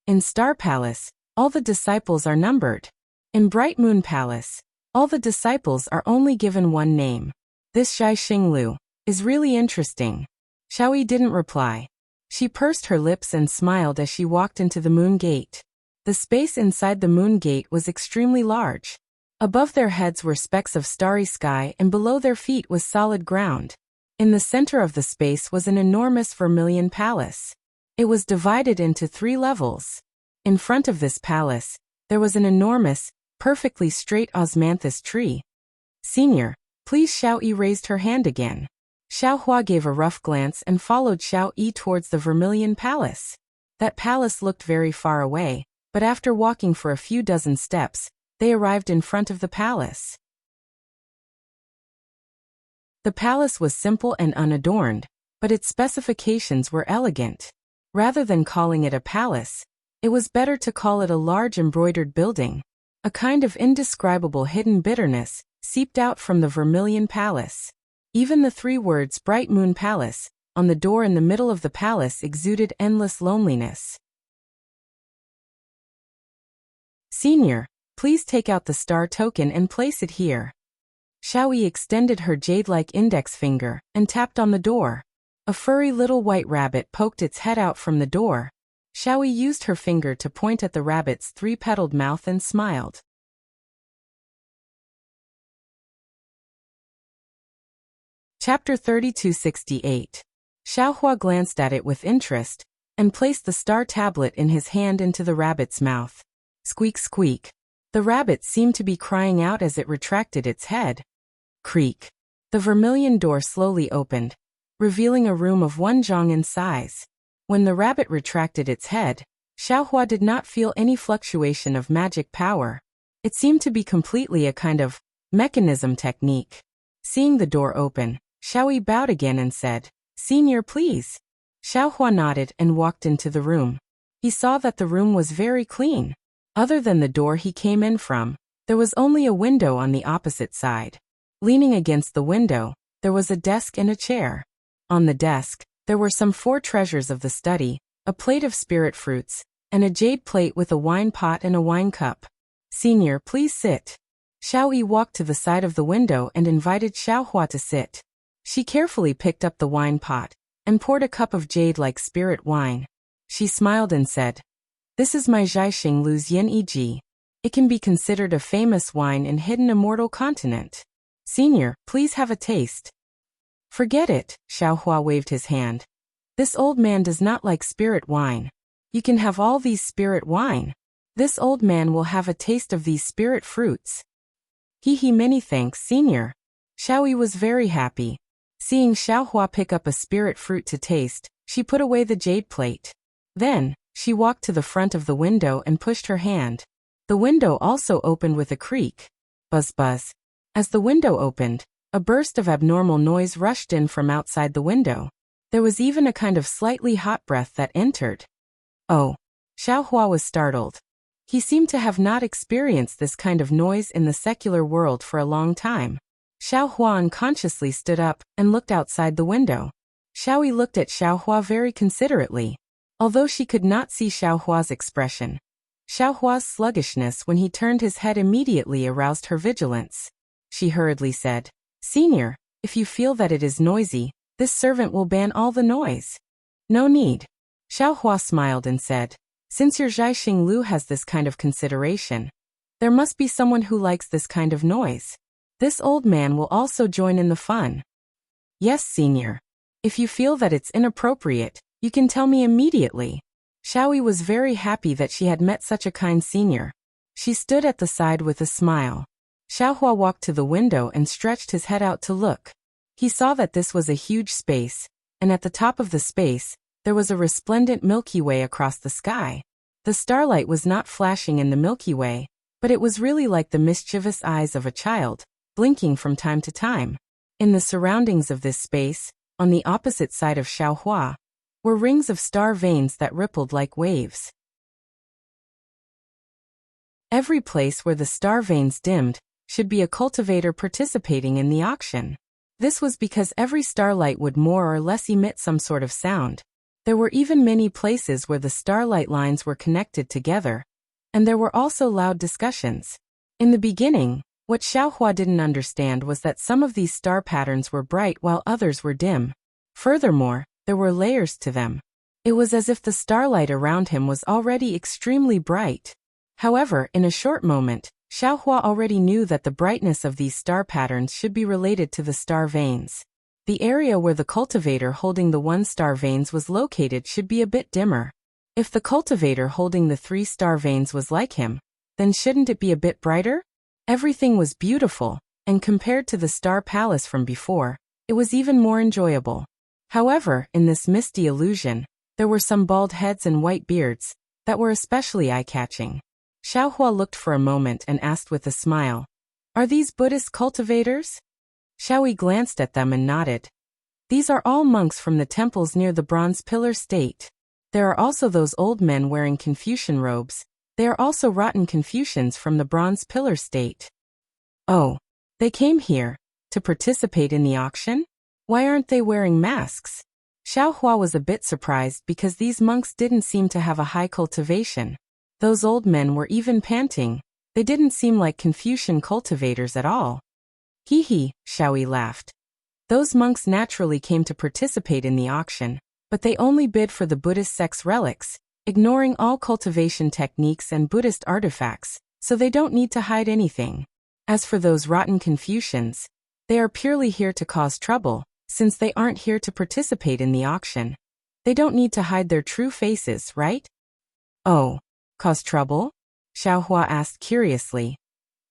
In Star Palace, all the disciples are numbered. In Bright Moon Palace, all the disciples are only given one name. This Zhaixing Lu is really interesting. Xiao Yi didn't reply. She pursed her lips and smiled as she walked into the moon gate. The space inside the moon gate was extremely large. Above their heads were specks of starry sky and below their feet was solid ground. In the center of the space was an enormous vermilion palace. It was divided into 3 levels. In front of this palace, there was an enormous, perfectly straight osmanthus tree. Senior, please. Xiao Yi raised her hand again. Xiaohua gave a rough glance and followed Xiao Yi towards the vermilion palace. That palace looked very far away, but after walking for a few dozen steps, they arrived in front of the palace. The palace was simple and unadorned, but its specifications were elegant. Rather than calling it a palace, it was better to call it a large embroidered building. A kind of indescribable hidden bitterness seeped out from the vermilion palace. Even the 3 words Bright Moon Palace on the door in the middle of the palace exuded endless loneliness. Senior, please take out the star token and place it here. Xiaoyi extended her jade-like index finger and tapped on the door. A furry little white rabbit poked its head out from the door. Xiaoyi used her finger to point at the rabbit's 3-petaled mouth and smiled. Chapter 3268. Xiaohua glanced at it with interest and placed the star tablet in his hand into the rabbit's mouth. Squeak squeak. The rabbit seemed to be crying out as it retracted its head. Creak. The vermilion door slowly opened, revealing a room of 1 zhang in size. When the rabbit retracted its head, Xiaohua did not feel any fluctuation of magic power. It seemed to be completely a kind of mechanism technique. Seeing the door open, Xiaoyi bowed again and said, "Senior, please." Xiaohua nodded and walked into the room. He saw that the room was very clean. Other than the door he came in from, there was only a window on the opposite side. Leaning against the window, there was a desk and a chair. On the desk, there were some 4 treasures of the study, a plate of spirit fruits, and a jade plate with a wine pot and a wine cup. "Senior, please sit." Xiaoyi walked to the side of the window and invited Xiaohua to sit. She carefully picked up the wine pot and poured a cup of jade-like spirit wine. She smiled and said, "This is my Zhaixing Lu's Yin Yi. It can be considered a famous wine in hidden immortal continent. Senior, please have a taste." "Forget it," Xiaohua waved his hand. "This old man does not like spirit wine. You can have all these spirit wine. This old man will have a taste of these spirit fruits." "He many thanks, Senior." Xiaoyi was very happy. Seeing Xiaohua pick up a spirit fruit to taste, she put away the jade plate. Then, she walked to the front of the window and pushed her hand. The window also opened with a creak. Buzz buzz. As the window opened, a burst of abnormal noise rushed in from outside the window. There was even a kind of slightly hot breath that entered. "Oh." Xiaohua was startled. He seemed to have not experienced this kind of noise in the secular world for a long time. Xiaohua unconsciously stood up and looked outside the window. Xiaoyi looked at Xiaohua very considerately. Although she could not see Xiaohua's expression, Xiaohua's sluggishness when he turned his head immediately aroused her vigilance. She hurriedly said, "Senior, if you feel that it is noisy, this servant will ban all the noise." "No need." Xiaohua smiled and said, "Since your Zhaixing Lu has this kind of consideration, there must be someone who likes this kind of noise. This old man will also join in the fun." "Yes, Senior. If you feel that it's inappropriate, you can tell me immediately." Xiaoyi was very happy that she had met such a kind senior. She stood at the side with a smile. Xiaohua walked to the window and stretched his head out to look. He saw that this was a huge space, and at the top of the space, there was a resplendent Milky Way across the sky. The starlight was not flashing in the Milky Way, but it was really like the mischievous eyes of a child, blinking from time to time. In the surroundings of this space, on the opposite side of Xiaohua, were rings of star veins that rippled like waves. Every place where the star veins dimmed should be a cultivator participating in the auction. This was because every starlight would more or less emit some sort of sound. There were even many places where the starlight lines were connected together, and there were also loud discussions. In the beginning, what Xiaohua didn't understand was that some of these star patterns were bright while others were dim. Furthermore, there were layers to them. It was as if the starlight around him was already extremely bright. However, in a short moment, Xiaohua already knew that the brightness of these star patterns should be related to the star veins. The area where the cultivator holding the 1-star veins was located should be a bit dimmer. If the cultivator holding the 3-star veins was like him, then shouldn't it be a bit brighter? Everything was beautiful, and compared to the star palace from before, it was even more enjoyable. However, in this misty illusion, there were some bald heads and white beards that were especially eye-catching. Xiaohua looked for a moment and asked with a smile, "Are these Buddhist cultivators?" Xiaoyi glanced at them and nodded. "These are all monks from the temples near the Bronze Pillar State. There are also those old men wearing Confucian robes. They are also rotten Confucians from the Bronze Pillar state. Oh, they came here to participate in the auction? Why aren't they wearing masks? Xiao Hua was a bit surprised because these monks didn't seem to have a high cultivation. Those old men were even panting. They didn't seem like Confucian cultivators at all. Hee hee, Xiao Yi laughed. Those monks naturally came to participate in the auction, but they only bid for the Buddhist sect's relics, ignoring all cultivation techniques and Buddhist artifacts, so they don't need to hide anything. As for those rotten Confucians, they are purely here to cause trouble, since they aren't here to participate in the auction. They don't need to hide their true faces, right? Oh, cause trouble? Xiao Hua asked curiously.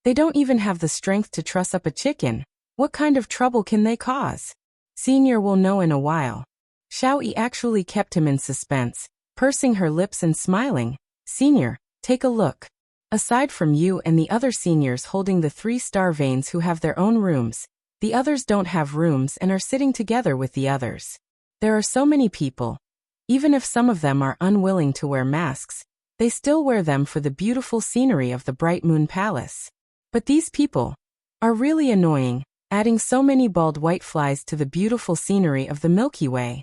They don't even have the strength to truss up a chicken. What kind of trouble can they cause? Senior will know in a while. Xiao Yi actually kept him in suspense, pursing her lips and smiling. Senior, take a look. Aside from you and the other seniors holding the 3-star veins who have their own rooms, the others don't have rooms and are sitting together with the others. There are so many people. Even if some of them are unwilling to wear masks, they still wear them for the beautiful scenery of the Bright Moon Palace. But these people are really annoying, adding so many bald white flies to the beautiful scenery of the Milky Way.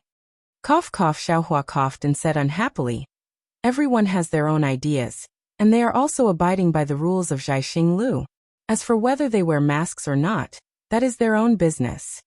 Cough cough, Xiao Hua coughed and said unhappily. Everyone has their own ideas, and they are also abiding by the rules of Zhaixing Lu. As for whether they wear masks or not, that is their own business.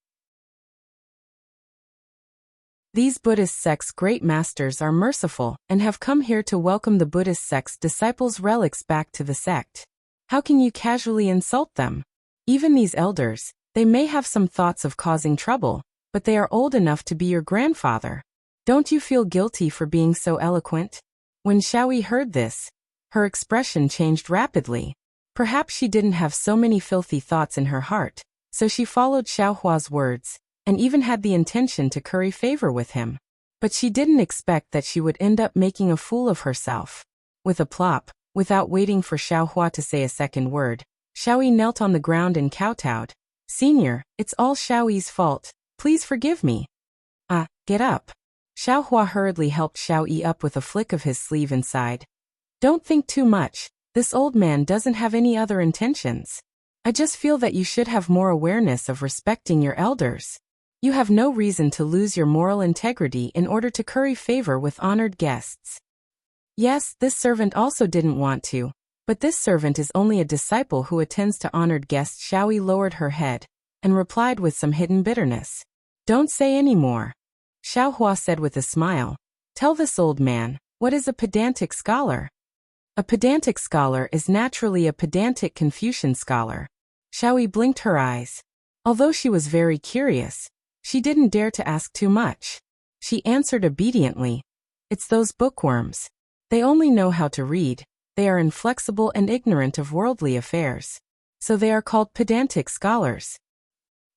These Buddhist sect's great masters are merciful and have come here to welcome the Buddhist sect's disciples' relics back to the sect. How can you casually insult them? Even these elders, they may have some thoughts of causing trouble, but they are old enough to be your grandfather. Don't you feel guilty for being so eloquent? When Xiao Yi heard this, her expression changed rapidly. Perhaps she didn't have so many filthy thoughts in her heart, so she followed Xiao Hua's words, and even had the intention to curry favor with him. But she didn't expect that she would end up making a fool of herself. With a plop, without waiting for Xiao Hua to say a second word, Xiao Yi knelt on the ground and kowtowed. Senior, it's all Xiao Yi's fault. Please forgive me. Get up. Xiao Hua hurriedly helped Xiao Yi up with a flick of his sleeve and sighed. Don't think too much. This old man doesn't have any other intentions. I just feel that you should have more awareness of respecting your elders. You have no reason to lose your moral integrity in order to curry favor with honored guests. Yes, this servant also didn't want to, but this servant is only a disciple who attends to honored guests. Xiao Yi lowered her head and replied with some hidden bitterness. Don't say any more. Xiao Hua said with a smile. Tell this old man, what is a pedantic scholar? A pedantic scholar is naturally a pedantic Confucian scholar. Xiao Yi blinked her eyes. Although she was very curious, she didn't dare to ask too much. She answered obediently. It's those bookworms. They only know how to read. They are inflexible and ignorant of worldly affairs. So they are called pedantic scholars.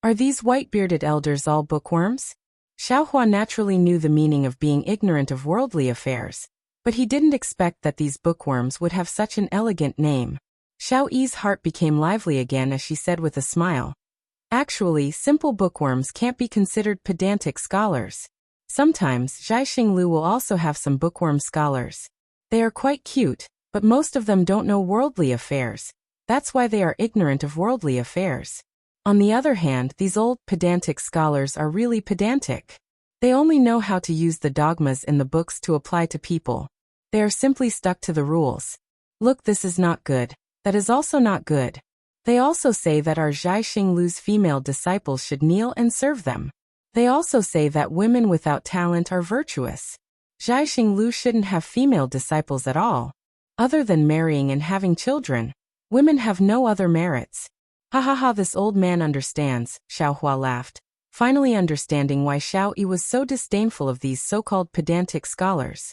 Are these white-bearded elders all bookworms? Xiao Hua naturally knew the meaning of being ignorant of worldly affairs, but he didn't expect that these bookworms would have such an elegant name. Xiao Yi's heart became lively again as she said with a smile. Actually, simple bookworms can't be considered pedantic scholars. Sometimes, Zhaixing Lu will also have some bookworm scholars. They are quite cute, but most of them don't know worldly affairs. That's why they are ignorant of worldly affairs. On the other hand, these old, pedantic scholars are really pedantic. They only know how to use the dogmas in the books to apply to people. They are simply stuck to the rules. Look, this is not good. That is also not good. They also say that our Zhaixing Lu's female disciples should kneel and serve them. They also say that women without talent are virtuous. Zhaixing Lu shouldn't have female disciples at all. Other than marrying and having children, women have no other merits. Ha ha ha, this old man understands, Xiao Hua laughed, finally understanding why Xiao Yi was so disdainful of these so-called pedantic scholars.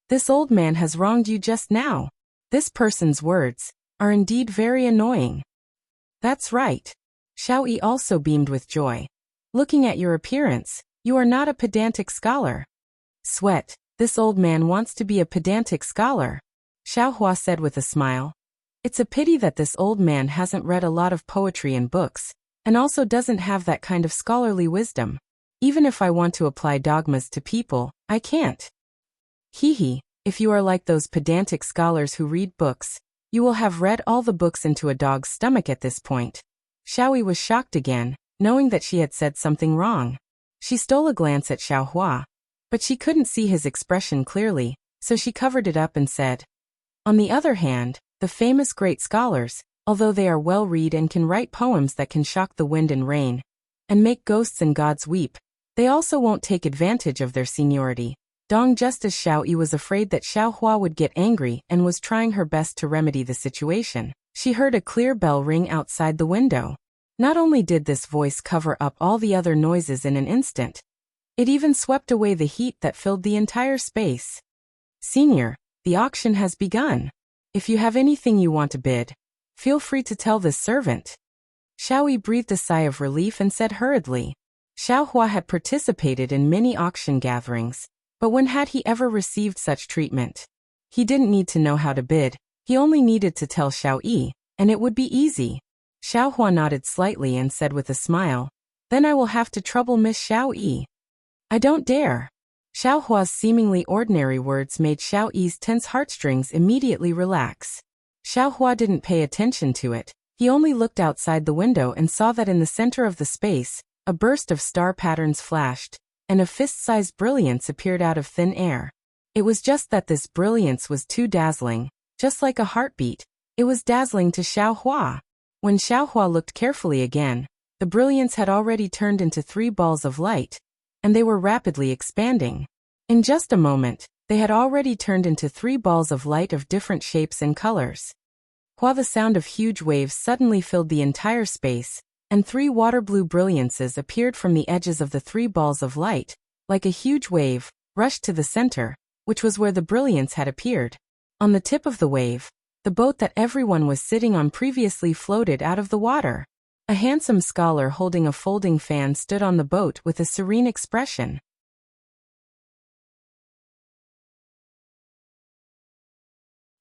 This old man has wronged you just now. This person's words are indeed very annoying. That's right. Xiao Yi also beamed with joy. Looking at your appearance, you are not a pedantic scholar. Sweat, this old man wants to be a pedantic scholar, Xiao Hua said with a smile. It's a pity that this old man hasn't read a lot of poetry and books, and also doesn't have that kind of scholarly wisdom. Even if I want to apply dogmas to people, I can't. Hee, if you are like those pedantic scholars who read books, you will have read all the books into a dog's stomach at this point. Xiaoyi was shocked again, knowing that she had said something wrong. She stole a glance at Xiaohua, but she couldn't see his expression clearly, so she covered it up and said, "On the other hand, the famous great scholars, although they are well-read and can write poems that can shock the wind and rain, and make ghosts and gods weep, they also won't take advantage of their seniority." Dong, just as Xiaoyi was afraid that Xiaohua would get angry and was trying her best to remedy the situation, she heard a clear bell ring outside the window. Not only did this voice cover up all the other noises in an instant, it even swept away the heat that filled the entire space. "Senior, the auction has begun. If you have anything you want to bid, feel free to tell this servant." Xiaoyi breathed a sigh of relief and said hurriedly. Xiaohua had participated in many auction gatherings, but when had he ever received such treatment? He didn't need to know how to bid, he only needed to tell Xiaoyi, and it would be easy. Xiaohua nodded slightly and said with a smile, "Then I will have to trouble Miss Xiaoyi." "I don't dare." Xiaohua's seemingly ordinary words made Xiaoyi's tense heartstrings immediately relax. Xiaohua didn't pay attention to it, he only looked outside the window and saw that in the center of the space, a burst of star patterns flashed, and a fist-sized brilliance appeared out of thin air. It was just that this brilliance was too dazzling, just like a heartbeat. It was dazzling to Xiaohua. When Xiaohua looked carefully again, the brilliance had already turned into 3 balls of light, and they were rapidly expanding. In just a moment, they had already turned into 3 balls of light of different shapes and colors. While the sound of huge waves suddenly filled the entire space, and 3 water-blue brilliances appeared from the edges of the 3 balls of light, like a huge wave, rushed to the center, which was where the brilliance had appeared. On the tip of the wave, the boat that everyone was sitting on previously floated out of the water. A handsome scholar holding a folding fan stood on the boat with a serene expression.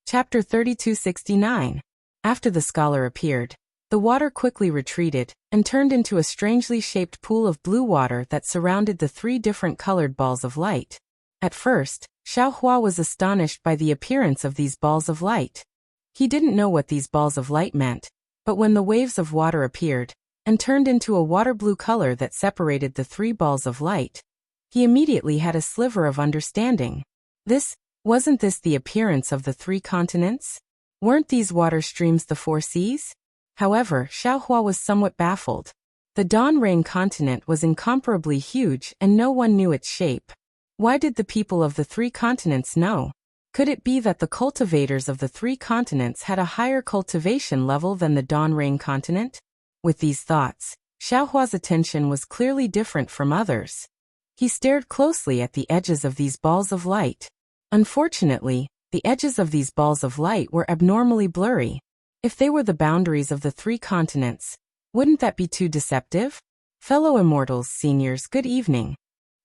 Chapter 3269. After the scholar appeared, the water quickly retreated and turned into a strangely shaped pool of blue water that surrounded the 3 different colored balls of light. At first, Xiaohua was astonished by the appearance of these balls of light. He didn't know what these balls of light meant, but when the waves of water appeared and turned into a water blue color that separated the 3 balls of light, he immediately had a sliver of understanding. Wasn't this the appearance of the 3 continents? Weren't these water streams the 4 seas? However, Xiaohua was somewhat baffled. The Dawn-Rain continent was incomparably huge and no one knew its shape. Why did the people of the 3 continents know? Could it be that the cultivators of the 3 continents had a higher cultivation level than the Dawn-Rain continent? With these thoughts, Xiaohua's attention was clearly different from others. He stared closely at the edges of these balls of light. Unfortunately, the edges of these balls of light were abnormally blurry. If they were the boundaries of the 3 continents, wouldn't that be too deceptive? Fellow immortals, seniors, good evening.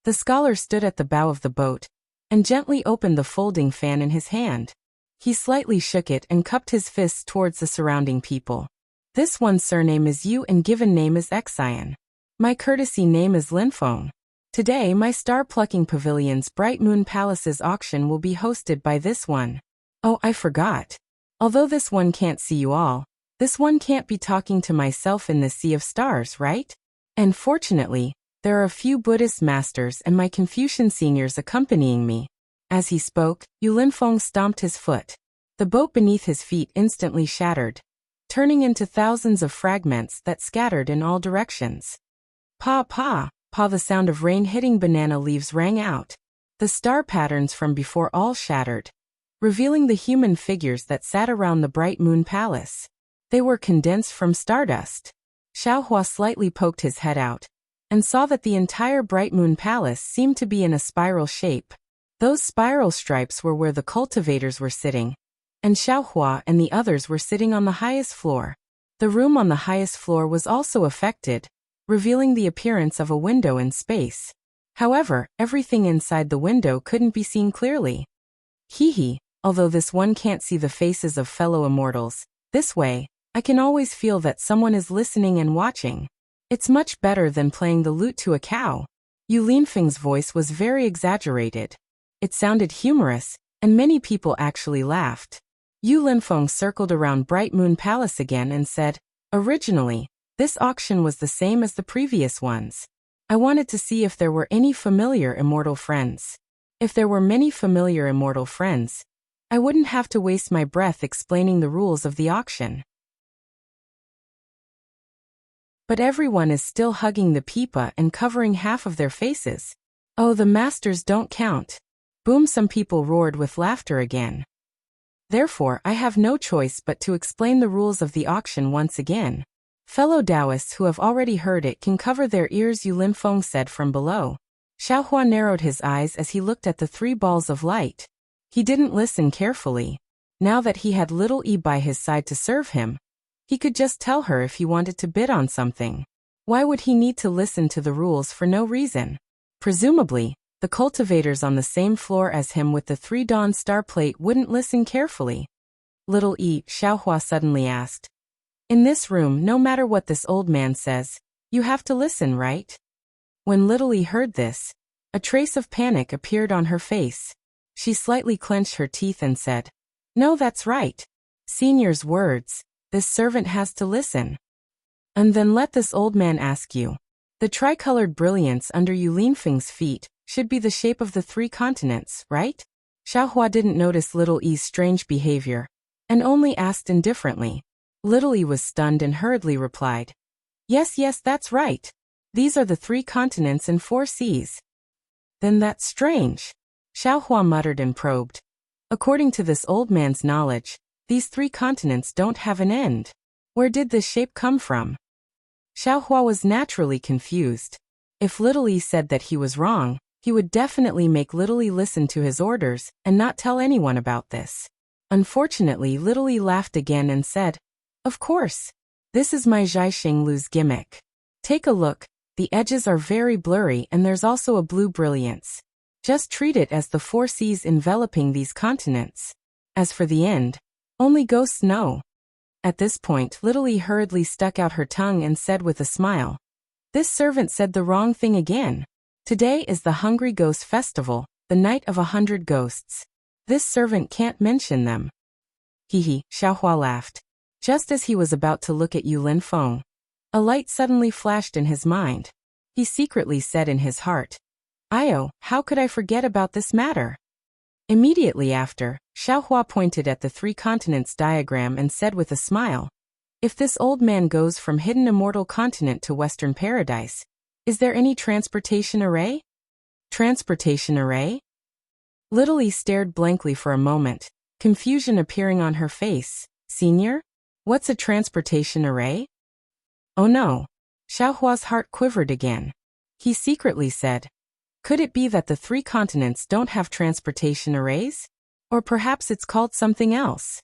The scholar stood at the bow of the boat and gently opened the folding fan in his hand. He slightly shook it and cupped his fists towards the surrounding people. "This one's surname is Yu and given name is Xian. My courtesy name is Linfeng. Today my star-plucking pavilion's Bright Moon Palace's auction will be hosted by this one. Oh, I forgot. Although this one can't see you all, this one can't be talking to myself in the sea of stars, right? And fortunately, there are a few Buddhist masters and my Confucian seniors accompanying me." As he spoke, Yu Linfeng stomped his foot. The boat beneath his feet instantly shattered, turning into thousands of fragments that scattered in all directions. Pa pa, pa, the sound of rain hitting banana leaves rang out. The star patterns from before all shattered, revealing the human figures that sat around the Bright Moon Palace. They were condensed from stardust. Xiaohua slightly poked his head out and saw that the entire Bright Moon Palace seemed to be in a spiral shape. Those spiral stripes were where the cultivators were sitting, and Xiaohua and the others were sitting on the highest floor. The room on the highest floor was also affected, revealing the appearance of a window in space. However, everything inside the window couldn't be seen clearly. Hee, although this one can't see the faces of fellow immortals, this way, I can always feel that someone is listening and watching. It's much better than playing the lute to a cow. Yu Linfeng's voice was very exaggerated. It sounded humorous, and many people actually laughed. Yu Linfeng circled around Bright Moon Palace again and said, "Originally, this auction was the same as the previous ones. I wanted to see if there were any familiar immortal friends. If there were many familiar immortal friends, I wouldn't have to waste my breath explaining the rules of the auction. But everyone is still hugging the pipa and covering half of their faces. Oh, the masters don't count." Boom, some people roared with laughter again. "Therefore, I have no choice but to explain the rules of the auction once again. Fellow Taoists who have already heard it can cover their ears," Yu Linfeng said from below. Xiaohua narrowed his eyes as he looked at the 3 balls of light. He didn't listen carefully. Now that he had little E by his side to serve him, he could just tell her if he wanted to bid on something. Why would he need to listen to the rules for no reason? Presumably, the cultivators on the same floor as him with the 3 Dawn star plate wouldn't listen carefully. "Little E," Xiaohua suddenly asked. "In this room, no matter what this old man says, you have to listen, right?" When Little E heard this, a trace of panic appeared on her face. She slightly clenched her teeth and said, "No, that's right. Senior's words. This servant has to listen. And then let this old man ask you. The tricolored brilliance under Yu Linfeng's feet should be the shape of the 3 continents, right?" Xiaohua didn't notice Little E's strange behavior, and only asked indifferently. Little E was stunned and hurriedly replied, Yes, that's right. These are the 3 continents and 4 seas." "Then that's strange," Xiaohua muttered and probed. "According to this old man's knowledge, these 3 continents don't have an end. Where did this shape come from?" Xiaohua was naturally confused. If Little E said that he was wrong, he would definitely make Little E listen to his orders and not tell anyone about this. Unfortunately, Little E laughed again and said, "Of course. This is my Zhaixing Lu's gimmick. Take a look, the edges are very blurry and there's also a blue brilliance. Just treat it as the 4 seas enveloping these continents. As for the end, only ghosts know." At this point, Little E hurriedly stuck out her tongue and said with a smile, "This servant said the wrong thing again. Today is the Hungry Ghost Festival, the night of 100 ghosts. This servant can't mention them." Hee, Xiaohua laughed. Just as he was about to look at Yu Linfeng, a light suddenly flashed in his mind. He secretly said in his heart, "Io, how could I forget about this matter?" Immediately after, Xiaohua pointed at the 3 continents diagram and said with a smile, "If this old man goes from hidden immortal continent to Western Paradise, is there any transportation array?" "Transportation array?" Little E stared blankly for a moment, confusion appearing on her face. "Senior? What's a transportation array?" "Oh no." Xiaohua's heart quivered again. He secretly said, "Could it be that the 3 continents don't have transportation arrays? Or perhaps it's called something else?"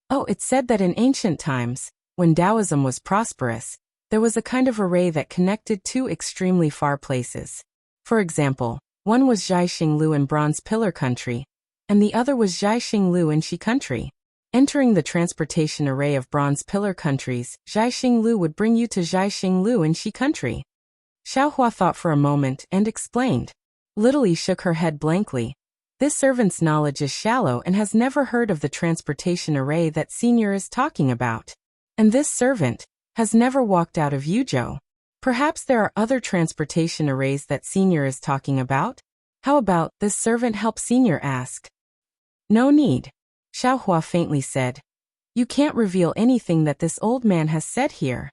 "Oh, it said that in ancient times, when Taoism was prosperous, there was a kind of array that connected 2 extremely far places. For example, one was Zhaixing Lu in Bronze Pillar Country, and the other was Zhaixing Lu in Shi Country. Entering the transportation array of Bronze Pillar Countries, Zhaixing Lu would bring you to Zhaixing Lu in Shi Country." Xiaohua thought for a moment and explained. Little E shook her head blankly. This servant's knowledge is shallow and has never heard of the transportation array that Senior is talking about. And this servant has never walked out of Yuzhou. Perhaps there are other transportation arrays that Senior is talking about? How about this servant help Senior ask? "No need," Xiaohua faintly said. "You can't reveal anything that this old man has said here."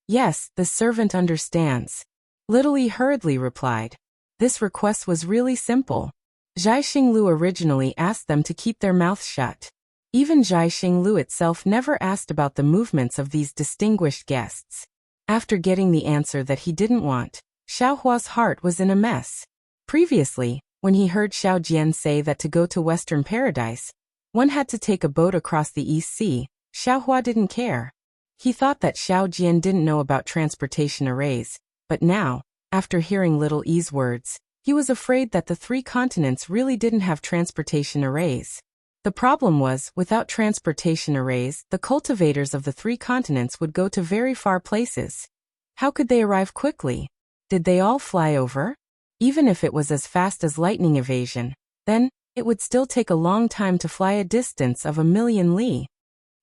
"Yes, the servant understands," Little E hurriedly replied. This request was really simple. Zhaixing Lu originally asked them to keep their mouths shut. Even Zhaixing Lu itself never asked about the movements of these distinguished guests. After getting the answer that he didn't want, Xiaohua's heart was in a mess. Previously, when he heard Xiao Jian say that to go to Western Paradise, one had to take a boat across the East Sea, Xiaohua didn't care. He thought that Xiao Jian didn't know about transportation arrays, but now, after hearing Little E's words, he was afraid that the 3 continents really didn't have transportation arrays. The problem was, without transportation arrays, the cultivators of the 3 continents would go to very far places. How could they arrive quickly? Did they all fly over? Even if it was as fast as lightning evasion, then it would still take a long time to fly a distance of 1,000,000 li.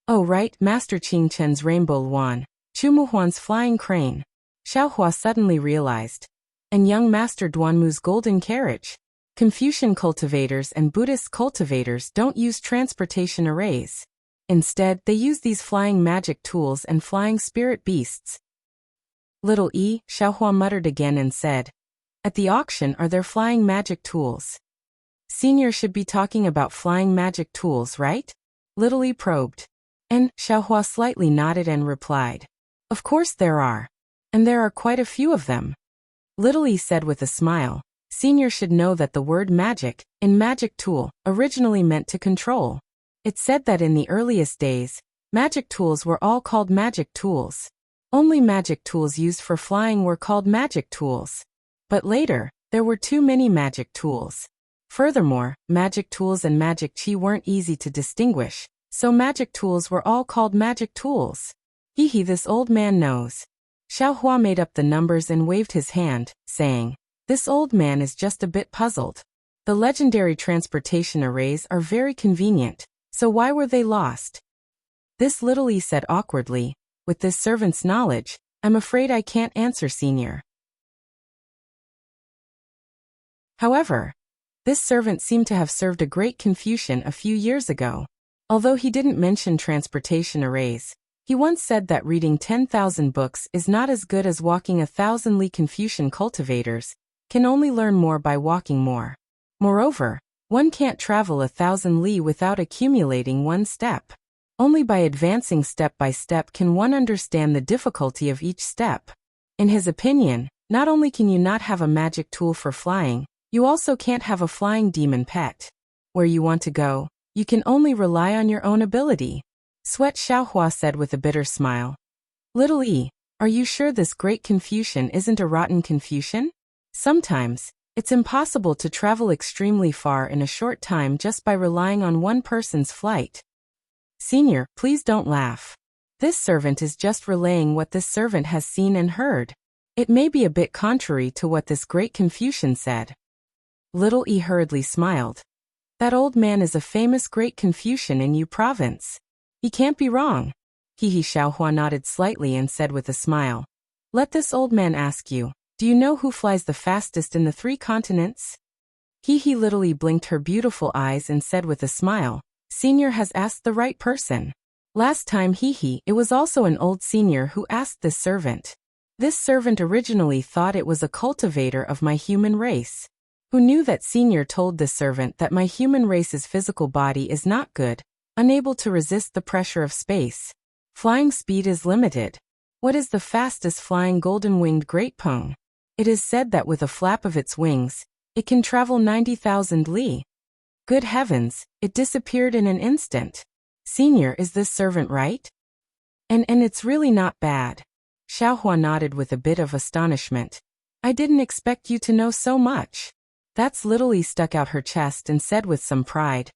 Oh right, Master Qing Chen's rainbow luan, Chumuhuan's flying crane. Xiaohua suddenly realized. And young Master Duanmu's golden carriage. Confucian cultivators and Buddhist cultivators don't use transportation arrays. Instead, they use these flying magic tools and flying spirit beasts. Little E, Xiaohua muttered again and said, at the auction are there flying magic tools? Senior should be talking about flying magic tools, right? Little E probed. And Xiaohua slightly nodded and replied, of course there are. And there are quite a few of them. Little E said with a smile, Senior should know that the word magic, in magic tool, originally meant to control. It said that in the earliest days, magic tools were all called magic tools. Only magic tools used for flying were called magic tools. But later, there were too many magic tools. Furthermore, magic tools and magic chi weren't easy to distinguish, so magic tools were all called magic tools. Hee, this old man knows. Xiaohua made up the numbers and waved his hand, saying, this old man is just a bit puzzled. The legendary transportation arrays are very convenient, so why were they lost? This Little E said awkwardly, with this servant's knowledge, I'm afraid I can't answer, Senior. However, this servant seemed to have served a great Confucian a few years ago. Although he didn't mention transportation arrays, he once said that reading 10,000 books is not as good as walking 1,000 li. Confucian cultivators can only learn more by walking more. Moreover, one can't travel 1,000 li without accumulating one step. Only by advancing step by step can one understand the difficulty of each step. In his opinion, not only can you not have a magic tool for flying, you also can't have a flying demon pet. Where you want to go, you can only rely on your own ability. Sweat Xiaohua said with a bitter smile. Little E, are you sure this great Confucian isn't a rotten Confucian? Sometimes, it's impossible to travel extremely far in a short time just by relying on one person's flight. Senior, please don't laugh. This servant is just relaying what this servant has seen and heard. It may be a bit contrary to what this great Confucian said. Little E hurriedly smiled. That old man is a famous great Confucian in Yu province. He can't be wrong. He Xiaohua nodded slightly and said with a smile. Let this old man ask you, do you know who flies the fastest in the 3 continents? He Little E blinked her beautiful eyes and said with a smile, Senior has asked the right person. Last time it was also an old senior who asked this servant. This servant originally thought it was a cultivator of my human race. Who knew that Senior told this servant that my human race's physical body is not good, unable to resist the pressure of space. Flying speed is limited. What is the fastest flying golden-winged great peng? It is said that with a flap of its wings, it can travel 90,000 li. Good heavens, it disappeared in an instant. Senior, is this servant right? And it's really not bad. Xiaohua nodded with a bit of astonishment. I didn't expect you to know so much. That's Little E stuck out her chest and said with some pride.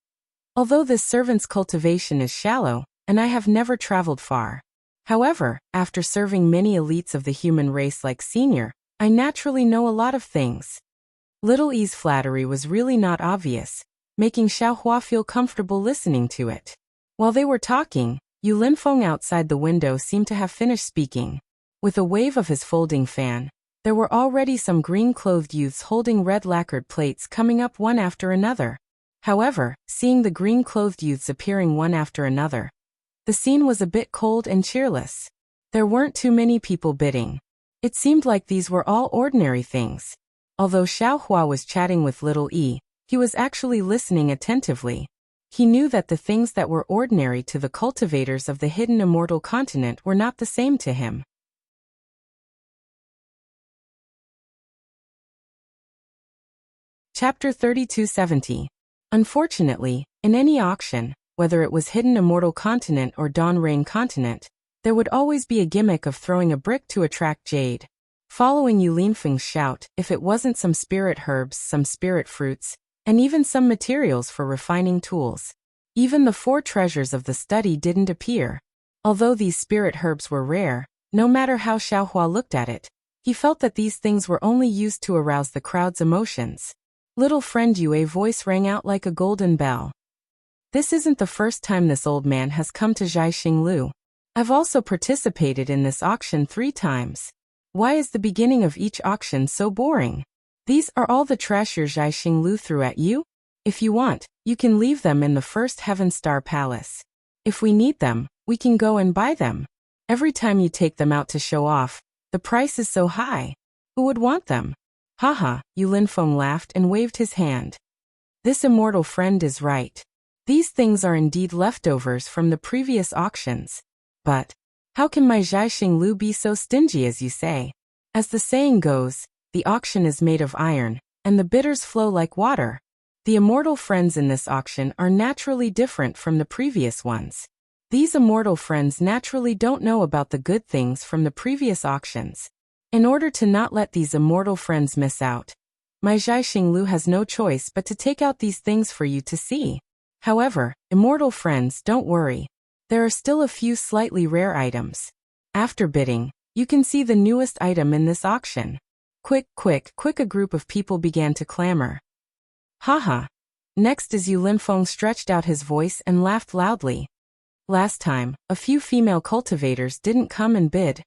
Although this servant's cultivation is shallow, and I have never traveled far. However, after serving many elites of the human race like Senior, I naturally know a lot of things. Little E's flattery was really not obvious, making Xiaohua feel comfortable listening to it. While they were talking, Yu Linfeng outside the window seemed to have finished speaking. With a wave of his folding fan, there were already some green-clothed youths holding red lacquered plates coming up one after another. However, seeing the green-clothed youths appearing one after another, the scene was a bit cold and cheerless. There weren't too many people bidding. It seemed like these were all ordinary things. Although Xiaohua was chatting with Little E, he was actually listening attentively. He knew that the things that were ordinary to the cultivators of the hidden immortal continent were not the same to him. Chapter 3270. Unfortunately, in any auction, whether it was hidden immortal continent or Dawn Rain continent, there would always be a gimmick of throwing a brick to attract jade. Following Yu Linfeng's shout, if it wasn't some spirit herbs, some spirit fruits, and even some materials for refining tools. Even the 4 treasures of the study didn't appear. Although these spirit herbs were rare, No matter how Xiaohua looked at it, he felt that these things were only used to arouse the crowd's emotions. Little friend Yue's voice rang out like a golden bell. This isn't the first time this old man has come to Zhaixing Lu. I've also participated in this auction 3 times. Why is the beginning of each auction so boring? These are all the treasures Zhaixing Lu threw at you? If you want, you can leave them in the first Heaven Star Palace. If we need them, we can go and buy them. Every time you take them out to show off, the price is so high. Who would want them? Haha, Yu Linfeng laughed and waved his hand. This immortal friend is right. These things are indeed leftovers from the previous auctions. But how can my Zhaixing Lu be so stingy as you say? As the saying goes, the auction is made of iron, and the bidders flow like water. The immortal friends in this auction are naturally different from the previous ones. These immortal friends naturally don't know about the good things from the previous auctions. In order to not let these immortal friends miss out, my Zhaixing Lu has no choice but to take out these things for you to see. However, immortal friends, don't worry. There are still a few slightly rare items. After bidding, you can see the newest item in this auction. Quick, quick, quick, a group of people began to clamor. Haha. Next as Yu Linfeng stretched out his voice and laughed loudly. Last time, a few female cultivators didn't come and bid.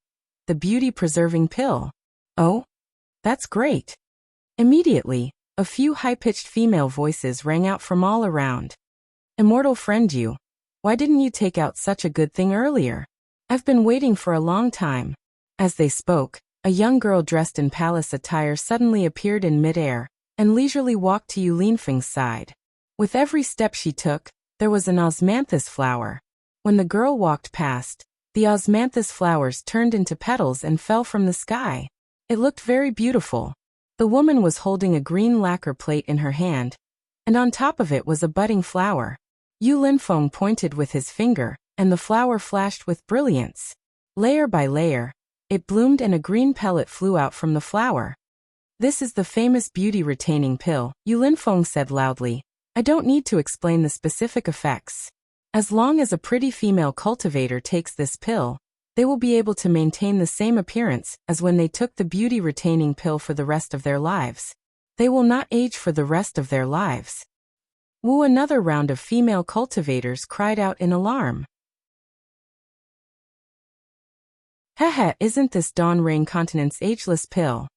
The beauty-preserving pill. Oh? That's great. Immediately, a few high-pitched female voices rang out from all around. Immortal friend Yu, why didn't you take out such a good thing earlier? I've been waiting for a long time. As they spoke, a young girl dressed in palace attire suddenly appeared in midair, and leisurely walked to Yu Linfeng's side. With every step she took, there was an osmanthus flower. When the girl walked past, the osmanthus flowers turned into petals and fell from the sky. It looked very beautiful. The woman was holding a green lacquer plate in her hand, and on top of it was a budding flower. Yu Linfeng pointed with his finger, and the flower flashed with brilliance. Layer by layer, it bloomed and a green pellet flew out from the flower. This is the famous beauty-retaining pill, Yu Linfeng said loudly. I don't need to explain the specific effects. As long as a pretty female cultivator takes this pill, they will be able to maintain the same appearance as when they took the beauty-retaining pill for the rest of their lives. They will not age for the rest of their lives. Woo! Another round of female cultivators cried out in alarm. Hehe, isn't this Dawn Rain Continent's ageless pill?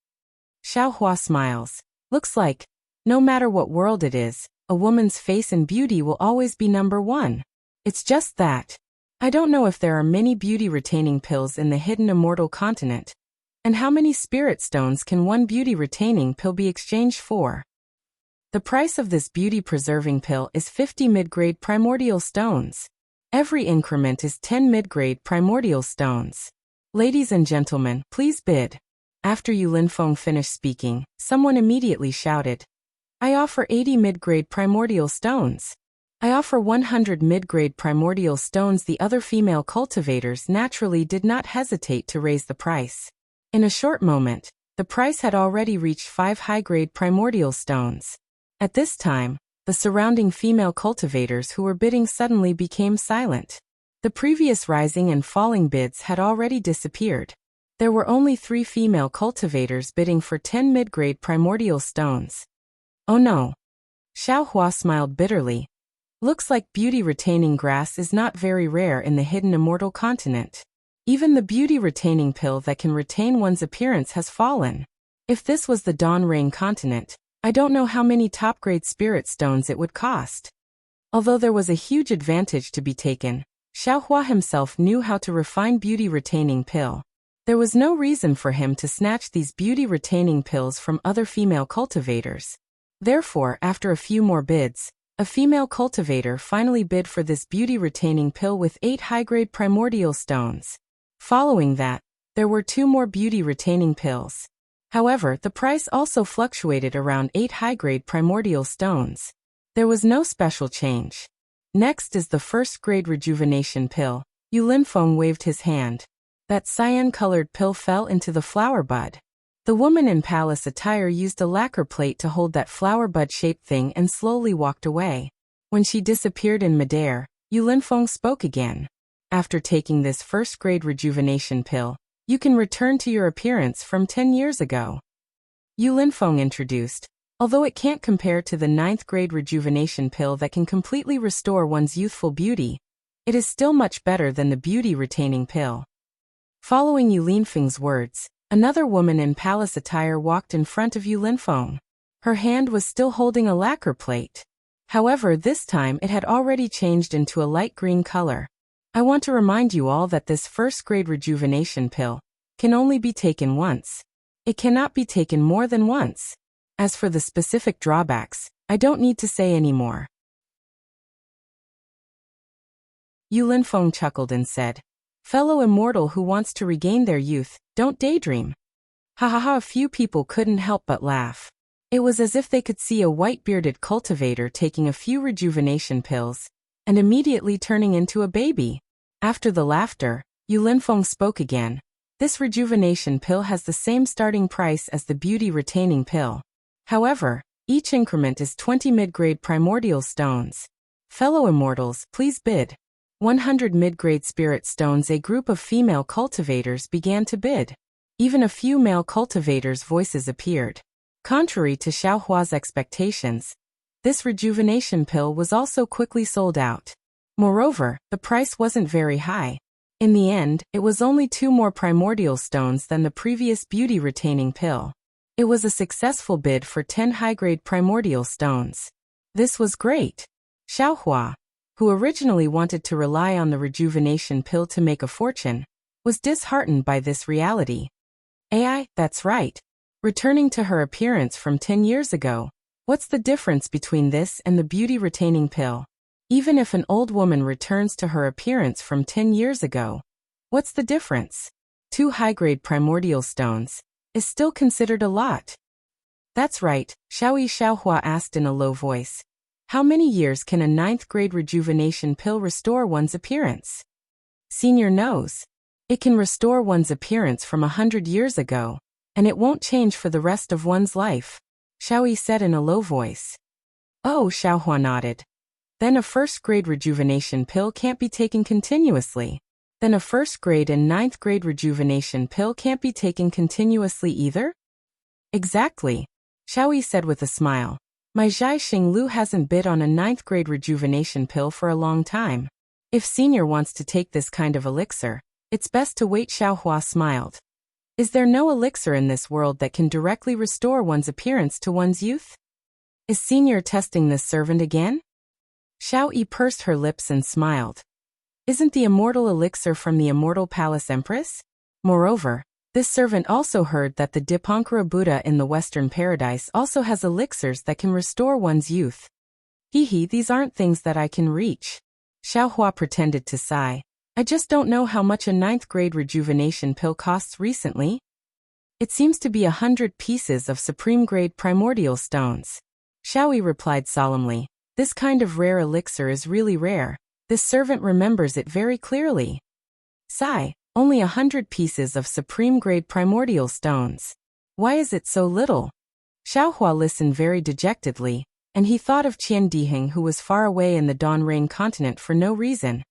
Xiaohua smiles. Looks like, no matter what world it is, a woman's face and beauty will always be number one. It's just that. I don't know if there are many beauty-retaining pills in the hidden immortal continent. And how many spirit stones can one beauty-retaining pill be exchanged for? The price of this beauty-preserving pill is 50 mid-grade primordial stones. Every increment is 10 mid-grade primordial stones. Ladies and gentlemen, please bid. After Yu Linfeng finished speaking, someone immediately shouted, I offer 80 mid-grade primordial stones. I offer 100 mid-grade primordial stones. The other female cultivators naturally did not hesitate to raise the price. In a short moment, the price had already reached 5 high-grade primordial stones. At this time, the surrounding female cultivators who were bidding suddenly became silent. The previous rising and falling bids had already disappeared. There were only 3 female cultivators bidding for 10 mid-grade primordial stones. Oh no. Xiaohua smiled bitterly. Looks like beauty-retaining grass is not very rare in the hidden immortal continent. Even the beauty-retaining pill that can retain one's appearance has fallen. If this was the Dawn Rain continent, I don't know how many top-grade spirit stones it would cost. Although there was a huge advantage to be taken, Xiaohua himself knew how to refine beauty-retaining pill. There was no reason for him to snatch these beauty-retaining pills from other female cultivators. Therefore, after a few more bids, a female cultivator finally bid for this beauty-retaining pill with 8 high-grade primordial stones. Following that, there were 2 more beauty-retaining pills. However, the price also fluctuated around 8 high-grade primordial stones. There was no special change. Next is the first-grade rejuvenation pill. Yu Linfeng waved his hand. That cyan-colored pill fell into the flower bud. The woman in palace attire used a lacquer plate to hold that flower bud-shaped thing and slowly walked away. When she disappeared in midair, Yu Linfeng spoke again. After taking this first-grade rejuvenation pill, You can return to your appearance from 10 years ago. Yu Linfeng introduced. Although it can't compare to the 9th grade rejuvenation pill that can completely restore one's youthful beauty, it is still much better than the beauty-retaining pill. Following Yu Linfeng's words, another woman in palace attire walked in front of Yu Linfeng. Her hand was still holding a lacquer plate. However, this time it had already changed into a light green color. I want to remind you all that this 1st grade rejuvenation pill can only be taken once. It cannot be taken more than once. As for the specific drawbacks, I don't need to say any more. Yu Linfeng chuckled and said, "Fellow immortal who wants to regain their youth, don't daydream." Ha ha ha, a few people couldn't help but laugh. It was as if they could see a white-bearded cultivator taking a few rejuvenation pills and immediately turning into a baby. After the laughter, Yu Linfeng spoke again. This rejuvenation pill has the same starting price as the beauty-retaining pill. However, each increment is 20 mid-grade primordial stones. Fellow immortals, please bid. 100 mid-grade spirit stones. A group of female cultivators began to bid. Even a few male cultivators' voices appeared. Contrary to Xiaohua's expectations, this rejuvenation pill was also quickly sold out. Moreover, the price wasn't very high. In the end, it was only 2 more primordial stones than the previous beauty-retaining pill. It was a successful bid for 10 high-grade primordial stones. This was great. Xiaohua, who originally wanted to rely on the rejuvenation pill to make a fortune, was disheartened by this reality. AI, that's right. Returning to her appearance from 10 years ago. What's the difference between this and the beauty-retaining pill? Even if an old woman returns to her appearance from 10 years ago, what's the difference? 2 high-grade primordial stones is still considered a lot. That's right, Xiaohua asked in a low voice. How many years can a 9th grade rejuvenation pill restore one's appearance? Senior knows. It can restore one's appearance from 100 years ago, and it won't change for the rest of one's life, Xiaoyi said in a low voice. Oh, Xiaohua nodded. Then a 1st grade rejuvenation pill can't be taken continuously. Then a 1st grade and 9th grade rejuvenation pill can't be taken continuously either? Exactly, Xiaoyi said with a smile. My Zhai Xinglu hasn't bid on a 9th grade rejuvenation pill for a long time. If Senior wants to take this kind of elixir, it's best to wait. Xiaohua smiled. Is there no elixir in this world that can directly restore one's appearance to one's youth? Is Senior testing this servant again? Xiaoyi pursed her lips and smiled. Isn't the immortal elixir from the immortal palace empress? Moreover, this servant also heard that the Dipankara Buddha in the Western Paradise also has elixirs that can restore one's youth. Hee, these aren't things that I can reach. Xiaohua pretended to sigh. I just don't know how much a 9th grade rejuvenation pill costs recently. It seems to be 100 pieces of supreme grade primordial stones. Xiaoyi replied solemnly. This kind of rare elixir is really rare. This servant remembers it very clearly. Sigh, only 100 pieces of supreme grade primordial stones. Why is it so little? Xiaohua listened very dejectedly, and he thought of Qian Diheng, who was far away in the Dawn Rain continent for no reason.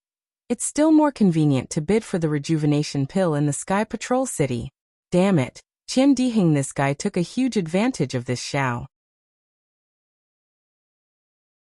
It's still more convenient to bid for the rejuvenation pill in the Sky Patrol City. Damn it, Qian Diheng, this guy took a huge advantage of this Xiao.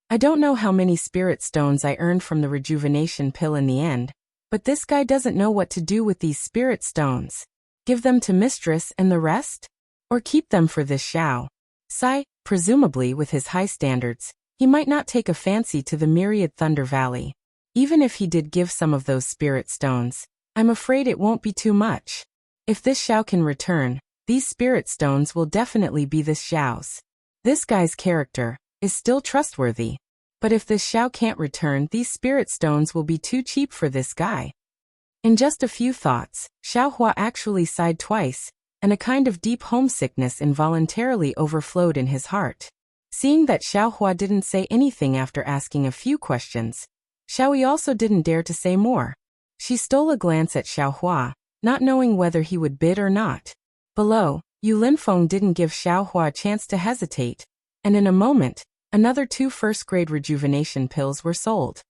I don't know how many spirit stones I earned from the rejuvenation pill in the end, but this guy doesn't know what to do with these spirit stones. Give them to Mistress and the rest? Or keep them for this Xiao? Sai, presumably with his high standards, he might not take a fancy to the myriad Thunder Valley. Even if he did give some of those spirit stones, I'm afraid it won't be too much. If this Xiao can return, these spirit stones will definitely be this Xiao's. This guy's character is still trustworthy. But if this Xiao can't return, these spirit stones will be too cheap for this guy. In just a few thoughts, Xiaohua actually sighed twice, and a kind of deep homesickness involuntarily overflowed in his heart. Seeing that Xiaohua didn't say anything after asking a few questions, Xiaoyi also didn't dare to say more. She stole a glance at Xiaohua, not knowing whether he would bid or not. Below, Yu Linfeng didn't give Xiaohua a chance to hesitate, and in a moment, another 2 first-grade rejuvenation pills were sold.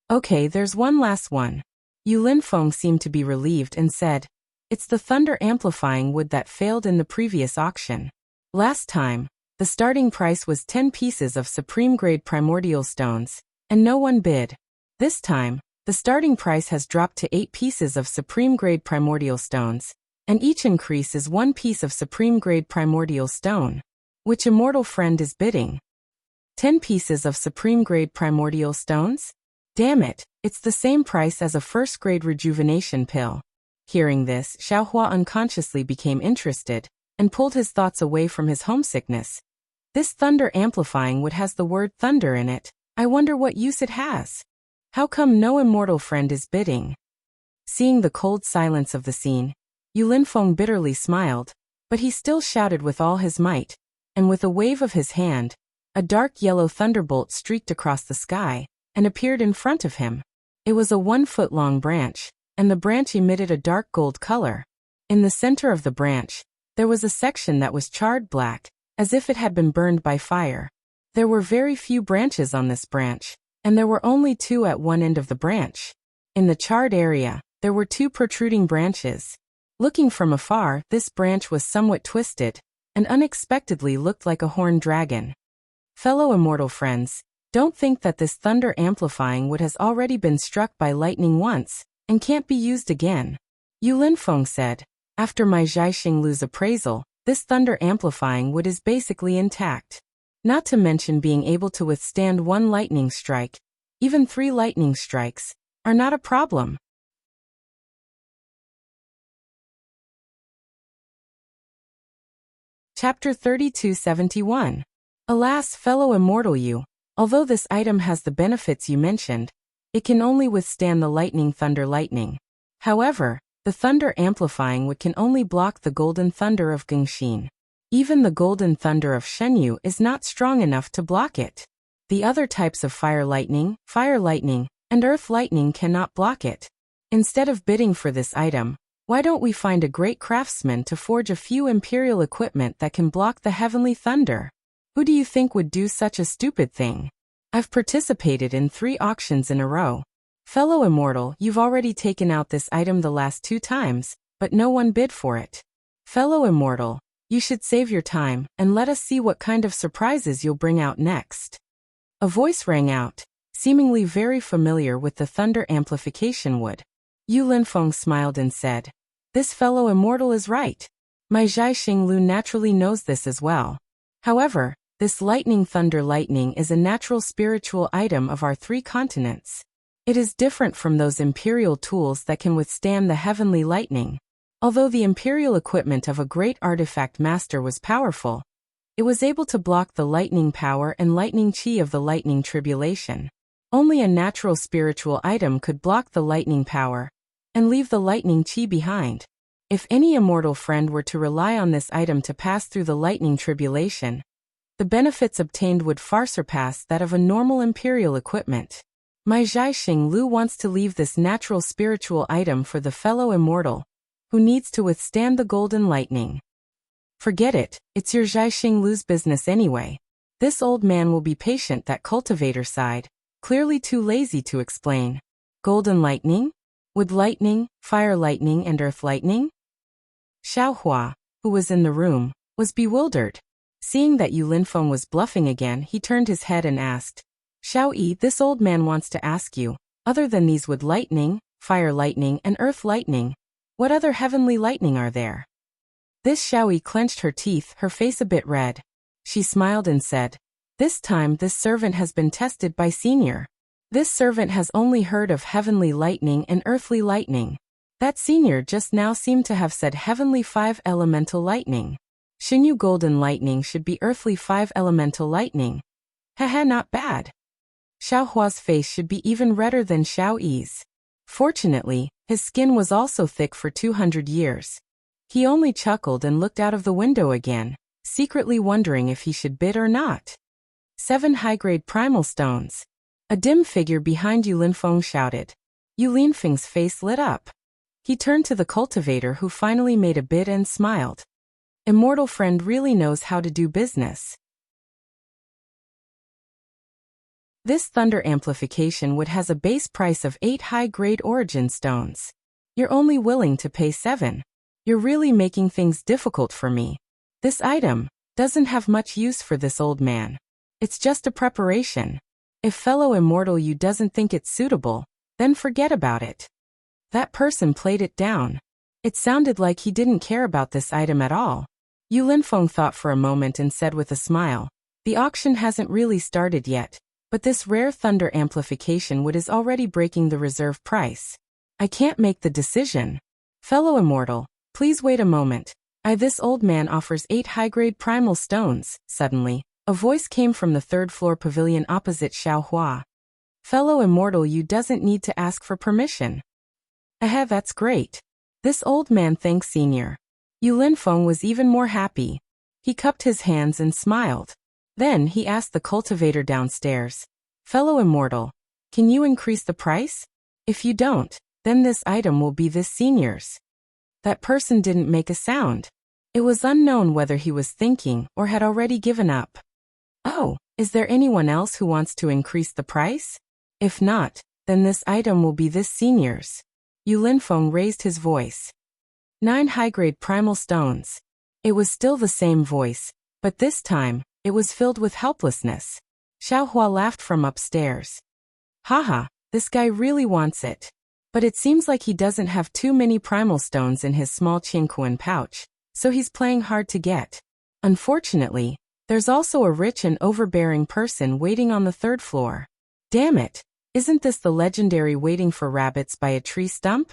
Okay, there's one last one. Yu Linfeng seemed to be relieved and said, It's the thunder amplifying wood that failed in the previous auction. Last time, the starting price was 10 pieces of supreme-grade primordial stones, and no one bid. This time, the starting price has dropped to 8 pieces of supreme-grade primordial stones, and each increase is 1 piece of supreme-grade primordial stone. Which immortal friend is bidding? 10 pieces of supreme-grade primordial stones? Damn it, it's the same price as a first-grade rejuvenation pill. Hearing this, Xiaohua unconsciously became interested, and pulled his thoughts away from his homesickness. This thunder amplifying wood has the word thunder in it. I wonder what use it has. How come no immortal friend is bidding? Seeing the cold silence of the scene, Yu Linfeng bitterly smiled, but he still shouted with all his might, and with a wave of his hand, a dark yellow thunderbolt streaked across the sky, and appeared in front of him. It was a 1-foot-long branch, and the branch emitted a dark gold color. In the center of the branch, there was a section that was charred black, as if it had been burned by fire. There were very few branches on this branch, and there were only 2 at one end of the branch. In the charred area, there were 2 protruding branches. Looking from afar, this branch was somewhat twisted, and unexpectedly looked like a horned dragon. Fellow immortal friends, don't think that this thunder amplifying wood has already been struck by lightning once, and can't be used again. Yu Linfeng said, after my Zhai Xinglu's appraisal, this thunder amplifying wood is basically intact. Not to mention being able to withstand 1 lightning strike, even 3 lightning strikes, are not a problem. Chapter 3271. Alas, fellow immortal you, although this item has the benefits you mentioned, it can only withstand the lightning thunder lightning. However, the thunder amplifying wood can only block the golden thunder of Gengxin. Even the golden thunder of Shenyu is not strong enough to block it. The other types of fire lightning, and earth lightning cannot block it. Instead of bidding for this item, why don't we find a great craftsman to forge a few imperial equipment that can block the heavenly thunder? Who do you think would do such a stupid thing? I've participated in 3 auctions in a row. Fellow immortal, you've already taken out this item the last 2 times, but no one bid for it. Fellow immortal, you should save your time, and let us see what kind of surprises you'll bring out next. A voice rang out, seemingly very familiar with the thunder amplification wood. Yu Linfeng smiled and said, this fellow immortal is right. My Zhai Xinglu naturally knows this as well. However, this lightning thunder lightning is a natural spiritual item of our 3 continents. It is different from those imperial tools that can withstand the heavenly lightning. Although the imperial equipment of a great artifact master was powerful, it was able to block the lightning power and lightning chi of the lightning tribulation. Only a natural spiritual item could block the lightning power and leave the lightning chi behind. If any immortal friend were to rely on this item to pass through the lightning tribulation, the benefits obtained would far surpass that of a normal imperial equipment. My Zhai Xinglu wants to leave this natural spiritual item for the fellow immortal, who needs to withstand the golden lightning. Forget it, it's your Zhai Xinglu's business anyway. This old man will be patient. That cultivator sighed, clearly too lazy to explain. Golden lightning? Wood lightning, fire lightning and earth lightning? Xiaohua, who was in the room, was bewildered. Seeing that Yu Linfeng was bluffing again, he turned his head and asked, Xiao Yi, this old man wants to ask you, other than these wood lightning, fire lightning and earth lightning, what other heavenly lightning are there? This Xiao Yi clenched her teeth, her face a bit red. She smiled and said, this time this servant has been tested by Senior. This servant has only heard of heavenly lightning and earthly lightning. That Senior just now seemed to have said heavenly 5 elemental lightning. Shenyu golden lightning should be earthly 5 elemental lightning. Haha, not bad. Xiaohua's face should be even redder than Xiao Yi's. Fortunately, his skin was also thick for 200 years. He only chuckled and looked out of the window again, secretly wondering if he should bid or not. 7 high-grade primal stones. A dim figure behind Yu Linfeng shouted. Yu Linfeng's face lit up. He turned to the cultivator, who finally made a bid and smiled. Immortal friend really knows how to do business. This thunder amplification wood has a base price of 8 high-grade origin stones. You're only willing to pay 7. You're really making things difficult for me. This item doesn't have much use for this old man. It's just a preparation. If fellow immortal you doesn't think it's suitable, then forget about it. That person played it down. It sounded like he didn't care about this item at all. Yu Linfeng thought for a moment and said with a smile, the auction hasn't really started yet, but this rare thunder amplification wood is already breaking the reserve price. I can't make the decision. Fellow immortal, please wait a moment. This old man offers 8 high-grade primal stones. Suddenly, a voice came from the third-floor pavilion opposite Xiaohua. Fellow immortal you doesn't need to ask for permission. That's great. This old man thanks Senior. Yu Linfeng was even more happy. He cupped his hands and smiled. Then he asked the cultivator downstairs, fellow immortal, can you increase the price? If you don't, then this item will be this senior's. That person didn't make a sound. It was unknown whether he was thinking or had already given up. Oh, is there anyone else who wants to increase the price? If not, then this item will be this senior's. Yu Linfeng raised his voice. 9 high-grade primal stones. It was still the same voice, but this time, it was filled with helplessness. Xiaohua laughed from upstairs. Haha, this guy really wants it. But it seems like he doesn't have too many primal stones in his small Qingquan pouch, so he's playing hard to get. Unfortunately, there's also a rich and overbearing person waiting on the 3rd floor. Damn it, isn't this the legendary waiting for rabbits by a tree stump?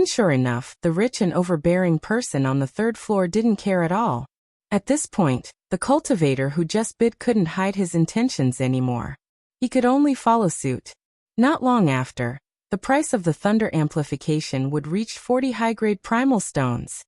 Sure enough, the rich and overbearing person on the 3rd floor didn't care at all. At this point, the cultivator who just bid couldn't hide his intentions anymore. He could only follow suit. Not long after, the price of the thunder amplification would reach 40 high-grade primal stones.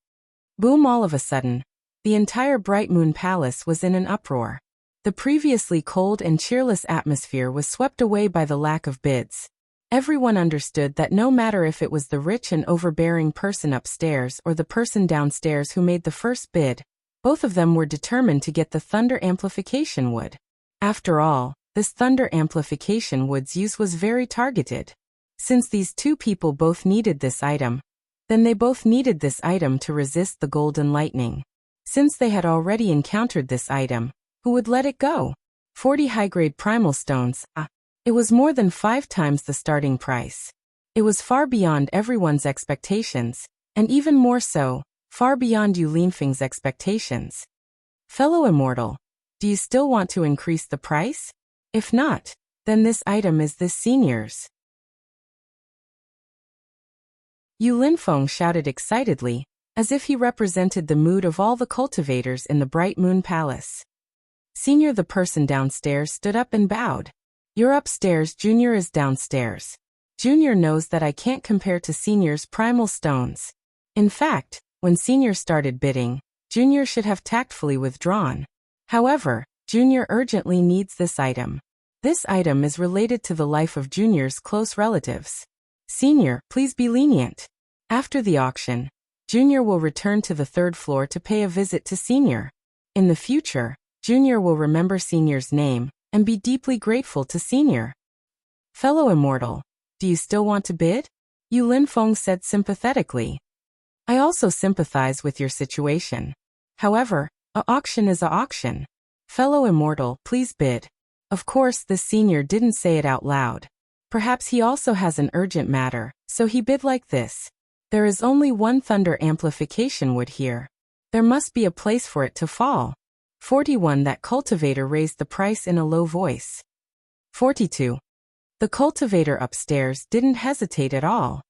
Boom! All of a sudden, the entire Bright Moon Palace was in an uproar. The previously cold and cheerless atmosphere was swept away by the lack of bids. Everyone understood that no matter if it was the rich and overbearing person upstairs or the person downstairs who made the first bid, both of them were determined to get the thunder amplification wood. After all, this thunder amplification wood's use was very targeted. Since these two people both needed this item, then they both needed this item to resist the golden lightning. Since they had already encountered this item, who would let it go? 40 high-grade primal stones. It was more than 5 times the starting price. It was far beyond everyone's expectations, and even more so, far beyond Yu Linfeng's expectations. Fellow immortal, do you still want to increase the price? If not, then this item is this senior's. Yu Linfeng shouted excitedly, as if he represented the mood of all the cultivators in the Bright Moon Palace. Senior, the person downstairs, stood up and bowed. You're upstairs, Junior is downstairs. Junior knows that I can't compare to Senior's primal stones. In fact, when Senior started bidding, Junior should have tactfully withdrawn. However, Junior urgently needs this item. This item is related to the life of Junior's close relatives. Senior, please be lenient. After the auction, Junior will return to the 3rd floor to pay a visit to Senior. In the future, Junior will remember Senior's name and be deeply grateful to Senior. Fellow immortal, do you still want to bid? Yu Linfeng said sympathetically. I also sympathize with your situation. However, a auction is a auction. Fellow immortal, please bid. Of course, the Senior didn't say it out loud. Perhaps he also has an urgent matter, so he bid like this. There is only one thunder amplification wood here. There must be a place for it to fall. 41. That cultivator raised the price in a low voice. 42. The cultivator upstairs didn't hesitate at all.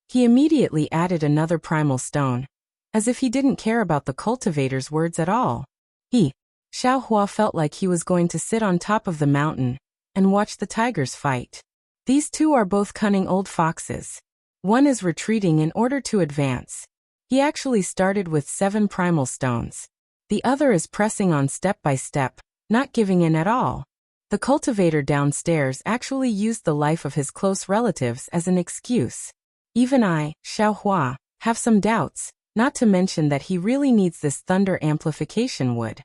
He immediately added another primal stone, as if he didn't care about the cultivator's words at all. Xiaohua felt like he was going to sit on top of the mountain and watch the tigers fight. These two are both cunning old foxes. One is retreating in order to advance. He actually started with 7 primal stones. The other is pressing on step by step, not giving in at all. The cultivator downstairs actually used the life of his close relatives as an excuse. Even I, Xiaohua, have some doubts, not to mention that he really needs this thunder amplification wood.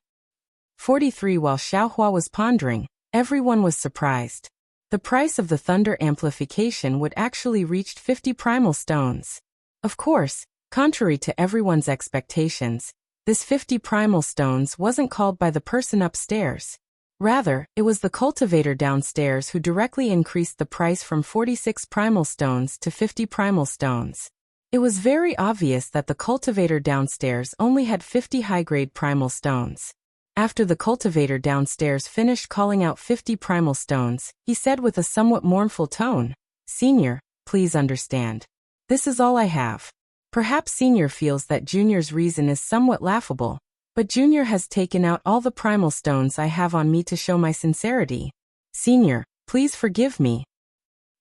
43. While Xiaohua was pondering, everyone was surprised. The price of the thunder amplification would actually reached 50 primal stones. Of course, Contrary to everyone's expectations, this 50 primal stones wasn't called by the person upstairs. Rather, it was the cultivator downstairs who directly increased the price from 46 primal stones to 50 primal stones. It was very obvious that the cultivator downstairs only had 50 high-grade primal stones. After the cultivator downstairs finished calling out 50 primal stones, he said with a somewhat mournful tone, "Senior, please understand. This is all I have." Perhaps Senior feels that Junior's reason is somewhat laughable, but Junior has taken out all the primal stones I have on me to show my sincerity. "Senior, please forgive me."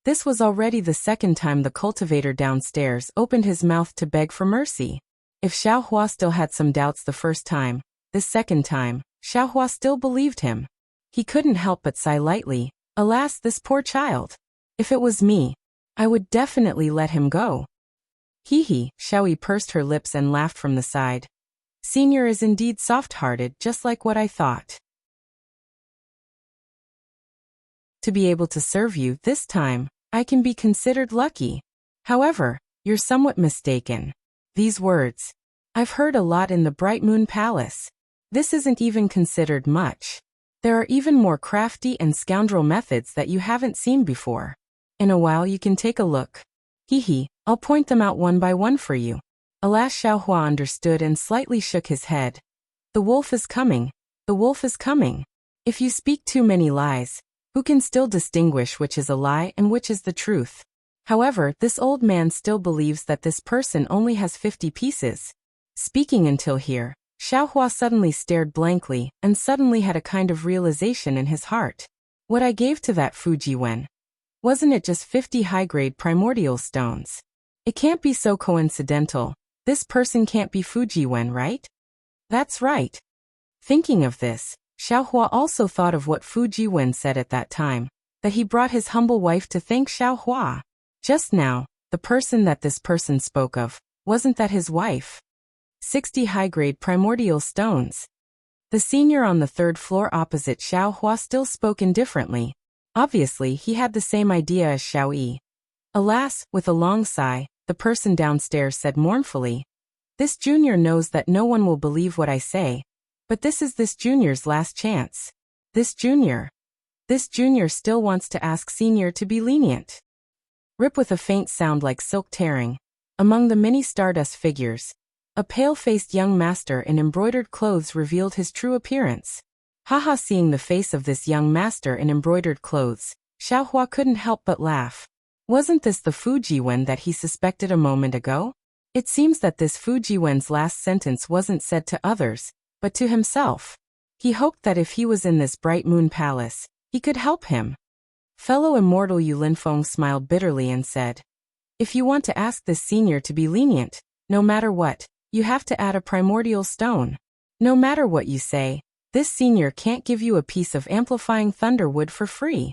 This was already the second time the cultivator downstairs opened his mouth to beg for mercy. If Xiaohua still had some doubts the first time, this second time, Xiaohua still believed him. He couldn't help but sigh lightly. Alas, this poor child. If it was me, I would definitely let him go. Hee hee, Xiaoyi pursed her lips and laughed from the side. Senior is indeed soft-hearted, just like what I thought. To be able to serve you this time, I can be considered lucky. However, you're somewhat mistaken. These words, I've heard a lot in the Bright Moon Palace. This isn't even considered much. There are even more crafty and scoundrel methods that you haven't seen before. In a while you can take a look. Hee hee, I'll point them out one by one for you. Alas, Xiaohua understood and slightly shook his head. The wolf is coming. The wolf is coming. If you speak too many lies, who can still distinguish which is a lie and which is the truth? However, this old man still believes that this person only has 50 pieces. Speaking until here, Xiaohua suddenly stared blankly and suddenly had a kind of realization in his heart. What I gave to that Fujiwen, wasn't it just 50 high-grade primordial stones? It can't be so coincidental. This person can't be Fujiwen, right? That's right. Thinking of this, Xiaohua also thought of what Fujiwen said at that time, that he brought his humble wife to thank Xiaohua. Just now, the person that this person spoke of, wasn't that his wife? 60 high-grade primordial stones. The senior on the third floor opposite Xiaohua still spoke indifferently. Obviously, he had the same idea as Xiaoyi. Alas, with a long sigh, the person downstairs said mournfully, "This junior knows that no one will believe what I say, but this is this junior's last chance. This junior still wants to ask senior to be lenient." Rip with a faint sound like silk tearing. Among the many stardust figures, a pale-faced young master in embroidered clothes revealed his true appearance. Haha, seeing the face of this young master in embroidered clothes, Xiaohua couldn't help but laugh. Wasn't this the Fujiwen that he suspected a moment ago? It seems that this Fujiwen's last sentence wasn't said to others, but to himself. He hoped that if he was in this Bright Moon Palace, he could help him. Fellow immortal Yu Linfeng smiled bitterly and said, "If you want to ask this senior to be lenient, no matter what, you have to add a primordial stone. No matter what you say, this senior can't give you a piece of amplifying thunderwood for free."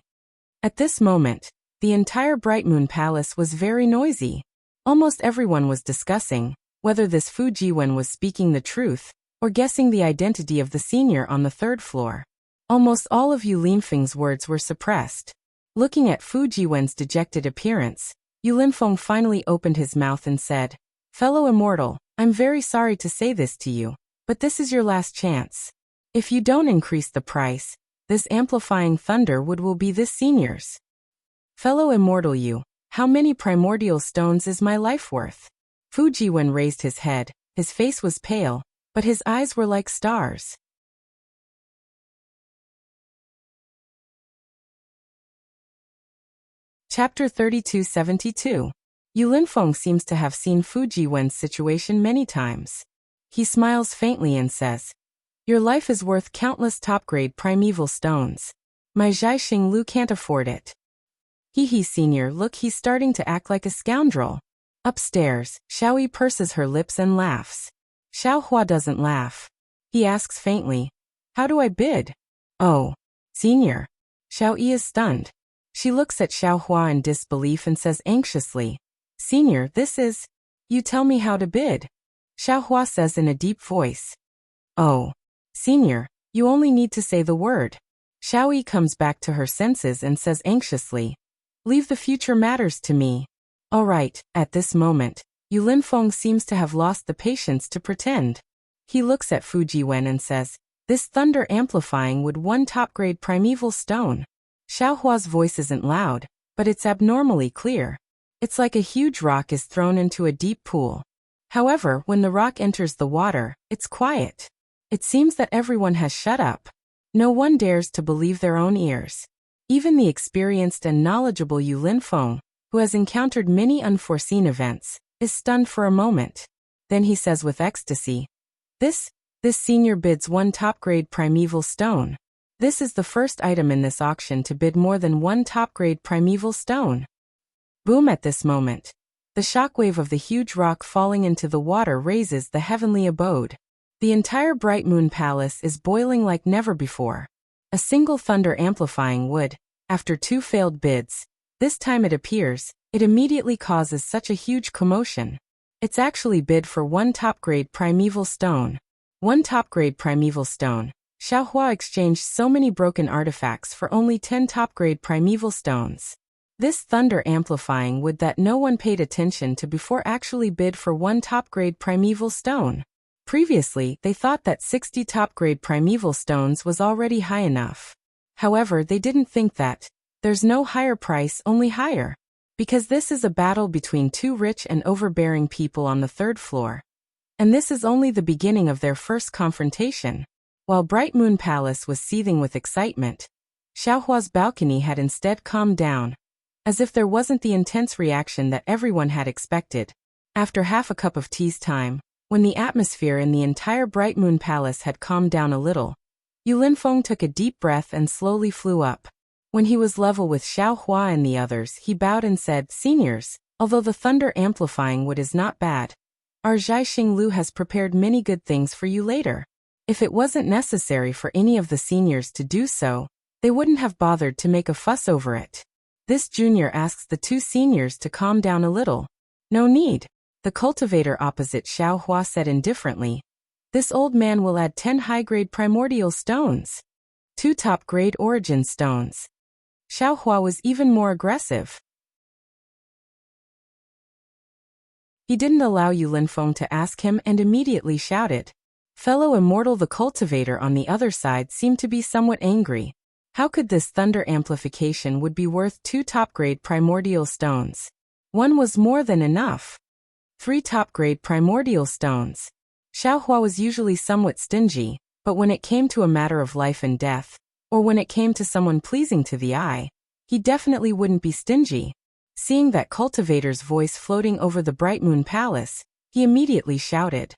At this moment, the entire Bright Moon Palace was very noisy. Almost everyone was discussing whether this Fujiwen was speaking the truth or guessing the identity of the senior on the third floor. Almost all of Yu Linfeng's words were suppressed. Looking at Fujiwen's dejected appearance, Yu Linfeng finally opened his mouth and said, "Fellow immortal, I'm very sorry to say this to you, but this is your last chance. If you don't increase the price, this amplifying thunderwood will be this senior's." "Fellow immortal Yu, how many primordial stones is my life worth?" Fujiwen raised his head. His face was pale, but his eyes were like stars. Chapter 3272. Yu Linfeng seems to have seen Fujiwen's situation many times. He smiles faintly and says, "Your life is worth countless top-grade primeval stones. My Zhai Xinglu can't afford it." Hee hee, senior, look, he's starting to act like a scoundrel. Upstairs, Xiaoyi purses her lips and laughs. Xiaohua doesn't laugh. He asks faintly, "How do I bid?" "Oh, senior." Xiaoyi is stunned. She looks at Xiaohua in disbelief and says anxiously, "Senior, this is... You tell me how to bid." Xiaohua says in a deep voice, "Oh, senior, you only need to say the word." Xiaoyi comes back to her senses and says anxiously, "Leave the future matters to me." All right, at this moment, Yu Linfeng seems to have lost the patience to pretend. He looks at Fu Jiwen and says, "This thunder amplifying wood 1 top-grade primeval stone." Xiaohua's voice isn't loud, but it's abnormally clear. It's like a huge rock is thrown into a deep pool. However, when the rock enters the water, it's quiet. It seems that everyone has shut up. No one dares to believe their own ears. Even the experienced and knowledgeable Yu Linfeng, who has encountered many unforeseen events, is stunned for a moment. Then he says with ecstasy, This senior bids 1 top-grade primeval stone. This is the first item in this auction to bid more than 1 top-grade primeval stone." Boom! At this moment, the shockwave of the huge rock falling into the water raises the heavenly abode. The entire Bright Moon Palace is boiling like never before. A single thunder amplifying wood, after 2 failed bids, this time it appears, it immediately causes such a huge commotion. It's actually bid for 1 top-grade primeval stone. 1 top-grade primeval stone. Xiaohua exchanged so many broken artifacts for only 10 top-grade primeval stones. This thunder amplifying wood that no one paid attention to before actually bid for 1 top-grade primeval stone. Previously, they thought that 60 top-grade primeval stones was already high enough. However, they didn't think that there's no higher price, only higher. Because this is a battle between 2 rich and overbearing people on the 3rd floor. And this is only the beginning of their first confrontation. While Bright Moon Palace was seething with excitement, Xiaohua's balcony had instead calmed down, as if there wasn't the intense reaction that everyone had expected. After half a cup of tea's time, when the atmosphere in the entire Bright Moon Palace had calmed down a little, Yu Linfeng took a deep breath and slowly flew up. When he was level with Xiaohua and the others, he bowed and said, "Seniors, although the thunder amplifying wood is not bad, our Zhai Xinglu has prepared many good things for you later. If it wasn't necessary for any of the seniors to do so, they wouldn't have bothered to make a fuss over it." This junior asks the 2 seniors to calm down a little. "No need." The cultivator opposite Xiaohua said indifferently, "This old man will add 10 high-grade primordial stones. 2 top-grade origin stones." Xiaohua was even more aggressive. He didn't allow Yu Linfeng to ask him and immediately shouted. Fellow immortal the cultivator on the other side seemed to be somewhat angry. How could this thunder amplification would be worth 2 top-grade primordial stones? 1 was more than enough. 3 top-grade primordial stones. Xiaohua was usually somewhat stingy, but when it came to a matter of life and death, or when it came to someone pleasing to the eye, he definitely wouldn't be stingy. Seeing that cultivator's voice floating over the Bright Moon Palace, he immediately shouted,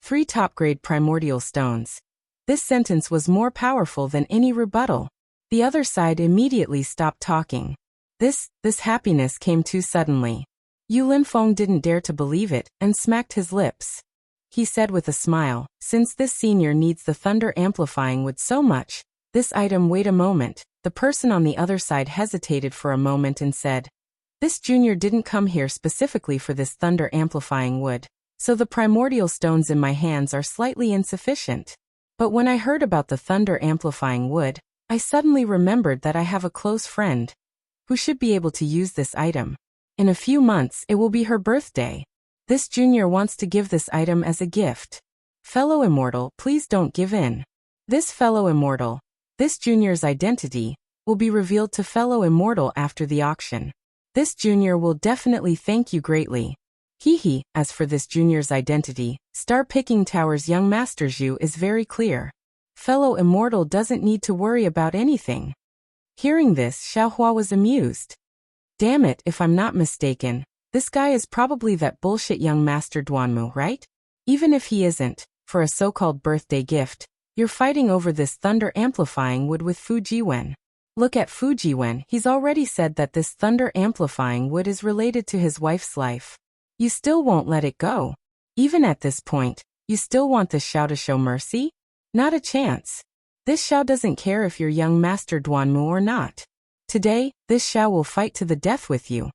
3 top-grade primordial stones. This sentence was more powerful than any rebuttal. The other side immediately stopped talking. This happiness came too suddenly. Yu Linfeng didn't dare to believe it and smacked his lips. He said with a smile, "Since this senior needs the thunder amplifying wood so much, this item." Wait a moment. The person on the other side hesitated for a moment and said, "This junior didn't come here specifically for this thunder amplifying wood, so the primordial stones in my hands are slightly insufficient. But when I heard about the thunder amplifying wood, I suddenly remembered that I have a close friend who should be able to use this item. In a few months it will be her birthday. This junior wants to give this item as a gift. Fellow immortal, please don't give in." This fellow immortal, this junior's identity, will be revealed to fellow immortal after the auction. This junior will definitely thank you greatly. Hehe. As for this junior's identity, Star Picking Tower's young Master Zhu is very clear. Fellow immortal doesn't need to worry about anything. Hearing this, Xiaohua was amused. Damn it, if I'm not mistaken, this guy is probably that bullshit young Master Duanmu, right? Even if he isn't, for a so-called birthday gift, you're fighting over this thunder amplifying wood with Fu Jiwen. Look at Fu Jiwen, he's already said that this thunder amplifying wood is related to his wife's life. You still won't let it go. Even at this point, you still want this Xiao to show mercy? Not a chance. This Xiao doesn't care if you're young Master Duanmu or not. Today, this Xiao will fight to the death with you.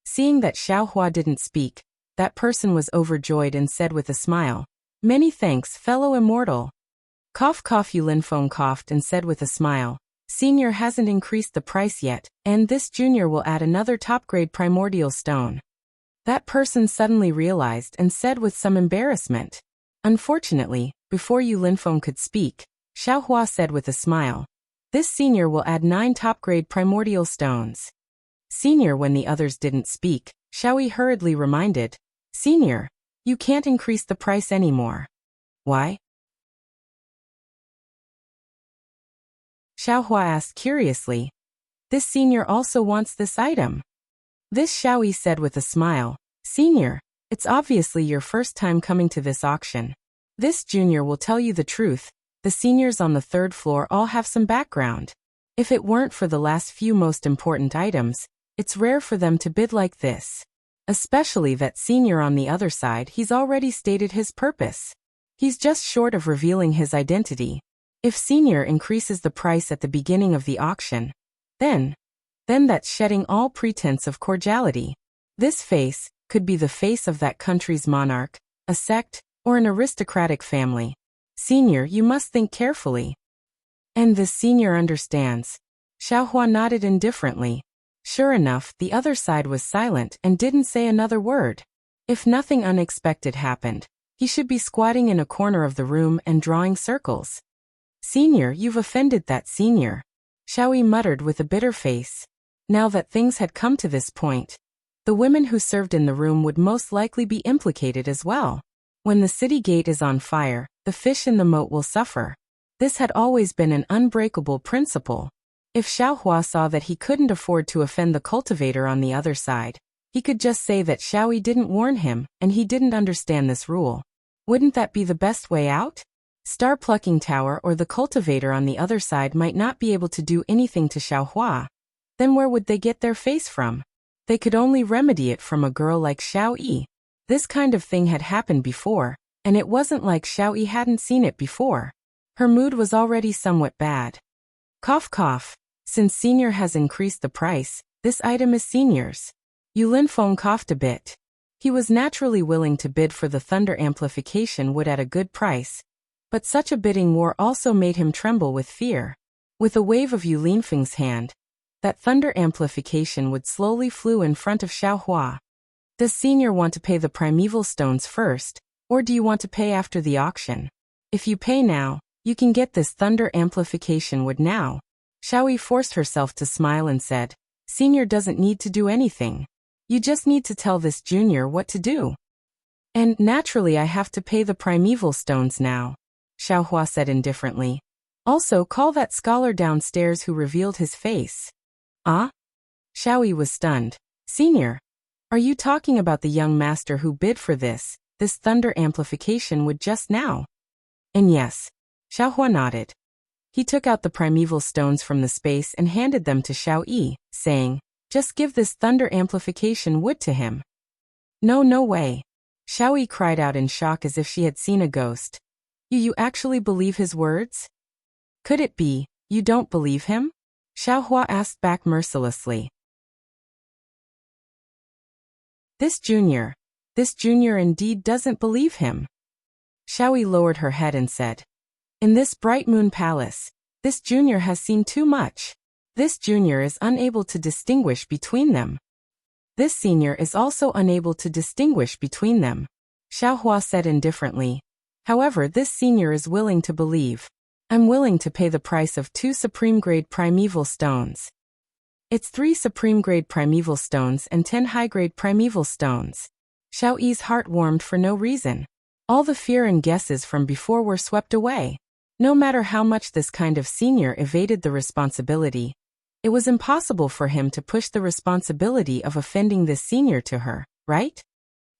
Seeing that Xiaohua didn't speak, that person was overjoyed and said with a smile, "Many thanks, fellow immortal." Cough cough. Yu Linfeng coughed and said with a smile, "Senior hasn't increased the price yet, and this junior will add another top-grade primordial stone." That person suddenly realized and said with some embarrassment. Unfortunately, before Yu Linfeng could speak, Xiaohua said with a smile, "This senior will add 9 top-grade primordial stones." Senior, when the others didn't speak, Xiaoyi hurriedly reminded, "Senior, you can't increase the price anymore." "Why?" Xiaohua asked curiously. "This senior also wants this item." This Xiaoyi said with a smile, "Senior, it's obviously your first time coming to this auction. This junior will tell you the truth. The seniors on the 3rd floor all have some background. If it weren't for the last few most important items, it's rare for them to bid like this. Especially that senior on the other side, he's already stated his purpose. He's just short of revealing his identity. If senior increases the price at the beginning of the auction, then that's shedding all pretense of cordiality. This face could be the face of that country's monarch, a sect, or an aristocratic family. Senior, you must think carefully." "And the senior understands." Xiaohua nodded indifferently. Sure enough, the other side was silent and didn't say another word. If nothing unexpected happened, he should be squatting in a corner of the room and drawing circles. "Senior, you've offended that senior," Xiaoyi muttered with a bitter face. Now that things had come to this point, the women who served in the room would most likely be implicated as well. When the city gate is on fire, the fish in the moat will suffer. This had always been an unbreakable principle. If Xiaohua saw that he couldn't afford to offend the cultivator on the other side, he could just say that Xiaoyi didn't warn him and he didn't understand this rule. Wouldn't that be the best way out? Star Plucking Tower or the cultivator on the other side might not be able to do anything to Xiaohua. Then where would they get their face from? They could only remedy it from a girl like Xiaoyi. This kind of thing had happened before, and it wasn't like Xiaoyi hadn't seen it before. Her mood was already somewhat bad. Cough cough. Since senior has increased the price, this item is senior's. Yu Linfeng coughed a bit. He was naturally willing to bid for the thunder amplification wood at a good price, but such a bidding war also made him tremble with fear. With a wave of Yu Linfeng's hand, that thunder amplification would slowly flew in front of Xiaohua. "Does senior want to pay the primeval stones first, or do you want to pay after the auction? If you pay now, you can get this thunder amplification wood now." Xiaoyi forced herself to smile and said, "Senior doesn't need to do anything. You just need to tell this junior what to do." "And naturally I have to pay the primeval stones now," Xiaohua said indifferently. "Also call that scholar downstairs who revealed his face." "Ah?" Xiaoyi was stunned. "Senior, are you talking about the young master who bid for this thunder amplification wood just now?" "And yes." Xiaohua nodded. He took out the primeval stones from the space and handed them to Xiaoyi, saying, "Just give this thunder amplification wood to him." No way." Xiaoyi cried out in shock as if she had seen a ghost. You actually believe his words?" "Could it be you don't believe him?" Xiaohua asked back mercilessly. This junior indeed doesn't believe him." Xiaoyi lowered her head and said, "In this bright moon palace, this junior has seen too much. This junior is unable to distinguish between them. This senior is also unable to distinguish between them," Xiaohua said indifferently. "However, this senior is willing to believe. I'm willing to pay the price of 2 supreme-grade primeval stones. It's 3 supreme-grade primeval stones and 10 high-grade primeval stones." Xiaoyi's heart warmed for no reason. All the fear and guesses from before were swept away. No matter how much this kind of senior evaded the responsibility, it was impossible for him to push the responsibility of offending this senior to her, right?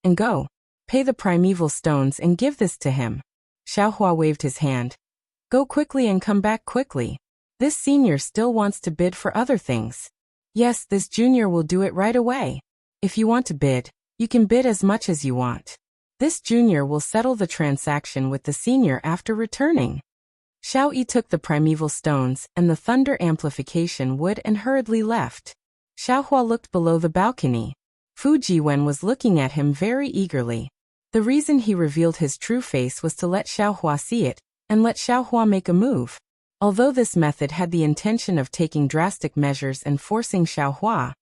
"And go. Pay the primeval stones and give this to him." Xiaohua waved his hand. "Go quickly and come back quickly. This senior still wants to bid for other things." "Yes, this junior will do it right away. If you want to bid, you can bid as much as you want. This junior will settle the transaction with the senior after returning." Xiaoyi took the primeval stones and the thunder amplification wood and hurriedly left. Xiaohua looked below the balcony. Fu Jiwen was looking at him very eagerly. The reason he revealed his true face was to let Xiaohua see it, and let Xiaohua make a move. Although this method had the intention of taking drastic measures and forcing Xiaohua,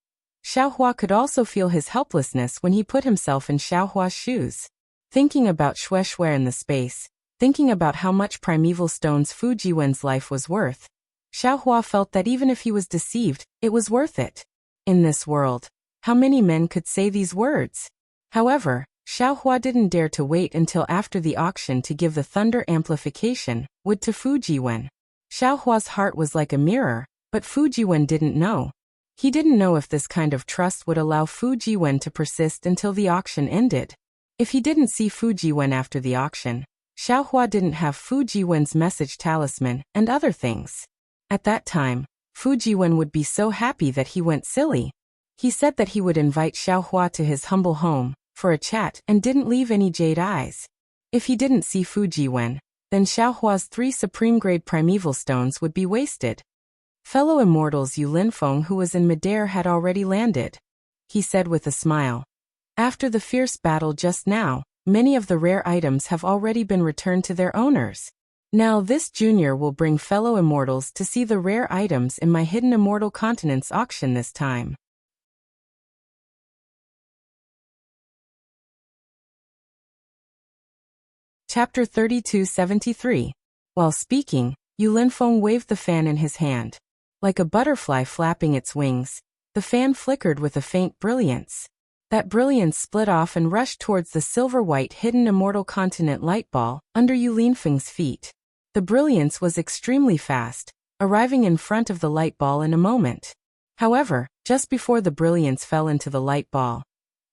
Xiaohua could also feel his helplessness when he put himself in Xiaohua's shoes. Thinking about Shui in the space, thinking about how much primeval stones Fu Jiwen's life was worth, Xiaohua felt that even if he was deceived, it was worth it. In this world, how many men could say these words? However, Xiaohua didn't dare to wait until after the auction to give the thunder amplification wood to Fu Jiwen. Xiaohua's heart was like a mirror, but Fu Jiwen didn't know. He didn't know if this kind of trust would allow Fu Jiwen to persist until the auction ended. If he didn't see Fu Jiwen after the auction, Xiaohua didn't have Fu Jiwen's message talisman and other things. At that time, Fu Jiwen would be so happy that he went silly. He said that he would invite Xiaohua to his humble home for a chat and didn't leave any jade eyes. If he didn't see Fu Jiwen, then Xiaohua's 3 supreme-grade primeval stones would be wasted. Fellow immortals Yu Linfeng, who was in midair, had already landed. He said with a smile. After the fierce battle just now, many of the rare items have already been returned to their owners. Now this junior will bring fellow immortals to see the rare items in my hidden immortal continents auction this time. Chapter 3273. While speaking, Yu Linfeng waved the fan in his hand. Like a butterfly flapping its wings, the fan flickered with a faint brilliance. That brilliance split off and rushed towards the silver-white hidden immortal continent light ball under Yu Linfeng's feet. The brilliance was extremely fast, arriving in front of the light ball in a moment. However, just before the brilliance fell into the light ball,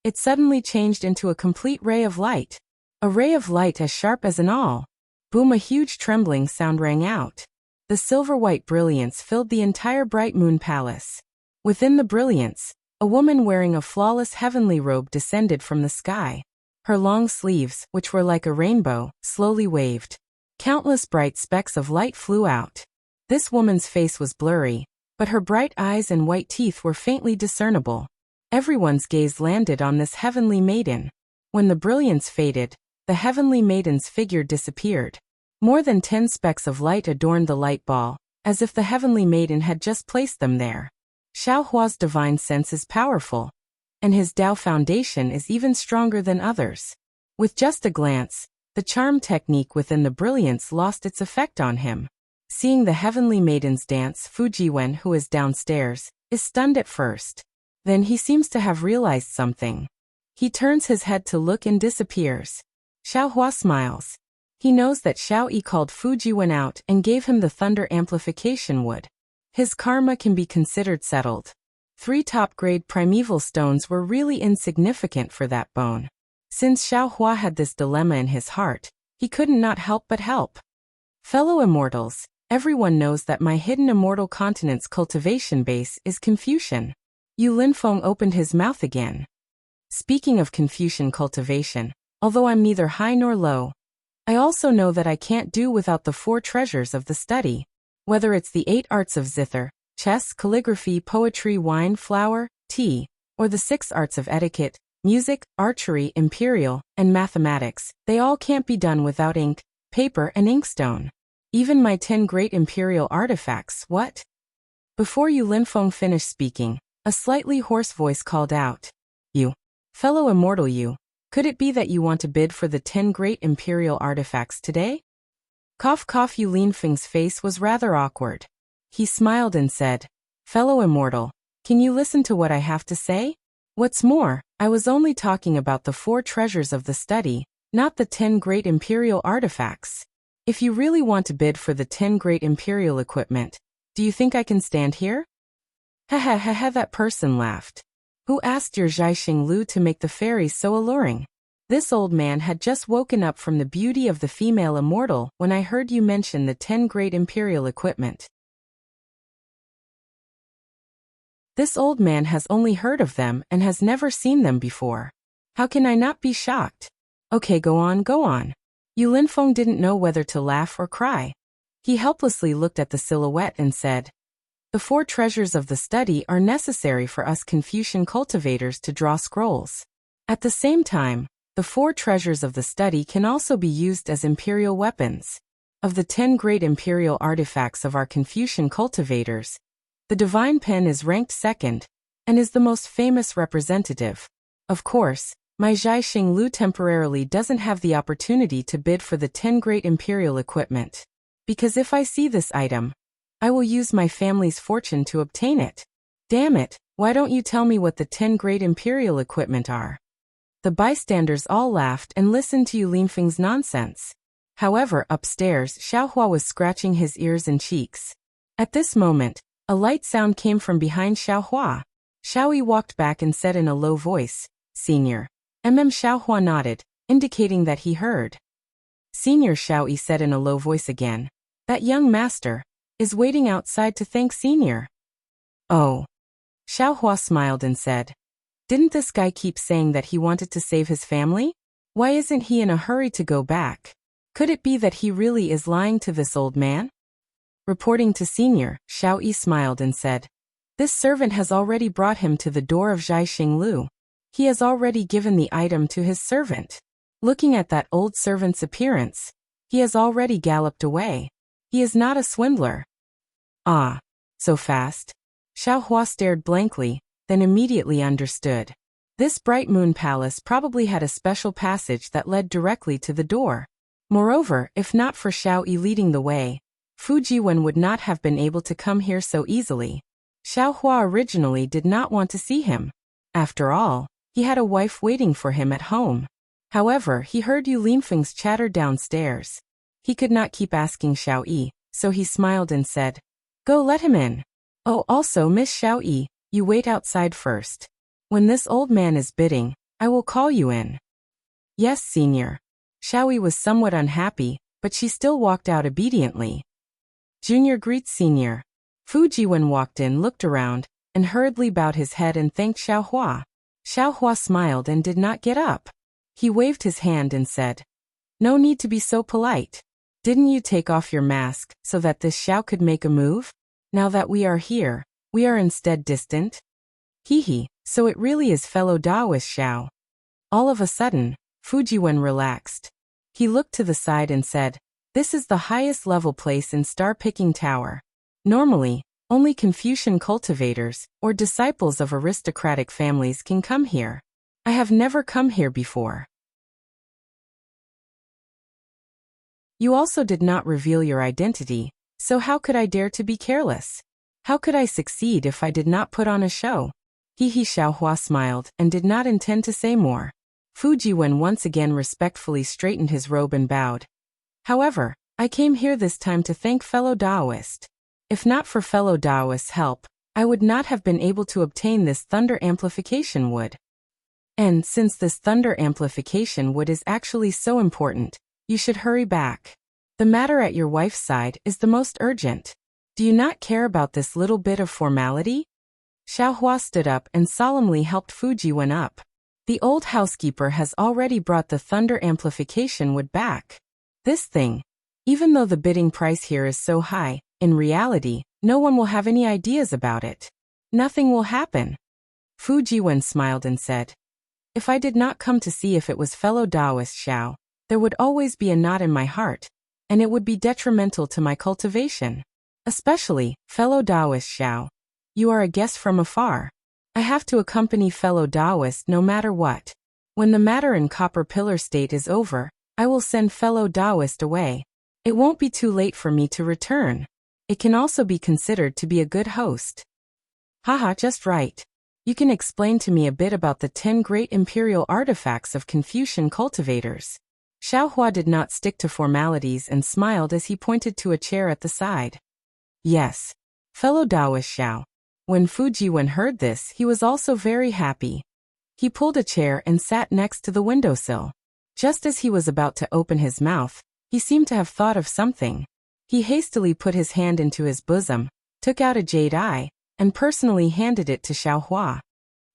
it suddenly changed into a complete ray of light. A ray of light as sharp as an awl. Boom! A huge trembling sound rang out. The silver-white brilliance filled the entire bright moon palace. Within the brilliance, a woman wearing a flawless heavenly robe descended from the sky. Her long sleeves, which were like a rainbow, slowly waved. Countless bright specks of light flew out. This woman's face was blurry, but her bright eyes and white teeth were faintly discernible. Everyone's gaze landed on this heavenly maiden. When the brilliance faded, the heavenly maiden's figure disappeared. More than 10 specks of light adorned the light ball, as if the heavenly maiden had just placed them there. Xiaohua's divine sense is powerful, and his Dao foundation is even stronger than others. With just a glance, the charm technique within the brilliance lost its effect on him. Seeing the heavenly maiden's dance, Fu Jiwen, who is downstairs, is stunned at first. Then he seems to have realized something. He turns his head to look and disappears. Xiaohua smiles. He knows that Xiao Yi called Fu Jiwen out and gave him the thunder amplification wood. His karma can be considered settled. 3 top-grade primeval stones were really insignificant for that bone. Since Xiaohua had this dilemma in his heart, he couldn't not help but help. Fellow immortals, everyone knows that my hidden immortal continent's cultivation base is Confucian. Yu Linfeng opened his mouth again. Speaking of Confucian cultivation, although I'm neither high nor low, I also know that I can't do without the 4 treasures of the study. Whether it's the 8 arts of zither, chess, calligraphy, poetry, wine, flower, tea, or the 6 arts of etiquette, music, archery, imperial, and mathematics, they all can't be done without ink, paper, and inkstone. Even my 10 great imperial artifacts, what? Before Yu Linfeng finished speaking, a slightly hoarse voice called out. You, fellow immortal you, could it be that you want to bid for the 10 great imperial artifacts today? Cough cough. Yu Linfeng's face was rather awkward. He smiled and said, Fellow immortal, can you listen to what I have to say? What's more, I was only talking about the 4 treasures of the study, not the 10 great imperial artifacts. If you really want to bid for the 10 great imperial equipment, do you think I can stand here? Ha ha ha ha. That person laughed. Who asked your Zhaixing Lu to make the fairies so alluring? This old man had just woken up from the beauty of the female immortal when I heard you mention the 10 great imperial equipment. This old man has only heard of them and has never seen them before. How can I not be shocked? Okay, go on, go on. Yu Linfeng didn't know whether to laugh or cry. He helplessly looked at the silhouette and said, The 4 treasures of the study are necessary for us Confucian cultivators to draw scrolls. At the same time, the 4 treasures of the study can also be used as imperial weapons. Of the 10 great imperial artifacts of our Confucian cultivators, the divine pen is ranked 2nd, and is the most famous representative. Of course, my Zhaixing Lu temporarily doesn't have the opportunity to bid for the 10 great imperial equipment. Because if I see this item, I will use my family's fortune to obtain it. Damn it, why don't you tell me what the 10 great imperial equipment are? The bystanders all laughed and listened to Yu Linfeng's nonsense. However, upstairs, Xiaohua was scratching his ears and cheeks. At this moment, a light sound came from behind Xiaohua. Xiaoyi walked back and said in a low voice, "Senior." Xiaohua nodded, indicating that he heard. "Senior," Xiaoyi said in a low voice again. "That young master is waiting outside to thank Senior." "Oh." Xiaohua smiled and said, "Didn't this guy keep saying that he wanted to save his family? Why isn't he in a hurry to go back? Could it be that he really is lying to this old man?" Reporting to Senior, Xiaoyi smiled and said, "This servant has already brought him to the door of Zhaixing Lu. He has already given the item to his servant. Looking at that old servant's appearance, he has already galloped away. He is not a swindler." "Ah, so fast?" Xiaohua stared blankly, then immediately understood. This bright moon palace probably had a special passage that led directly to the door. Moreover, if not for Xiaoyi leading the way, Fu Jiwen would not have been able to come here so easily. Xiaohua originally did not want to see him. After all, he had a wife waiting for him at home. However, he heard Yu Linfeng's chatter downstairs. He could not keep asking Xiaoyi, so he smiled and said, "Go, let him in. Oh, also Miss Xiaoyi, you wait outside first. When this old man is bidding, I will call you in." "Yes, Senior." Xiaoyi was somewhat unhappy, but she still walked out obediently. "Junior greets Senior." Fu Jiwen walked in, looked around, and hurriedly bowed his head and thanked Xiaohua. Xiaohua smiled and did not get up. He waved his hand and said, "No need to be so polite. Didn't you take off your mask so that this Xiao could make a move? Now that we are here, we are instead distant?" "Hee, so it really is fellow Daoist Xiao." All of a sudden, Fu Jiwen relaxed. He looked to the side and said, "This is the highest level place in Star-Picking Tower. Normally, only Confucian cultivators or disciples of aristocratic families can come here. I have never come here before." "You also did not reveal your identity, so how could I dare to be careless? How could I succeed if I did not put on a show?" Xiaohua smiled and did not intend to say more. Fu Jiwen once again respectfully straightened his robe and bowed. "However, I came here this time to thank fellow Daoist. If not for fellow Daoist's help, I would not have been able to obtain this thunder amplification wood. And since this thunder amplification wood is actually so important, you should hurry back. The matter at your wife's side is the most urgent. Do you not care about this little bit of formality?" Xiaohua stood up and solemnly helped Fu Jiwen up. "The old housekeeper has already brought the thunder amplification wood back. This thing, even though the bidding price here is so high, in reality, no one will have any ideas about it. Nothing will happen." Fu Jiwen smiled and said, "If I did not come to see if it was fellow Daoist Xiao, there would always be a knot in my heart, and it would be detrimental to my cultivation. Especially, fellow Daoist Xiao. You are a guest from afar. I have to accompany fellow Daoist no matter what. When the matter in Copper Pillar State is over, I will send fellow Daoist away. It won't be too late for me to return. It can also be considered to be a good host." "Haha, just right. You can explain to me a bit about the 10 great imperial artifacts of Confucian cultivators." Xiaohua did not stick to formalities and smiled as he pointed to a chair at the side. "Yes. Fellow Daoist Xiao." When Fu Jiwen heard this, he was also very happy. He pulled a chair and sat next to the windowsill. Just as he was about to open his mouth, he seemed to have thought of something. He hastily put his hand into his bosom, took out a jade eye, and personally handed it to Xiaohua.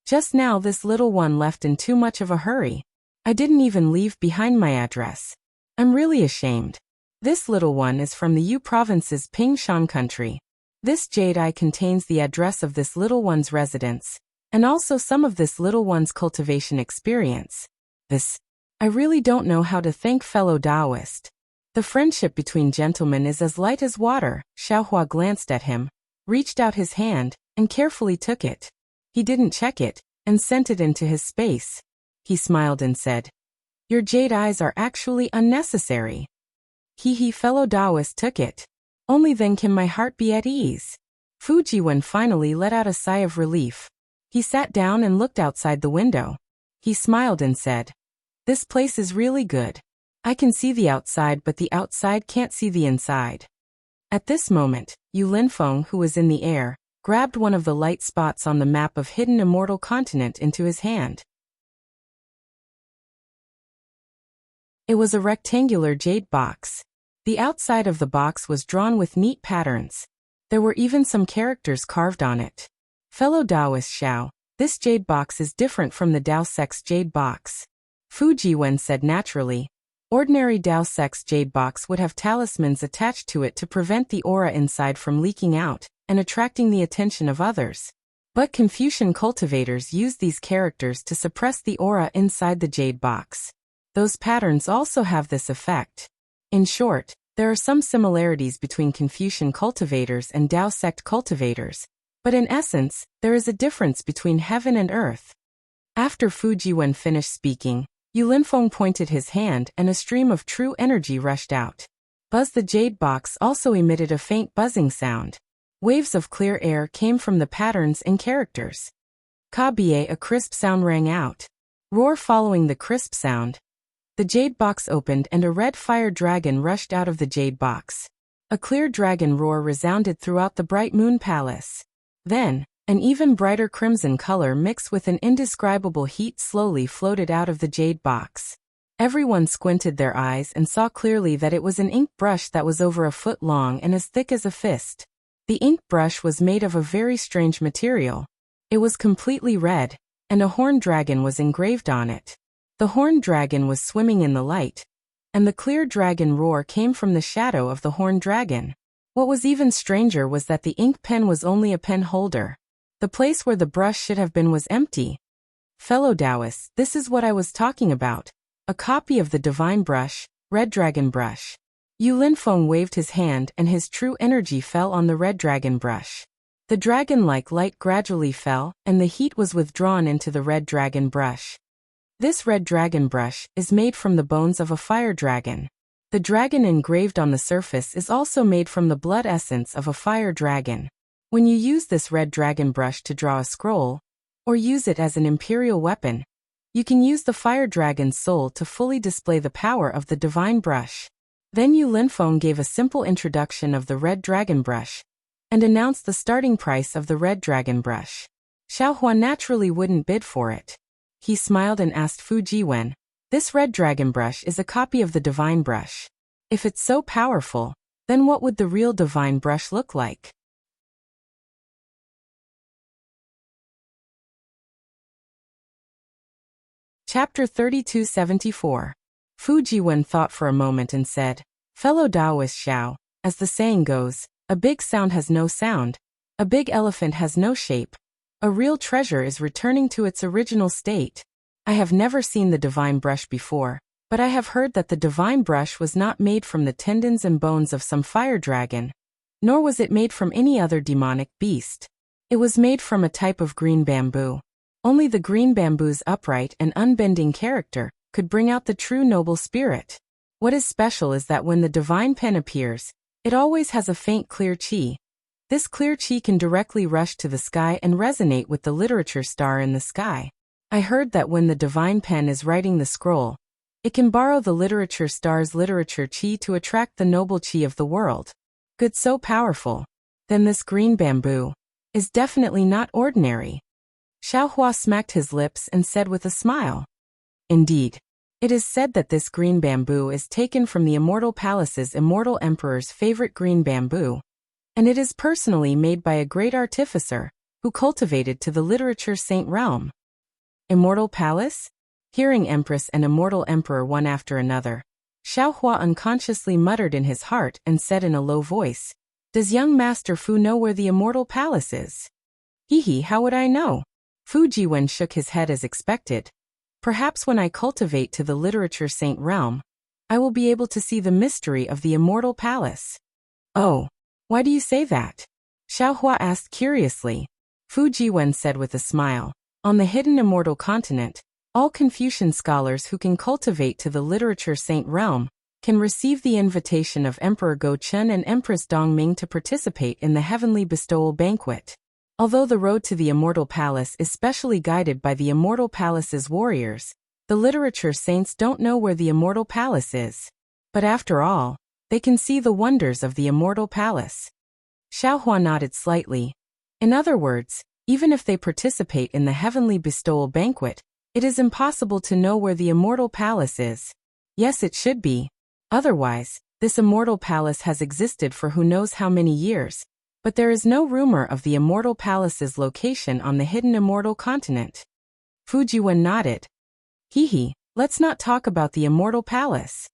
"Just now this little one left in too much of a hurry. I didn't even leave behind my address. I'm really ashamed. This little one is from the Yu province's Pingshan country. This jade eye contains the address of this little one's residence, and also some of this little one's cultivation experience. I really don't know how to thank fellow Daoist. The friendship between gentlemen is as light as water." Xiaohua glanced at him, reached out his hand, and carefully took it. He didn't check it, and sent it into his space. He smiled and said, "Your jade eyes are actually unnecessary." Fellow Taoist took it. Only then can my heart be at ease. Fujiwen finally let out a sigh of relief. He sat down and looked outside the window. He smiled and said, "This place is really good. I can see the outside, but the outside can't see the inside." At this moment, Yu Linfeng, who was in the air, grabbed one of the light spots on the map of hidden immortal continent into his hand. It was a rectangular jade box. The outside of the box was drawn with neat patterns. There were even some characters carved on it. Fellow Taoist Xiao, this jade box is different from the Dao Sect's jade box. Fujiwen said naturally. Ordinary Dao Sect's jade box would have talismans attached to it to prevent the aura inside from leaking out and attracting the attention of others. But Confucian cultivators use these characters to suppress the aura inside the jade box. Those patterns also have this effect. In short, there are some similarities between Confucian cultivators and Dao Sect cultivators, but in essence, there is a difference between heaven and earth. After Fujiwen finished speaking, Yu Linfeng pointed his hand and a stream of true energy rushed out. Buzz, the jade box also emitted a faint buzzing sound. Waves of clear air came from the patterns and characters. Ka-bie, a crisp sound rang out. Roar following the crisp sound. The jade box opened and a red fire dragon rushed out of the jade box. A clear dragon roar resounded throughout the bright moon palace. Then, an even brighter crimson color mixed with an indescribable heat slowly floated out of the jade box. Everyone squinted their eyes and saw clearly that it was an ink brush that was over a foot long and as thick as a fist. The ink brush was made of a very strange material. It was completely red, and a horned dragon was engraved on it. The horned dragon was swimming in the light, and the clear dragon roar came from the shadow of the horned dragon. What was even stranger was that the ink pen was only a pen holder. The place where the brush should have been was empty. Fellow Taoists, this is what I was talking about. A copy of the divine brush, red dragon brush. Yu Linfeng waved his hand and his true energy fell on the red dragon brush. The dragon-like light gradually fell, and the heat was withdrawn into the red dragon brush. This red dragon brush is made from the bones of a fire dragon. The dragon engraved on the surface is also made from the blood essence of a fire dragon. When you use this red dragon brush to draw a scroll, or use it as an imperial weapon, you can use the fire dragon's soul to fully display the power of the divine brush. Then Yu Linfeng gave a simple introduction of the red dragon brush, and announced the starting price of the red dragon brush. Xiaohua naturally wouldn't bid for it. He smiled and asked Fujiwen, "This red dragon brush is a copy of the divine brush. If it's so powerful, then what would the real divine brush look like?" Chapter 3274. Fujiwen thought for a moment and said, "Fellow Taoist Xiao, as the saying goes, a big sound has no sound, a big elephant has no shape. A real treasure is returning to its original state. I have never seen the divine brush before, but I have heard that the divine brush was not made from the tendons and bones of some fire dragon, nor was it made from any other demonic beast. It was made from a type of green bamboo. Only the green bamboo's upright and unbending character could bring out the true noble spirit. What is special is that when the divine pen appears, it always has a faint clear chi. This clear chi can directly rush to the sky and resonate with the literature star in the sky. I heard that when the divine pen is writing the scroll, it can borrow the literature star's literature chi to attract the noble chi of the world. Good, so powerful. Then this green bamboo is definitely not ordinary." Xiaohua smacked his lips and said with a smile, "Indeed. It is said that this green bamboo is taken from the Immortal Palace's immortal emperor's favorite green bamboo, and it is personally made by a great artificer, who cultivated to the literature saint realm." Immortal Palace? Hearing Empress and Immortal Emperor one after another, Xiaohua unconsciously muttered in his heart and said in a low voice, "Does young Master Fu know where the Immortal Palace is?" How would I know?" Fujiwen shook his head as expected. "Perhaps when I cultivate to the literature saint realm, I will be able to see the mystery of the Immortal Palace." "Oh, why do you say that?" Xiaohua asked curiously. Fu Jiwen said with a smile. On the hidden immortal continent, all Confucian scholars who can cultivate to the literature saint realm can receive the invitation of Emperor Go Chun and Empress Dongming to participate in the heavenly bestowal banquet. Although the road to the Immortal Palace is specially guided by the Immortal Palace's warriors, the literature saints don't know where the Immortal Palace is. But after all, they can see the wonders of the Immortal Palace. Xiaohua nodded slightly. In other words, even if they participate in the heavenly bestowal banquet, it is impossible to know where the Immortal Palace is. Yes, it should be. Otherwise, this Immortal Palace has existed for who knows how many years, but there is no rumor of the Immortal Palace's location on the hidden Immortal Continent. Fu Jiwen nodded. Let's not talk about the Immortal Palace.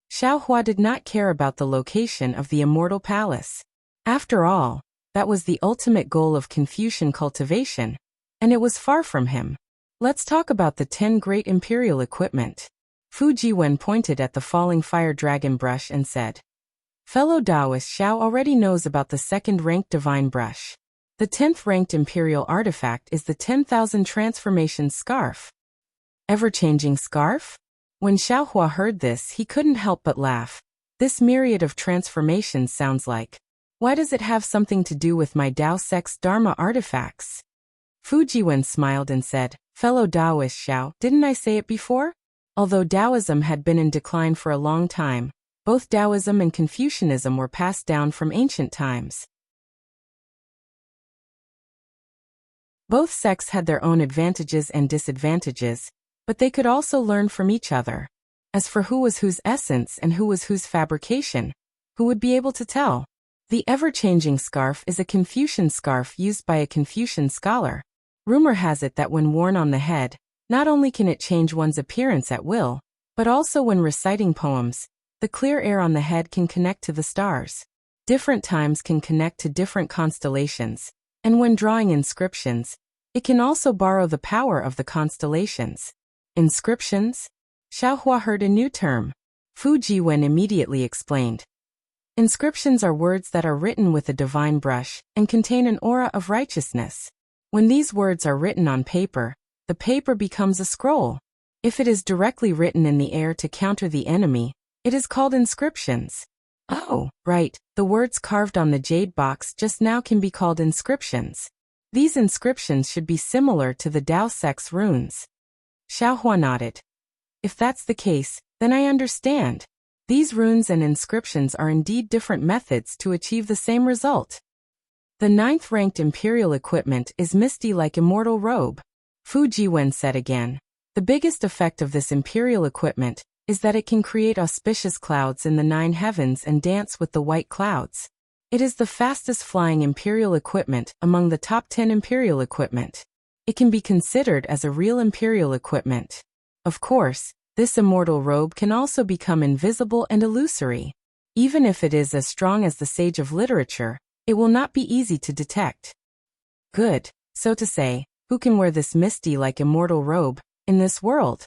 Xiaohua did not care about the location of the Immortal Palace. After all, that was the ultimate goal of Confucian cultivation, and it was far from him. Let's talk about the 10 great imperial equipment. Fu Jiwen pointed at the falling fire dragon brush and said, Fellow Taoist Xiao already knows about the second-ranked divine brush. The 10th-ranked imperial artifact is the 10,000 transformation scarf. Ever-changing scarf? When Xiaohua heard this, he couldn't help but laugh. This myriad of transformations sounds like, why does it have something to do with my Tao Sex Dharma artifacts? Fu Jiwen smiled and said, Fellow Taoist Xiao, didn't I say it before? Although Taoism had been in decline for a long time, both Taoism and Confucianism were passed down from ancient times. Both sects had their own advantages and disadvantages, but they could also learn from each other. As for who was whose essence and who was whose fabrication, who would be able to tell? The ever-changing scarf is a Confucian scarf used by a Confucian scholar. Rumor has it that when worn on the head, not only can it change one's appearance at will, but also when reciting poems, the clear air on the head can connect to the stars. Different times can connect to different constellations, and when drawing inscriptions, it can also borrow the power of the constellations. Inscriptions? Xiaohua heard a new term. Fu Jiwen immediately explained. Inscriptions are words that are written with a divine brush and contain an aura of righteousness. When these words are written on paper, the paper becomes a scroll. If it is directly written in the air to counter the enemy, it is called inscriptions. Oh, right, the words carved on the jade box just now can be called inscriptions. These inscriptions should be similar to the Tao Sex runes. Xiaohua nodded. If that's the case, then I understand. These runes and inscriptions are indeed different methods to achieve the same result. The 9th-ranked imperial equipment is misty like immortal robe. Fu Jiwen said again. The biggest effect of this imperial equipment is that it can create auspicious clouds in the 9 heavens and dance with the white clouds. It is the fastest flying imperial equipment among the top 10 imperial equipment. It can be considered as a real imperial equipment. Of course, this immortal robe can also become invisible and illusory. Even if it is as strong as the sage of literature, it will not be easy to detect. Good, so to say, who can wear this misty like immortal robe in this world?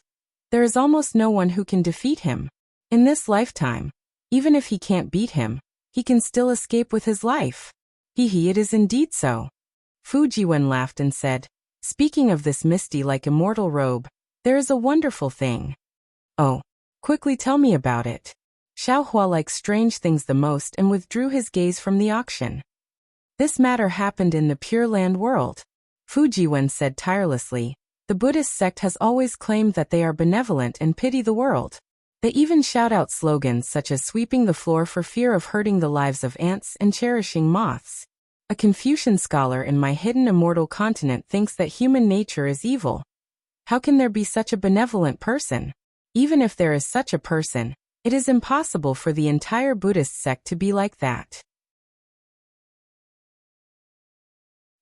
There is almost no one who can defeat him. In this lifetime, even if he can't beat him, he can still escape with his life. It is indeed so. Fu Jiwen laughed and said, Speaking of this misty like immortal robe, there is a wonderful thing. Oh, quickly tell me about it. Xiaohua likes strange things the most and withdrew his gaze from the auction. This matter happened in the Pure Land world. Fu Jiwen said tirelessly, the Buddhist sect has always claimed that they are benevolent and pity the world. They even shout out slogans such as sweeping the floor for fear of hurting the lives of ants and cherishing moths. A Confucian scholar in my hidden immortal continent thinks that human nature is evil. How can there be such a benevolent person? Even if there is such a person, it is impossible for the entire Buddhist sect to be like that.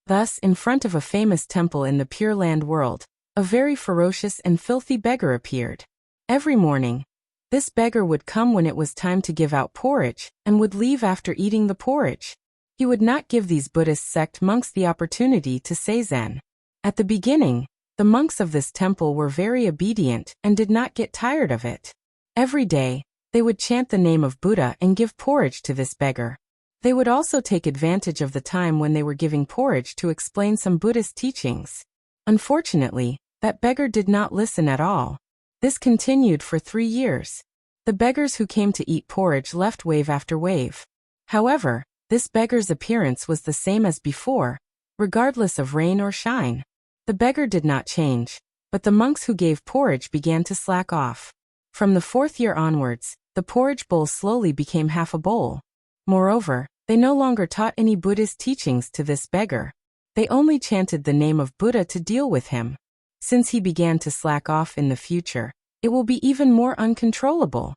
Thus, in front of a famous temple in the Pure Land world, a very ferocious and filthy beggar appeared. Every morning, this beggar would come when it was time to give out porridge, and would leave after eating the porridge. He would not give these Buddhist sect monks the opportunity to say Zen. At the beginning, the monks of this temple were very obedient and did not get tired of it. Every day, they would chant the name of Buddha and give porridge to this beggar. They would also take advantage of the time when they were giving porridge to explain some Buddhist teachings. Unfortunately, that beggar did not listen at all. This continued for 3 years. The beggars who came to eat porridge left wave after wave. However, this beggar's appearance was the same as before, regardless of rain or shine. The beggar did not change, but the monks who gave porridge began to slack off. From the 4th year onwards, the porridge bowl slowly became half a bowl. Moreover, they no longer taught any Buddhist teachings to this beggar. They only chanted the name of Buddha to deal with him. Since he began to slack off in the future, it will be even more uncontrollable.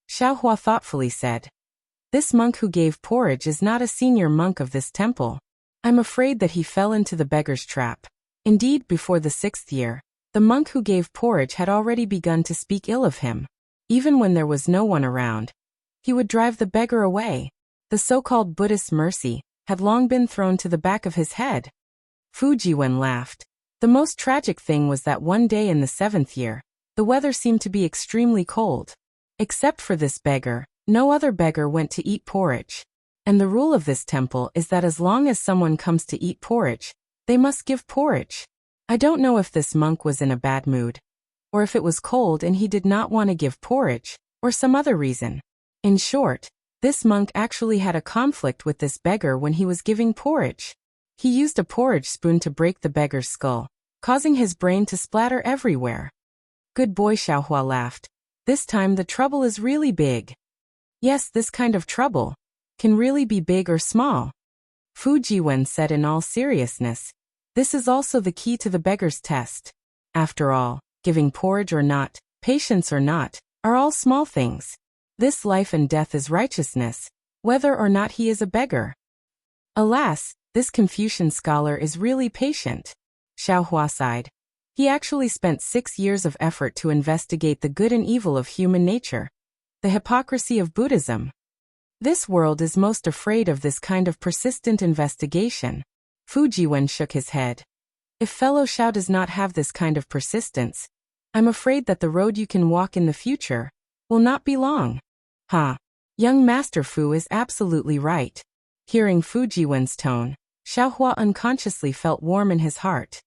Xiaohua thoughtfully said. This monk who gave porridge is not a senior monk of this temple. I'm afraid that he fell into the beggar's trap. Indeed, before the 6th year, the monk who gave porridge had already begun to speak ill of him. Even when there was no one around, he would drive the beggar away. The so-called Buddhist mercy had long been thrown to the back of his head. Fu Jiwen laughed. The most tragic thing was that one day in the 7th year, the weather seemed to be extremely cold. Except for this beggar, no other beggar went to eat porridge. And the rule of this temple is that as long as someone comes to eat porridge, they must give porridge. I don't know if this monk was in a bad mood, or if it was cold and he did not want to give porridge, or some other reason. In short, this monk actually had a conflict with this beggar when he was giving porridge. He used a porridge spoon to break the beggar's skull, causing his brain to splatter everywhere. Good boy, Xiaohua laughed. This time the trouble is really big. Yes, this kind of trouble can really be big or small. Fu Jiwen said in all seriousness. This is also the key to the beggar's test. After all, giving porridge or not, patience or not, are all small things. This life and death is righteousness, whether or not he is a beggar. Alas, this Confucian scholar is really patient. Xiaohua sighed. He actually spent 6 years of effort to investigate the good and evil of human nature, the hypocrisy of Buddhism. This world is most afraid of this kind of persistent investigation. Fu Jiwen shook his head. If fellow Xiao does not have this kind of persistence, I'm afraid that the road you can walk in the future will not be long. Young Master Fu is absolutely right. Hearing Fu Jiwen's tone, Xiaohua unconsciously felt warm in his heart.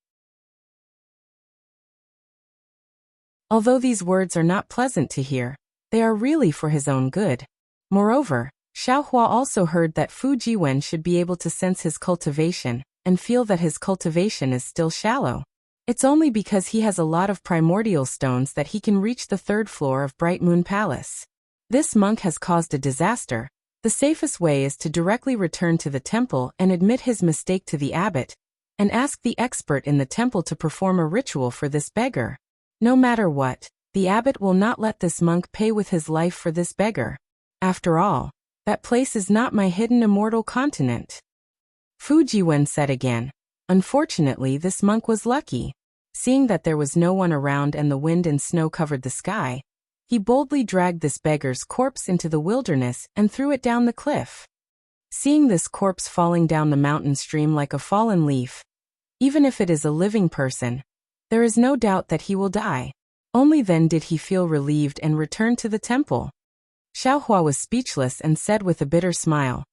Although these words are not pleasant to hear, they are really for his own good. Moreover, Xiaohua also heard that Fu Jiwen should be able to sense his cultivation and feel that his cultivation is still shallow. It's only because he has a lot of primordial stones that he can reach the 3rd floor of Bright Moon Palace. This monk has caused a disaster. The safest way is to directly return to the temple and admit his mistake to the abbot, and ask the expert in the temple to perform a ritual for this beggar. No matter what, the abbot will not let this monk pay with his life for this beggar. After all, that place is not my hidden immortal continent. Fu Jiwen said again. Unfortunately, this monk was lucky. Seeing that there was no one around and the wind and snow covered the sky, he boldly dragged this beggar's corpse into the wilderness and threw it down the cliff. Seeing this corpse falling down the mountain stream like a fallen leaf, even if it is a living person, there is no doubt that he will die. Only then did he feel relieved and return to the temple. Xiaohua was speechless and said with a bitter smile,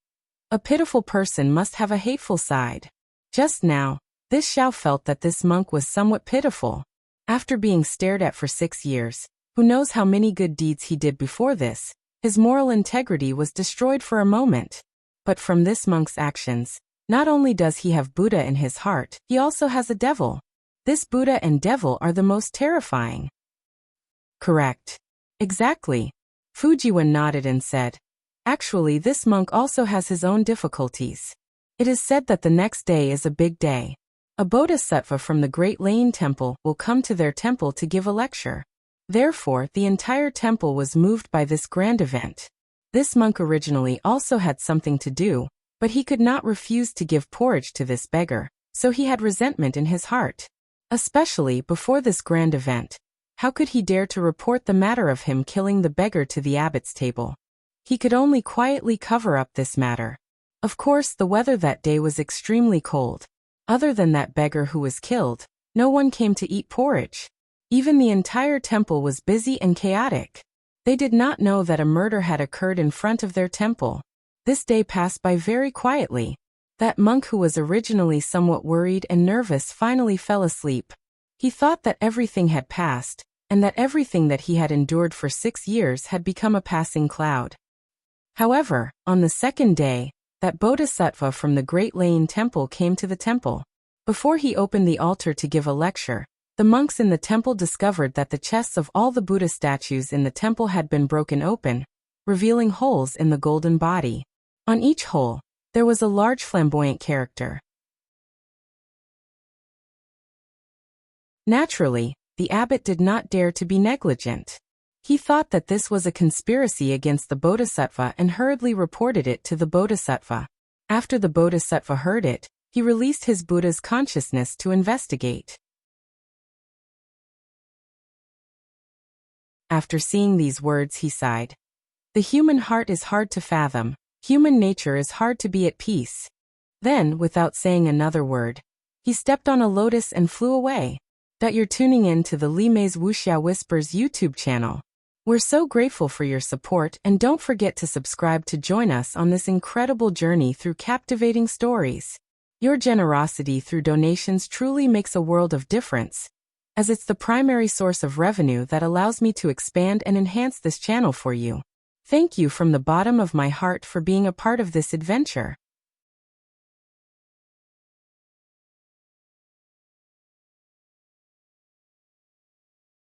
a pitiful person must have a hateful side. Just now, this Xiao felt that this monk was somewhat pitiful. After being stared at for 6 years, who knows how many good deeds he did before this, his moral integrity was destroyed for a moment. But from this monk's actions, not only does he have Buddha in his heart, he also has a devil. This Buddha and devil are the most terrifying. Correct. Exactly. Fu Jiwen nodded and said, actually, this monk also has his own difficulties. It is said that the next day is a big day. A bodhisattva from the Great Lane Temple will come to their temple to give a lecture. Therefore, the entire temple was moved by this grand event. This monk originally also had something to do, but he could not refuse to give porridge to this beggar, so he had resentment in his heart. Especially before this grand event, how could he dare to report the matter of him killing the beggar to the abbot's table? He could only quietly cover up this matter. Of course, the weather that day was extremely cold. Other than that beggar who was killed, no one came to eat porridge. Even the entire temple was busy and chaotic. They did not know that a murder had occurred in front of their temple. This day passed by very quietly. That monk who was originally somewhat worried and nervous finally fell asleep. He thought that everything had passed, and that everything that he had endured for 6 years had become a passing cloud. However, on the second day, that bodhisattva from the Great Lane Temple came to the temple. Before he opened the altar to give a lecture, the monks in the temple discovered that the chests of all the Buddha statues in the temple had been broken open, revealing holes in the golden body. On each hole, there was a large flamboyant character. Naturally, the abbot did not dare to be negligent. He thought that this was a conspiracy against the bodhisattva and hurriedly reported it to the bodhisattva. After the bodhisattva heard it, he released his Buddha's consciousness to investigate. After seeing these words, he sighed. The human heart is hard to fathom. Human nature is hard to be at peace. Then, without saying another word, he stepped on a lotus and flew away. That you're tuning in to the Limei's Wuxia Whispers YouTube channel. We're so grateful for your support, and don't forget to subscribe to join us on this incredible journey through captivating stories. Your generosity through donations truly makes a world of difference, as it's the primary source of revenue that allows me to expand and enhance this channel for you. Thank you from the bottom of my heart for being a part of this adventure.